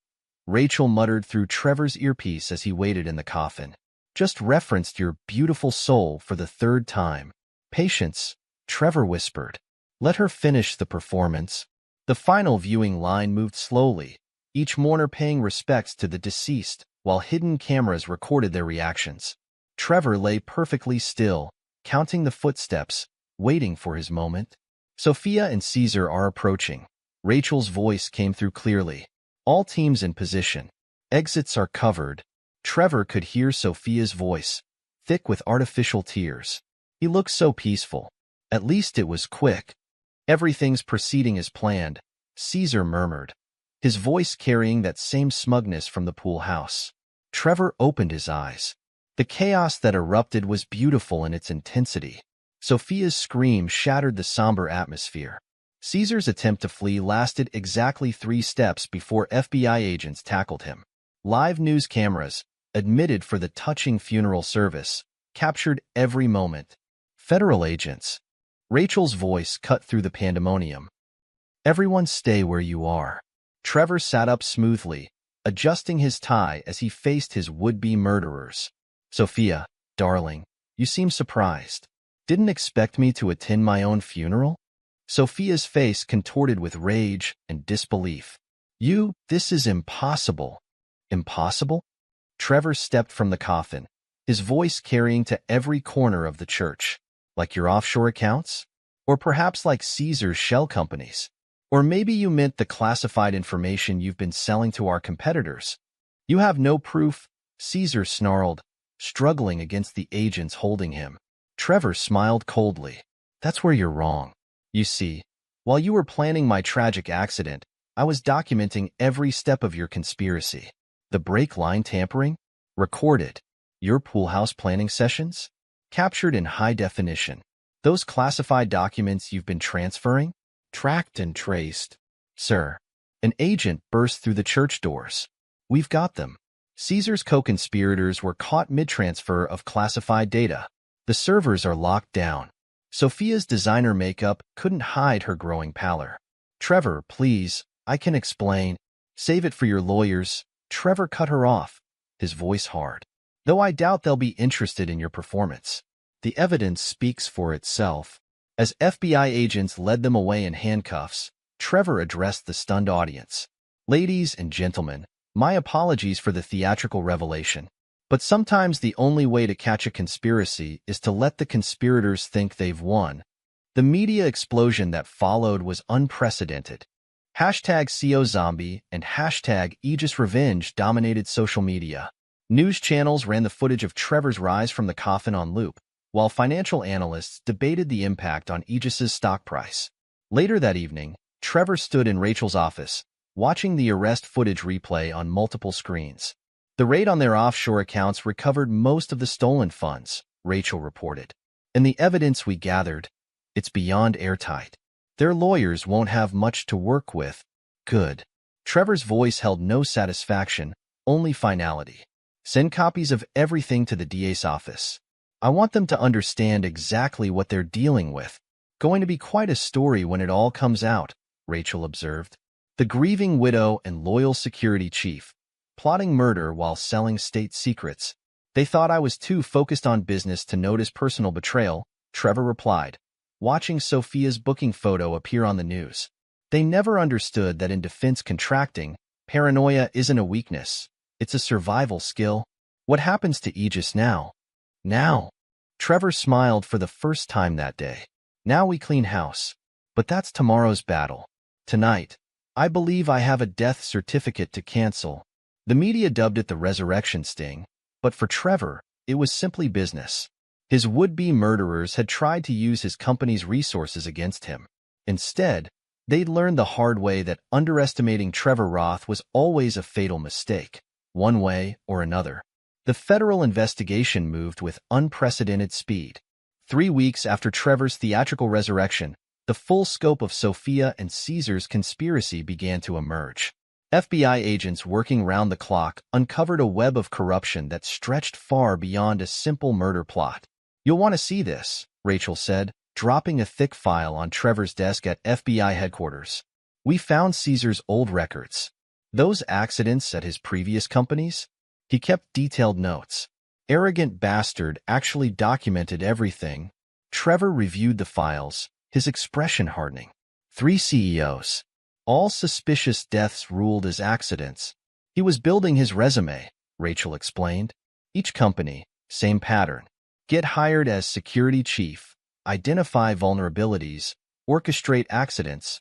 Rachel muttered through Trevor's earpiece as he waited in the coffin. Just referenced your beautiful soul for the 3rd time. Patience, Trevor whispered. Let her finish the performance. The final viewing line moved slowly, each mourner paying respects to the deceased, while hidden cameras recorded their reactions. Trevor lay perfectly still, counting the footsteps, waiting for his moment. Sophia and Caesar are approaching. Rachel's voice came through clearly. All teams in position. Exits are covered. Trevor could hear Sophia's voice, thick with artificial tears. He looked so peaceful. At least it was quick. Everything's proceeding as planned, Caesar murmured, his voice carrying that same smugness from the pool house. Trevor opened his eyes. The chaos that erupted was beautiful in its intensity. Sophia's scream shattered the somber atmosphere. Caesar's attempt to flee lasted exactly 3 steps before FBI agents tackled him. Live news cameras, admitted for the touching funeral service, captured every moment. Federal agents, Rachel's voice cut through the pandemonium. Everyone stay where you are. Trevor sat up smoothly, adjusting his tie as he faced his would-be murderers. Sophia, darling, you seem surprised. Didn't expect me to attend my own funeral? Sophia's face contorted with rage and disbelief. This is impossible. Impossible? Trevor stepped from the coffin, his voice carrying to every corner of the church. Like your offshore accounts? Or perhaps like Caesar's shell companies? Or maybe you meant the classified information you've been selling to our competitors. You have no proof, Caesar snarled, struggling against the agents holding him. Trevor smiled coldly. That's where you're wrong. You see, while you were planning my tragic accident, I was documenting every step of your conspiracy. The brake line tampering? Recorded. Your pool house planning sessions? Captured in high definition. Those classified documents you've been transferring? Tracked and traced. Sir, an agent burst through the church doors. We've got them. Caesar's co-conspirators were caught mid-transfer of classified data. The servers are locked down. Sophia's designer makeup couldn't hide her growing pallor. Trevor, please, I can explain. Save it for your lawyers. Trevor cut her off, his voice hard. Though I doubt they'll be interested in your performance. The evidence speaks for itself. As FBI agents led them away in handcuffs, Trevor addressed the stunned audience. Ladies and gentlemen, my apologies for the theatrical revelation. But sometimes the only way to catch a conspiracy is to let the conspirators think they've won. The media explosion that followed was unprecedented. Hashtag #COZombie and hashtag Aegis Revenge dominated social media. News channels ran the footage of Trevor's rise from the coffin on loop, while financial analysts debated the impact on Aegis's stock price. Later that evening, Trevor stood in Rachel's office, watching the arrest footage replay on multiple screens. The raid on their offshore accounts recovered most of the stolen funds, Rachel reported. And the evidence we gathered, it's beyond airtight. Their lawyers won't have much to work with. Good. Trevor's voice held no satisfaction, only finality. Send copies of everything to the DA's office. I want them to understand exactly what they're dealing with. Going to be quite a story when it all comes out, Rachel observed. The grieving widow and loyal security chief, plotting murder while selling state secrets. They thought I was too focused on business to notice personal betrayal, Trevor replied, watching Sophia's booking photo appear on the news. They never understood that in defense contracting, paranoia isn't a weakness. It's a survival skill. What happens to Aegis now? Now. Trevor smiled for the first time that day. Now we clean house. But that's tomorrow's battle. Tonight, I believe I have a death certificate to cancel. The media dubbed it the resurrection sting, but for Trevor, it was simply business. His would-be murderers had tried to use his company's resources against him. Instead, they'd learned the hard way that underestimating Trevor Roth was always a fatal mistake, one way or another. The federal investigation moved with unprecedented speed. 3 weeks after Trevor's theatrical resurrection, the full scope of Sophia and Caesar's conspiracy began to emerge. FBI agents working round the clock uncovered a web of corruption that stretched far beyond a simple murder plot. You'll want to see this, Rachel said, dropping a thick file on Trevor's desk at FBI headquarters. We found Caesar's old records. Those accidents at his previous companies? He kept detailed notes. Arrogant bastard actually documented everything. Trevor reviewed the files, his expression hardening. 3 CEOs. All suspicious deaths ruled as accidents. He was building his resume, Rachel explained. Each company, same pattern. Get hired as security chief, identify vulnerabilities, orchestrate accidents.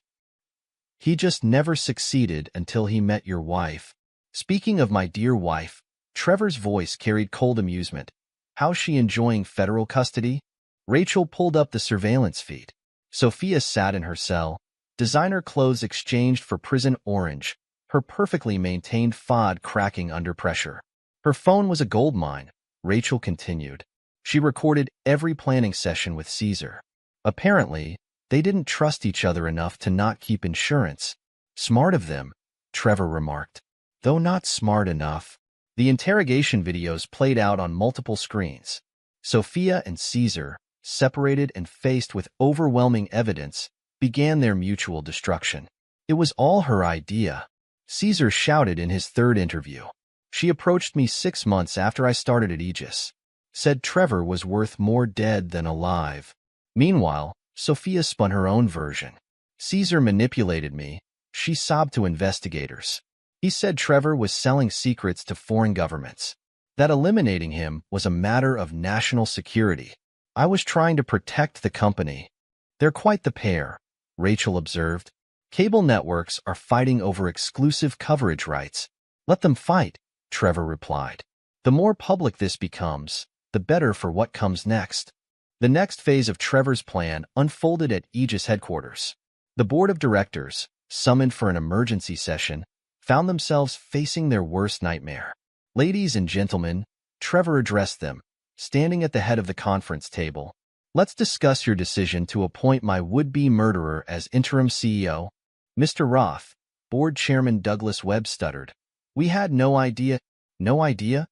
He just never succeeded until he met your wife. Speaking of my dear wife, Trevor's voice carried cold amusement. How's she enjoying federal custody? Rachel pulled up the surveillance feed. Sophia sat in her cell, designer clothes exchanged for prison orange, her perfectly maintained FOD cracking under pressure. Her phone was a goldmine, Rachel continued. She recorded every planning session with Caesar. Apparently, they didn't trust each other enough to not keep insurance. Smart of them, Trevor remarked. Though not smart enough. The interrogation videos played out on multiple screens. Sophia and Caesar, separated and faced with overwhelming evidence, began their mutual destruction. It was all her idea, Caesar shouted in his third interview. She approached me 6 months after I started at Aegis. Said Trevor was worth more dead than alive. Meanwhile, Sophia spun her own version. Caesar manipulated me, she sobbed to investigators. He said Trevor was selling secrets to foreign governments. That eliminating him was a matter of national security. I was trying to protect the company. They're quite the pair, Rachel observed. Cable networks are fighting over exclusive coverage rights. Let them fight, Trevor replied. The more public this becomes, the better for what comes next. The next phase of Trevor's plan unfolded at Aegis headquarters. The board of directors, summoned for an emergency session, found themselves facing their worst nightmare. Ladies and gentlemen, Trevor addressed them, standing at the head of the conference table. Let's discuss your decision to appoint my would-be murderer as interim CEO. Mr. Roth, board chairman Douglas Webb stuttered. We had no idea. No idea?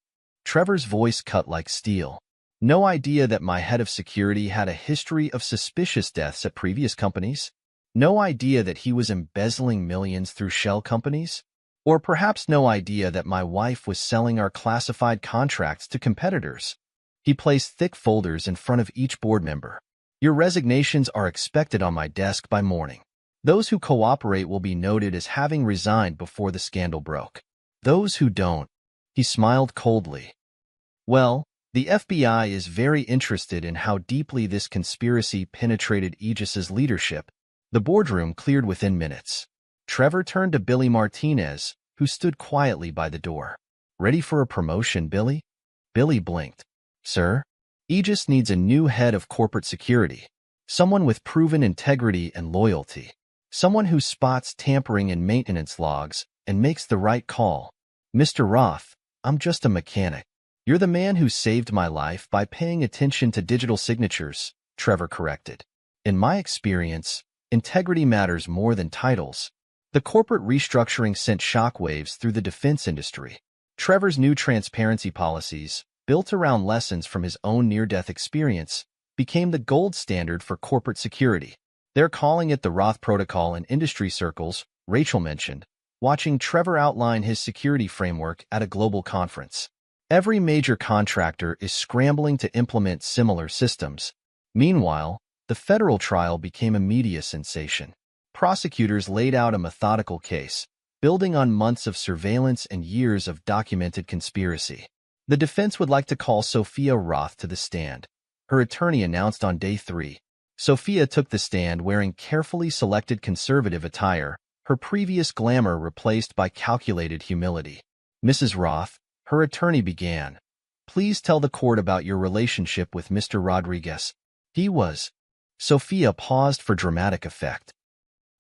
Trevor's voice cut like steel. No idea that my head of security had a history of suspicious deaths at previous companies? No idea that he was embezzling millions through shell companies? Or perhaps no idea that my wife was selling our classified contracts to competitors? He placed thick folders in front of each board member. Your resignations are expected on my desk by morning. Those who cooperate will be noted as having resigned before the scandal broke. Those who don't, he smiled coldly. Well, the FBI is very interested in how deeply this conspiracy penetrated Aegis's leadership. The boardroom cleared within minutes. Trevor turned to Billy Martinez, who stood quietly by the door. Ready for a promotion, Billy? Billy blinked. Sir, Aegis needs a new head of corporate security. Someone with proven integrity and loyalty. Someone who spots tampering in maintenance logs and makes the right call. Mr. Roth, I'm just a mechanic. You're the man who saved my life by paying attention to digital signatures, Trevor corrected. In my experience, integrity matters more than titles. The corporate restructuring sent shockwaves through the defense industry. Trevor's new transparency policies, built around lessons from his own near-death experience, became the gold standard for corporate security. They're calling it the Roth Protocol in industry circles, Rachel mentioned, watching Trevor outline his security framework at a global conference. Every major contractor is scrambling to implement similar systems. Meanwhile, the federal trial became a media sensation. Prosecutors laid out a methodical case, building on months of surveillance and years of documented conspiracy. The defense would like to call Sophia Roth to the stand, her attorney announced on day 3. Sophia took the stand wearing carefully selected conservative attire, her previous glamour replaced by calculated humility. Mrs. Roth, her attorney began. Please tell the court about your relationship with Mr. Rodriguez. He was. Sophia paused for dramatic effect.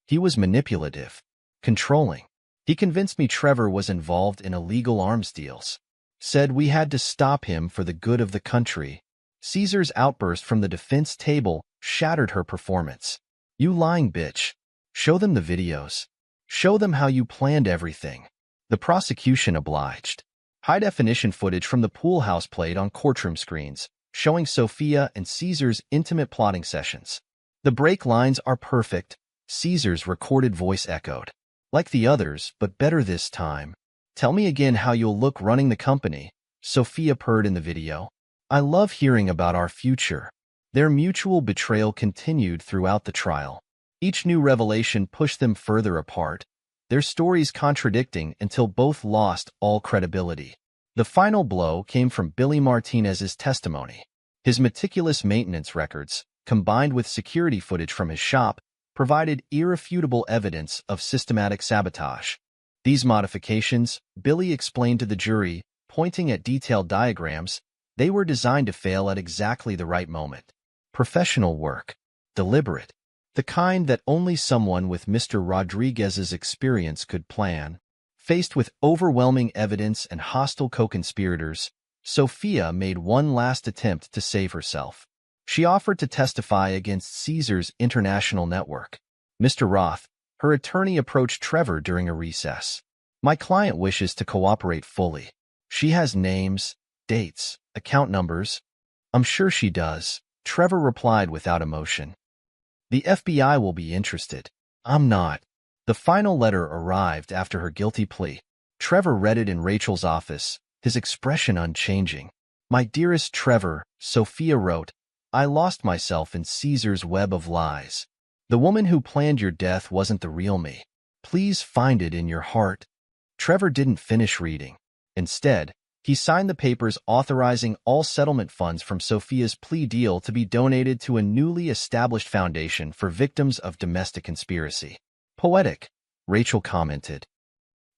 He was manipulative, controlling. He convinced me Trevor was involved in illegal arms deals. Said we had to stop him for the good of the country. Caesar's outburst from the defense table shattered her performance. You lying bitch. Show them the videos. Show them how you planned everything. The prosecution obliged. High-definition footage from the pool house played on courtroom screens, showing Sophia and Caesar's intimate plotting sessions. The break lines are perfect, Caesar's recorded voice echoed. Like the others, but better this time. Tell me again how you'll look running the company, Sophia purred in the video. I love hearing about our future. Their mutual betrayal continued throughout the trial. Each new revelation pushed them further apart, their stories contradicting until both lost all credibility. The final blow came from Billy Martinez's testimony. His meticulous maintenance records, combined with security footage from his shop, provided irrefutable evidence of systematic sabotage. These modifications, Billy explained to the jury, pointing at detailed diagrams, they were designed to fail at exactly the right moment. Professional work. Deliberate. The kind that only someone with Mr. Rodriguez's experience could plan. Faced with overwhelming evidence and hostile co-conspirators, Sophia made one last attempt to save herself. She offered to testify against Caesar's international network. Mr. Roth, her attorney approached Trevor during a recess. My client wishes to cooperate fully. She has names, dates, account numbers. I'm sure she does. Trevor replied without emotion. The FBI will be interested. I'm not. The final letter arrived after her guilty plea. Trevor read it in Rachel's office, his expression unchanging. My dearest Trevor, Sophia wrote, I lost myself in Caesar's web of lies. The woman who planned your death wasn't the real me. Please find it in your heart. Trevor didn't finish reading. Instead, he signed the papers authorizing all settlement funds from Sophia's plea deal to be donated to a newly established foundation for victims of domestic conspiracy. Poetic, Rachel commented.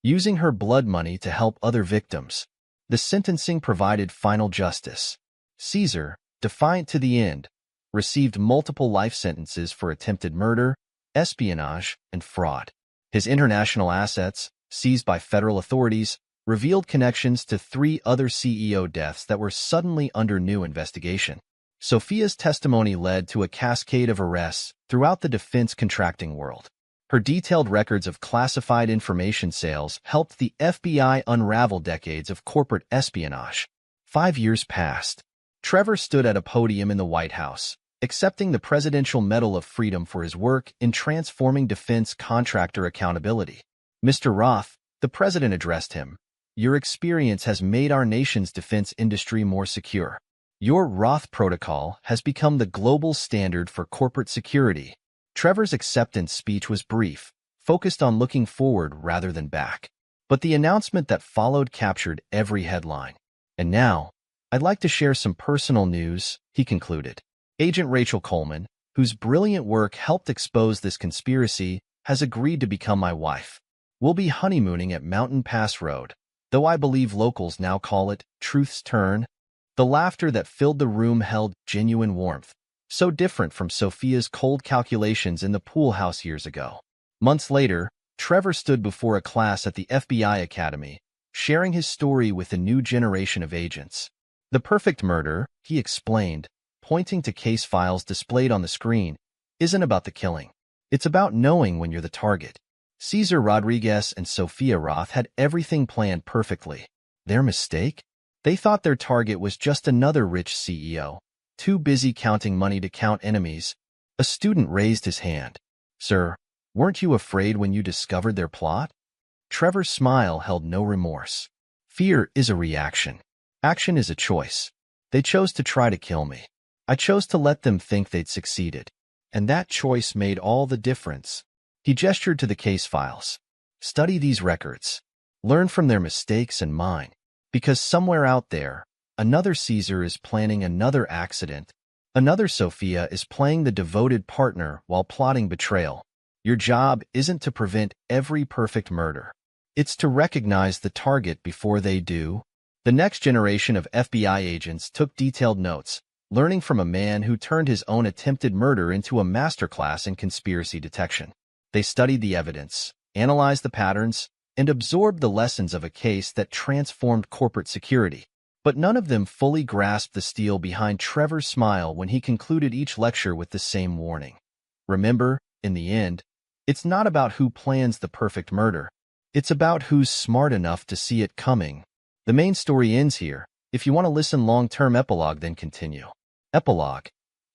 Using her blood money to help other victims. The sentencing provided final justice. Caesar, defiant to the end, received multiple life sentences for attempted murder, espionage, and fraud. His international assets, seized by federal authorities, revealed connections to 3 other CEO deaths that were suddenly under new investigation. Sophia's testimony led to a cascade of arrests throughout the defense contracting world. Her detailed records of classified information sales helped the FBI unravel decades of corporate espionage. 5 years passed. Trevor stood at a podium in the White House, accepting the Presidential Medal of Freedom for his work in transforming defense contractor accountability. Mr. Roth, the president addressed him. Your experience has made our nation's defense industry more secure. Your Roth protocol has become the global standard for corporate security. Trevor's acceptance speech was brief, focused on looking forward rather than back. But the announcement that followed captured every headline. And now, I'd like to share some personal news, he concluded. Agent Rachel Coleman, whose brilliant work helped expose this conspiracy, has agreed to become my wife. We'll be honeymooning at Mountain Pass Road, though I believe locals now call it Truth's Turn. The laughter that filled the room held genuine warmth, so different from Sophia's cold calculations in the pool house years ago. Months later, Trevor stood before a class at the FBI Academy, sharing his story with a new generation of agents. The perfect murder, he explained, pointing to case files displayed on the screen, isn't about the killing. It's about knowing when you're the target. Cesar Rodriguez and Sophia Roth had everything planned perfectly. Their mistake? They thought their target was just another rich CEO, too busy counting money to count enemies. A student raised his hand. Sir, weren't you afraid when you discovered their plot? Trevor's smile held no remorse. Fear is a reaction. Action is a choice. They chose to try to kill me. I chose to let them think they'd succeeded. And that choice made all the difference. He gestured to the case files. Study these records. Learn from their mistakes and mine. Because somewhere out there, another Caesar is planning another accident. Another Sophia is playing the devoted partner while plotting betrayal. Your job isn't to prevent every perfect murder. It's to recognize the target before they do. The next generation of FBI agents took detailed notes, learning from a man who turned his own attempted murder into a masterclass in conspiracy detection. They studied the evidence, analyzed the patterns, and absorbed the lessons of a case that transformed corporate security. But none of them fully grasped the steel behind Trevor's smile when he concluded each lecture with the same warning. Remember, in the end, it's not about who plans the perfect murder. It's about who's smart enough to see it coming. The main story ends here. If you want to listen long-term epilogue, then continue. Epilogue.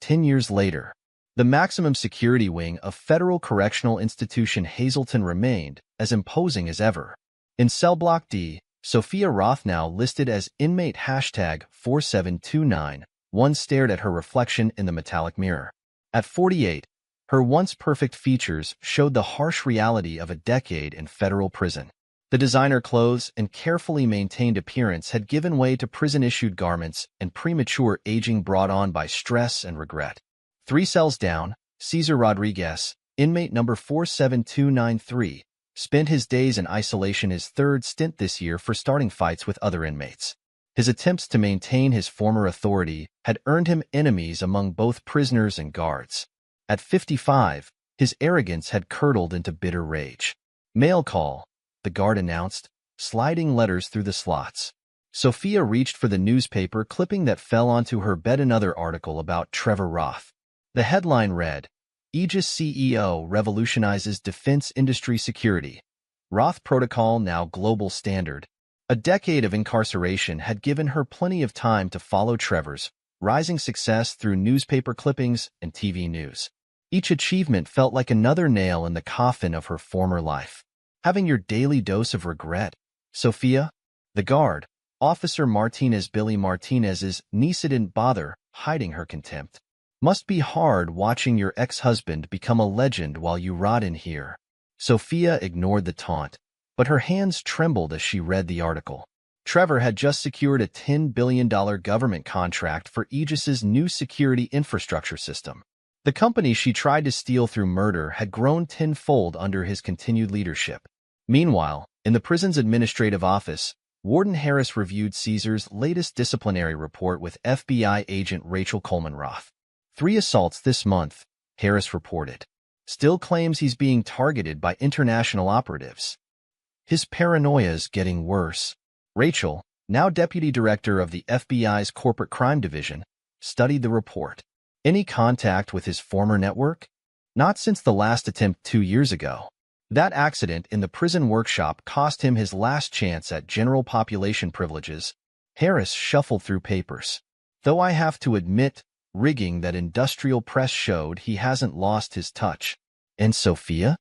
10 years later. The maximum security wing of Federal Correctional Institution Hazleton remained as imposing as ever. In Cell Block D, Sophia Roth, now listed as inmate #4729, one stared at her reflection in the metallic mirror. At 48, her once perfect features showed the harsh reality of a decade in federal prison. The designer clothes and carefully maintained appearance had given way to prison-issued garments and premature aging brought on by stress and regret. 3 cells down, Cesar Rodriguez, inmate number 47293, spent his days in isolation, his 3rd stint this year, for starting fights with other inmates. His attempts to maintain his former authority had earned him enemies among both prisoners and guards. At 55, his arrogance had curdled into bitter rage. Mail call, the guard announced, sliding letters through the slots. Sophia reached for the newspaper clipping that fell onto her bed, another article about Trevor Roth. The headline read, Aegis CEO revolutionizes defense industry security. Roth protocol now global standard. A decade of incarceration had given her plenty of time to follow Trevor's rising success through newspaper clippings and TV news. Each achievement felt like another nail in the coffin of her former life. Having your daily dose of regret. Sophia, the guard, Officer Martinez, Billy Martinez's niece, didn't bother hiding her contempt. Must be hard watching your ex-husband become a legend while you rot in here. Sophia ignored the taunt, but her hands trembled as she read the article. Trevor had just secured a $10 billion government contract for Aegis's new security infrastructure system. The company she tried to steal through murder had grown tenfold under his continued leadership. Meanwhile, in the prison's administrative office, Warden Harris reviewed Caesar's latest disciplinary report with FBI agent Rachel Coleman Roth. 3 assaults this month, Harris reported. Still claims he's being targeted by international operatives. His paranoia's getting worse. Rachel, now deputy director of the FBI's Corporate Crime Division, studied the report. Any contact with his former network? Not since the last attempt 2 years ago. That accident in the prison workshop cost him his last chance at general population privileges. Harris shuffled through papers. Though I have to admit, rigging that industrial press showed he hasn't lost his touch. And Sophia?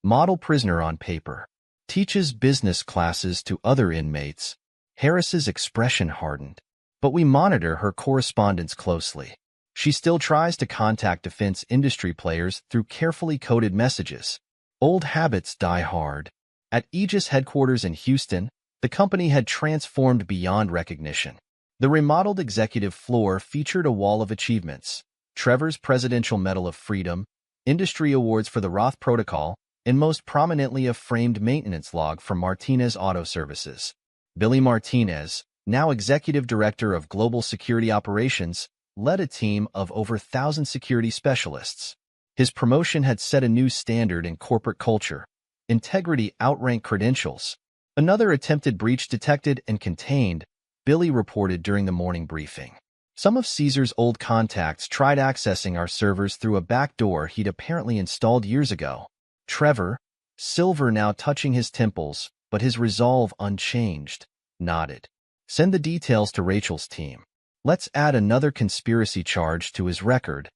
Model prisoner on paper. Teaches business classes to other inmates. Harris's expression hardened. But we monitor her correspondence closely. She still tries to contact defense industry players through carefully coded messages. Old habits die hard. At Aegis headquarters in Houston, the company had transformed beyond recognition. The remodeled executive floor featured a wall of achievements: Trevor's Presidential Medal of Freedom, industry awards for the Roth Protocol, and most prominently a framed maintenance log from Martinez Auto Services. Billy Martinez, now executive director of Global Security Operations, led a team of over 1,000 security specialists. His promotion had set a new standard in corporate culture. Integrity outranked credentials. Another attempted breach detected and contained, Billy reported during the morning briefing. Some of Caesar's old contacts tried accessing our servers through a back door he'd apparently installed years ago. Trevor, silver now touching his temples, but his resolve unchanged, nodded. Send the details to Rachel's team. Let's add another conspiracy charge to his record.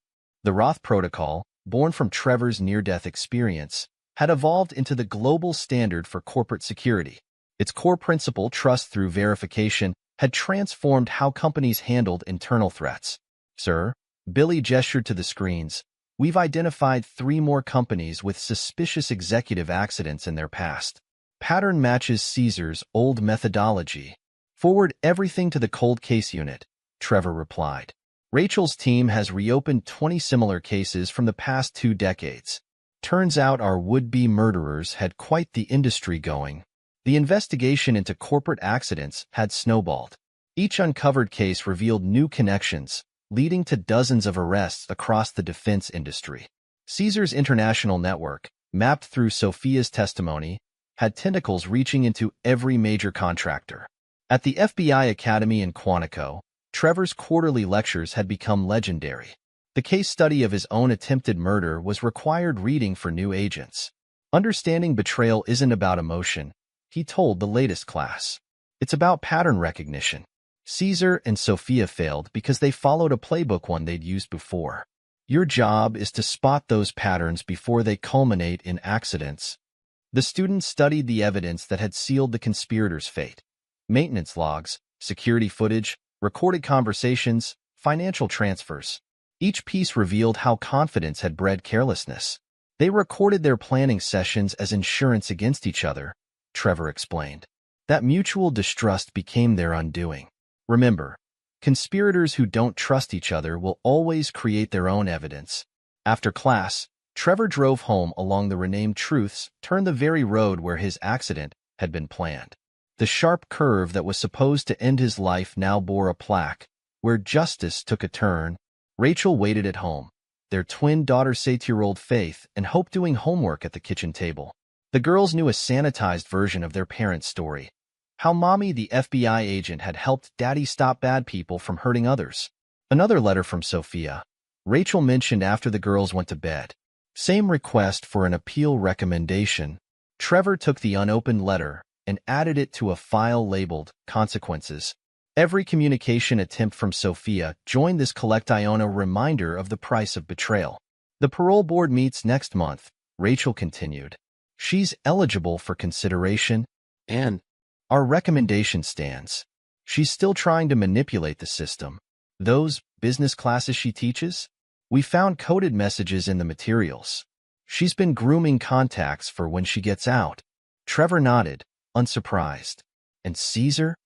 The Roth Protocol, born from Trevor's near-death experience, had evolved into the global standard for corporate security. Its core principle, trust through verification, had transformed how companies handled internal threats. Sir, Billy gestured to the screens. We've identified 3 more companies with suspicious executive accidents in their past. Pattern matches Caesar's old methodology. Forward everything to the cold case unit, Trevor replied. Rachel's team has reopened 20 similar cases from the past 2 decades. Turns out our would-be murderers had quite the industry going. The investigation into corporate accidents had snowballed. Each uncovered case revealed new connections, leading to dozens of arrests across the defense industry. Caesar's international network, mapped through Sophia's testimony, had tentacles reaching into every major contractor. At the FBI Academy in Quantico, Trevor's quarterly lectures had become legendary. The case study of his own attempted murder was required reading for new agents. Understanding betrayal isn't about emotion, he told the latest class. It's about pattern recognition. Caesar and Sophia failed because they followed a playbook one they'd used before. Your job is to spot those patterns before they culminate in accidents. The students studied the evidence that had sealed the conspirators' fate. Maintenance logs, security footage, recorded conversations, financial transfers. Each piece revealed how confidence had bred carelessness. They recorded their planning sessions as insurance against each other, Trevor explained. That mutual distrust became their undoing. Remember, conspirators who don't trust each other will always create their own evidence. After class, Trevor drove home along the renamed Truths, turned the very road where his accident had been planned. The sharp curve that was supposed to end his life now bore a plaque, where justice took a turn. Rachel waited at home, their twin daughter 8-year-old Faith and Hope doing homework at the kitchen table. The girls knew a sanitized version of their parents' story. How Mommy, the FBI agent, had helped Daddy stop bad people from hurting others. Another letter from Sophia. Rachel mentioned after the girls went to bed. Same request for an appeal recommendation. Trevor took the unopened letter and added it to a file labeled Consequences. Every communication attempt from Sophia joined this collection, a reminder of the price of betrayal. The parole board meets next month, Rachel continued. She's eligible for consideration, and our recommendation stands. She's still trying to manipulate the system. Those business classes she teaches? We found coded messages in the materials. She's been grooming contacts for when she gets out. Trevor nodded, unsurprised. And Caesar?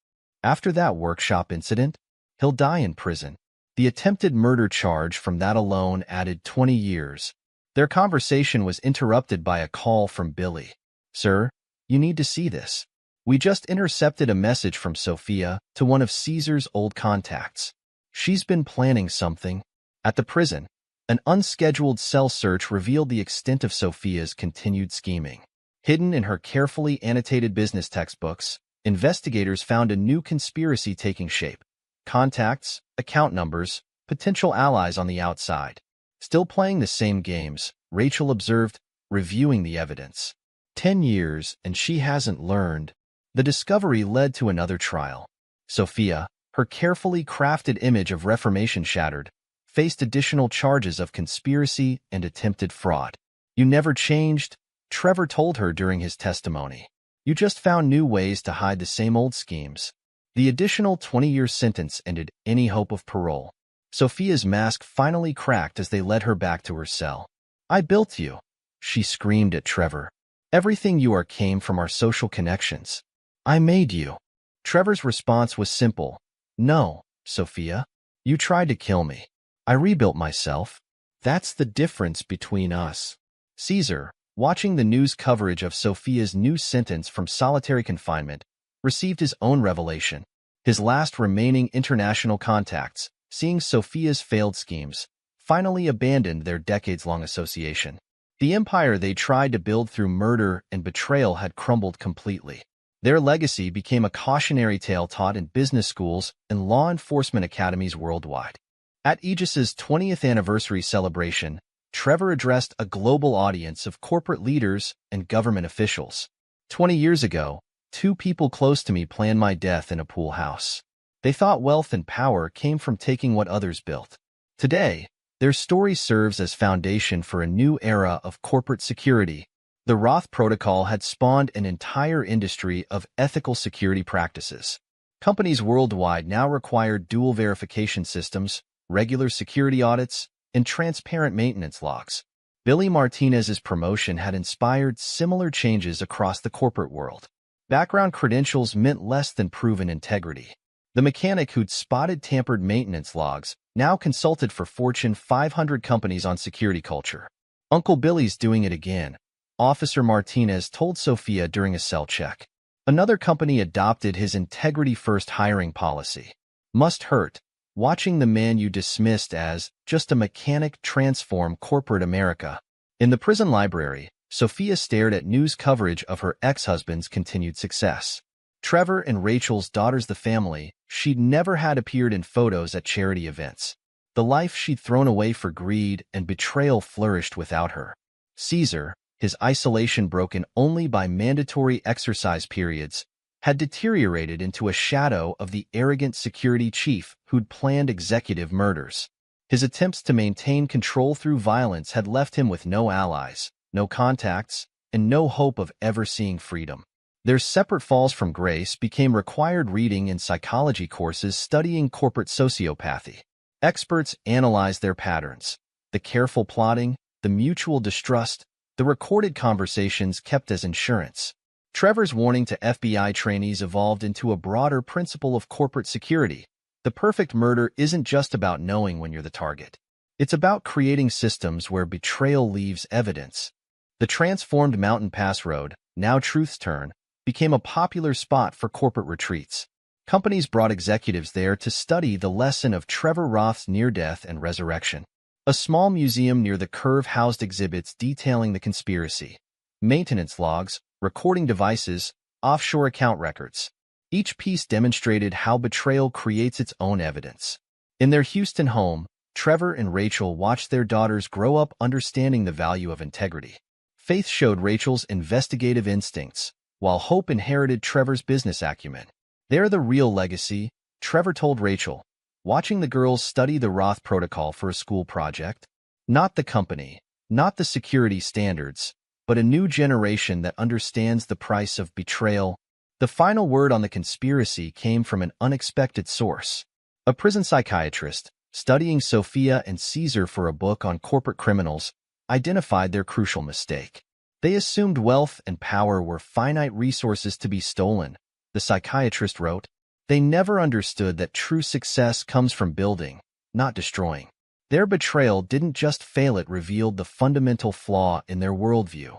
After that workshop incident, he'll die in prison. The attempted murder charge from that alone added 20 years. Their conversation was interrupted by a call from Billy. Sir, you need to see this. We just intercepted a message from Sophia to one of Caesar's old contacts. She's been planning something. At the prison, an unscheduled cell search revealed the extent of Sophia's continued scheming. Hidden in her carefully annotated business textbooks, investigators found a new conspiracy taking shape. Contacts, account numbers, potential allies on the outside. Still playing the same games, Rachel observed, reviewing the evidence. 10 years, and she hasn't learned. The discovery led to another trial. Sophia, her carefully crafted image of reformation shattered, faced additional charges of conspiracy and attempted fraud. You never changed, Trevor told her during his testimony. You just found new ways to hide the same old schemes. The additional 20-year sentence ended any hope of parole. Sophia's mask finally cracked as they led her back to her cell. I built you, she screamed at Trevor. Everything you are came from our social connections. I made you. Trevor's response was simple. No, Sophia. You tried to kill me. I rebuilt myself. That's the difference between us. Caesar, watching the news coverage of Sophia's new sentence from solitary confinement, received his own revelation. His last remaining international contacts, seeing Sophia's failed schemes, finally abandoned their decades-long association. The empire they tried to build through murder and betrayal had crumbled completely. Their legacy became a cautionary tale taught in business schools and law enforcement academies worldwide. At Aegis's 20th anniversary celebration, Trevor addressed a global audience of corporate leaders and government officials. 20 years ago, 2 people close to me planned my death in a pool house. They thought wealth and power came from taking what others built. Today, their story serves as foundation for a new era of corporate security. The Roth Protocol had spawned an entire industry of ethical security practices. Companies worldwide now require dual verification systems, regular security audits, and transparent maintenance logs. Billy Martinez's promotion had inspired similar changes across the corporate world. Background credentials meant less than proven integrity. The mechanic who'd spotted tampered maintenance logs now consulted for Fortune 500 companies on security culture. Uncle Billy's doing it again, Officer Martinez told Sophia during a cell check. Another company adopted his integrity-first hiring policy. Must hurt, watching the man you dismissed as just a mechanic transform corporate America. In the prison library, Sophia stared at news coverage of her ex-husband's continued success. Trevor and Rachel's daughters, the family she'd never had, appeared in photos at charity events. The life she'd thrown away for greed and betrayal flourished without her. Caesar, his isolation broken only by mandatory exercise periods, had deteriorated into a shadow of the arrogant security chief who'd planned executive murders. His attempts to maintain control through violence had left him with no allies, no contacts, and no hope of ever seeing freedom. Their separate falls from grace became required reading in psychology courses studying corporate sociopathy. Experts analyzed their patterns, the careful plotting, the mutual distrust, the recorded conversations kept as insurance. Trevor's warning to FBI trainees evolved into a broader principle of corporate security. The perfect murder isn't just about knowing when you're the target. It's about creating systems where betrayal leaves evidence. The transformed Mountain Pass Road, now Truth's Turn, became a popular spot for corporate retreats. Companies brought executives there to study the lesson of Trevor Roth's near-death and resurrection. A small museum near the curve housed exhibits detailing the conspiracy. Maintenance logs, recording devices, offshore account records. Each piece demonstrated how betrayal creates its own evidence. In their Houston home, Trevor and Rachel watched their daughters grow up understanding the value of integrity. Faith showed Rachel's investigative instincts, while Hope inherited Trevor's business acumen. They're the real legacy, Trevor told Rachel, watching the girls study the Roth protocol for a school project. Not the company, not the security standards, but a new generation that understands the price of betrayal. The final word on the conspiracy came from an unexpected source. A prison psychiatrist, studying Sophia and Caesar for a book on corporate criminals, identified their crucial mistake. They assumed wealth and power were finite resources to be stolen, the psychiatrist wrote. They never understood that true success comes from building, not destroying. Their betrayal didn't just fail, it revealed the fundamental flaw in their worldview.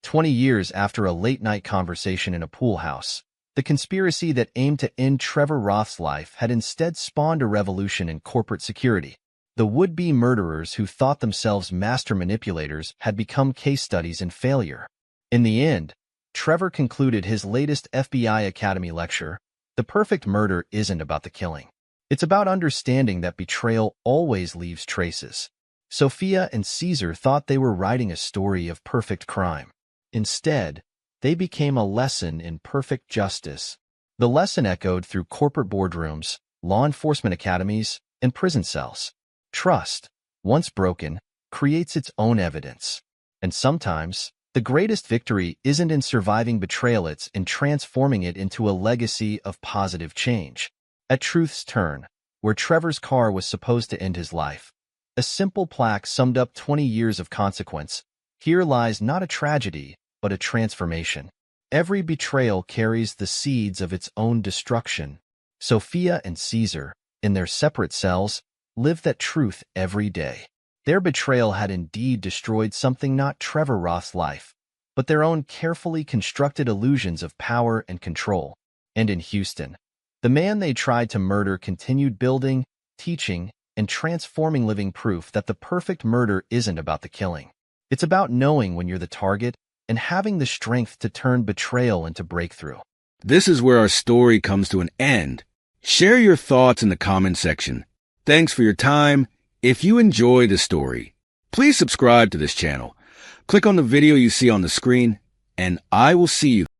20 years after a late-night conversation in a pool house, the conspiracy that aimed to end Trevor Roth's life had instead spawned a revolution in corporate security. The would-be murderers who thought themselves master manipulators had become case studies in failure. In the end, Trevor concluded his latest FBI Academy lecture, "The perfect murder isn't about the killing. It's about understanding that betrayal always leaves traces." Sophia and Caesar thought they were writing a story of perfect crime. Instead, they became a lesson in perfect justice. The lesson echoed through corporate boardrooms, law enforcement academies, and prison cells. Trust, once broken, creates its own evidence. And sometimes, the greatest victory isn't in surviving betrayal, it's in transforming it into a legacy of positive change. At Truth's Turn, where Trevor's car was supposed to end his life, a simple plaque summed up 20 years of consequence. Here lies not a tragedy, but a transformation. Every betrayal carries the seeds of its own destruction. Sophia and Caesar, in their separate cells, lived that truth every day. Their betrayal had indeed destroyed something, not Trevor Roth's life, but their own carefully constructed illusions of power and control. And in Houston, the man they tried to murder continued building, teaching, and transforming, living proof that the perfect murder isn't about the killing. It's about knowing when you're the target and having the strength to turn betrayal into breakthrough. This is where our story comes to an end. Share your thoughts in the comment section. Thanks for your time. If you enjoy the story, please subscribe to this channel. Click on the video you see on the screen, and I will see you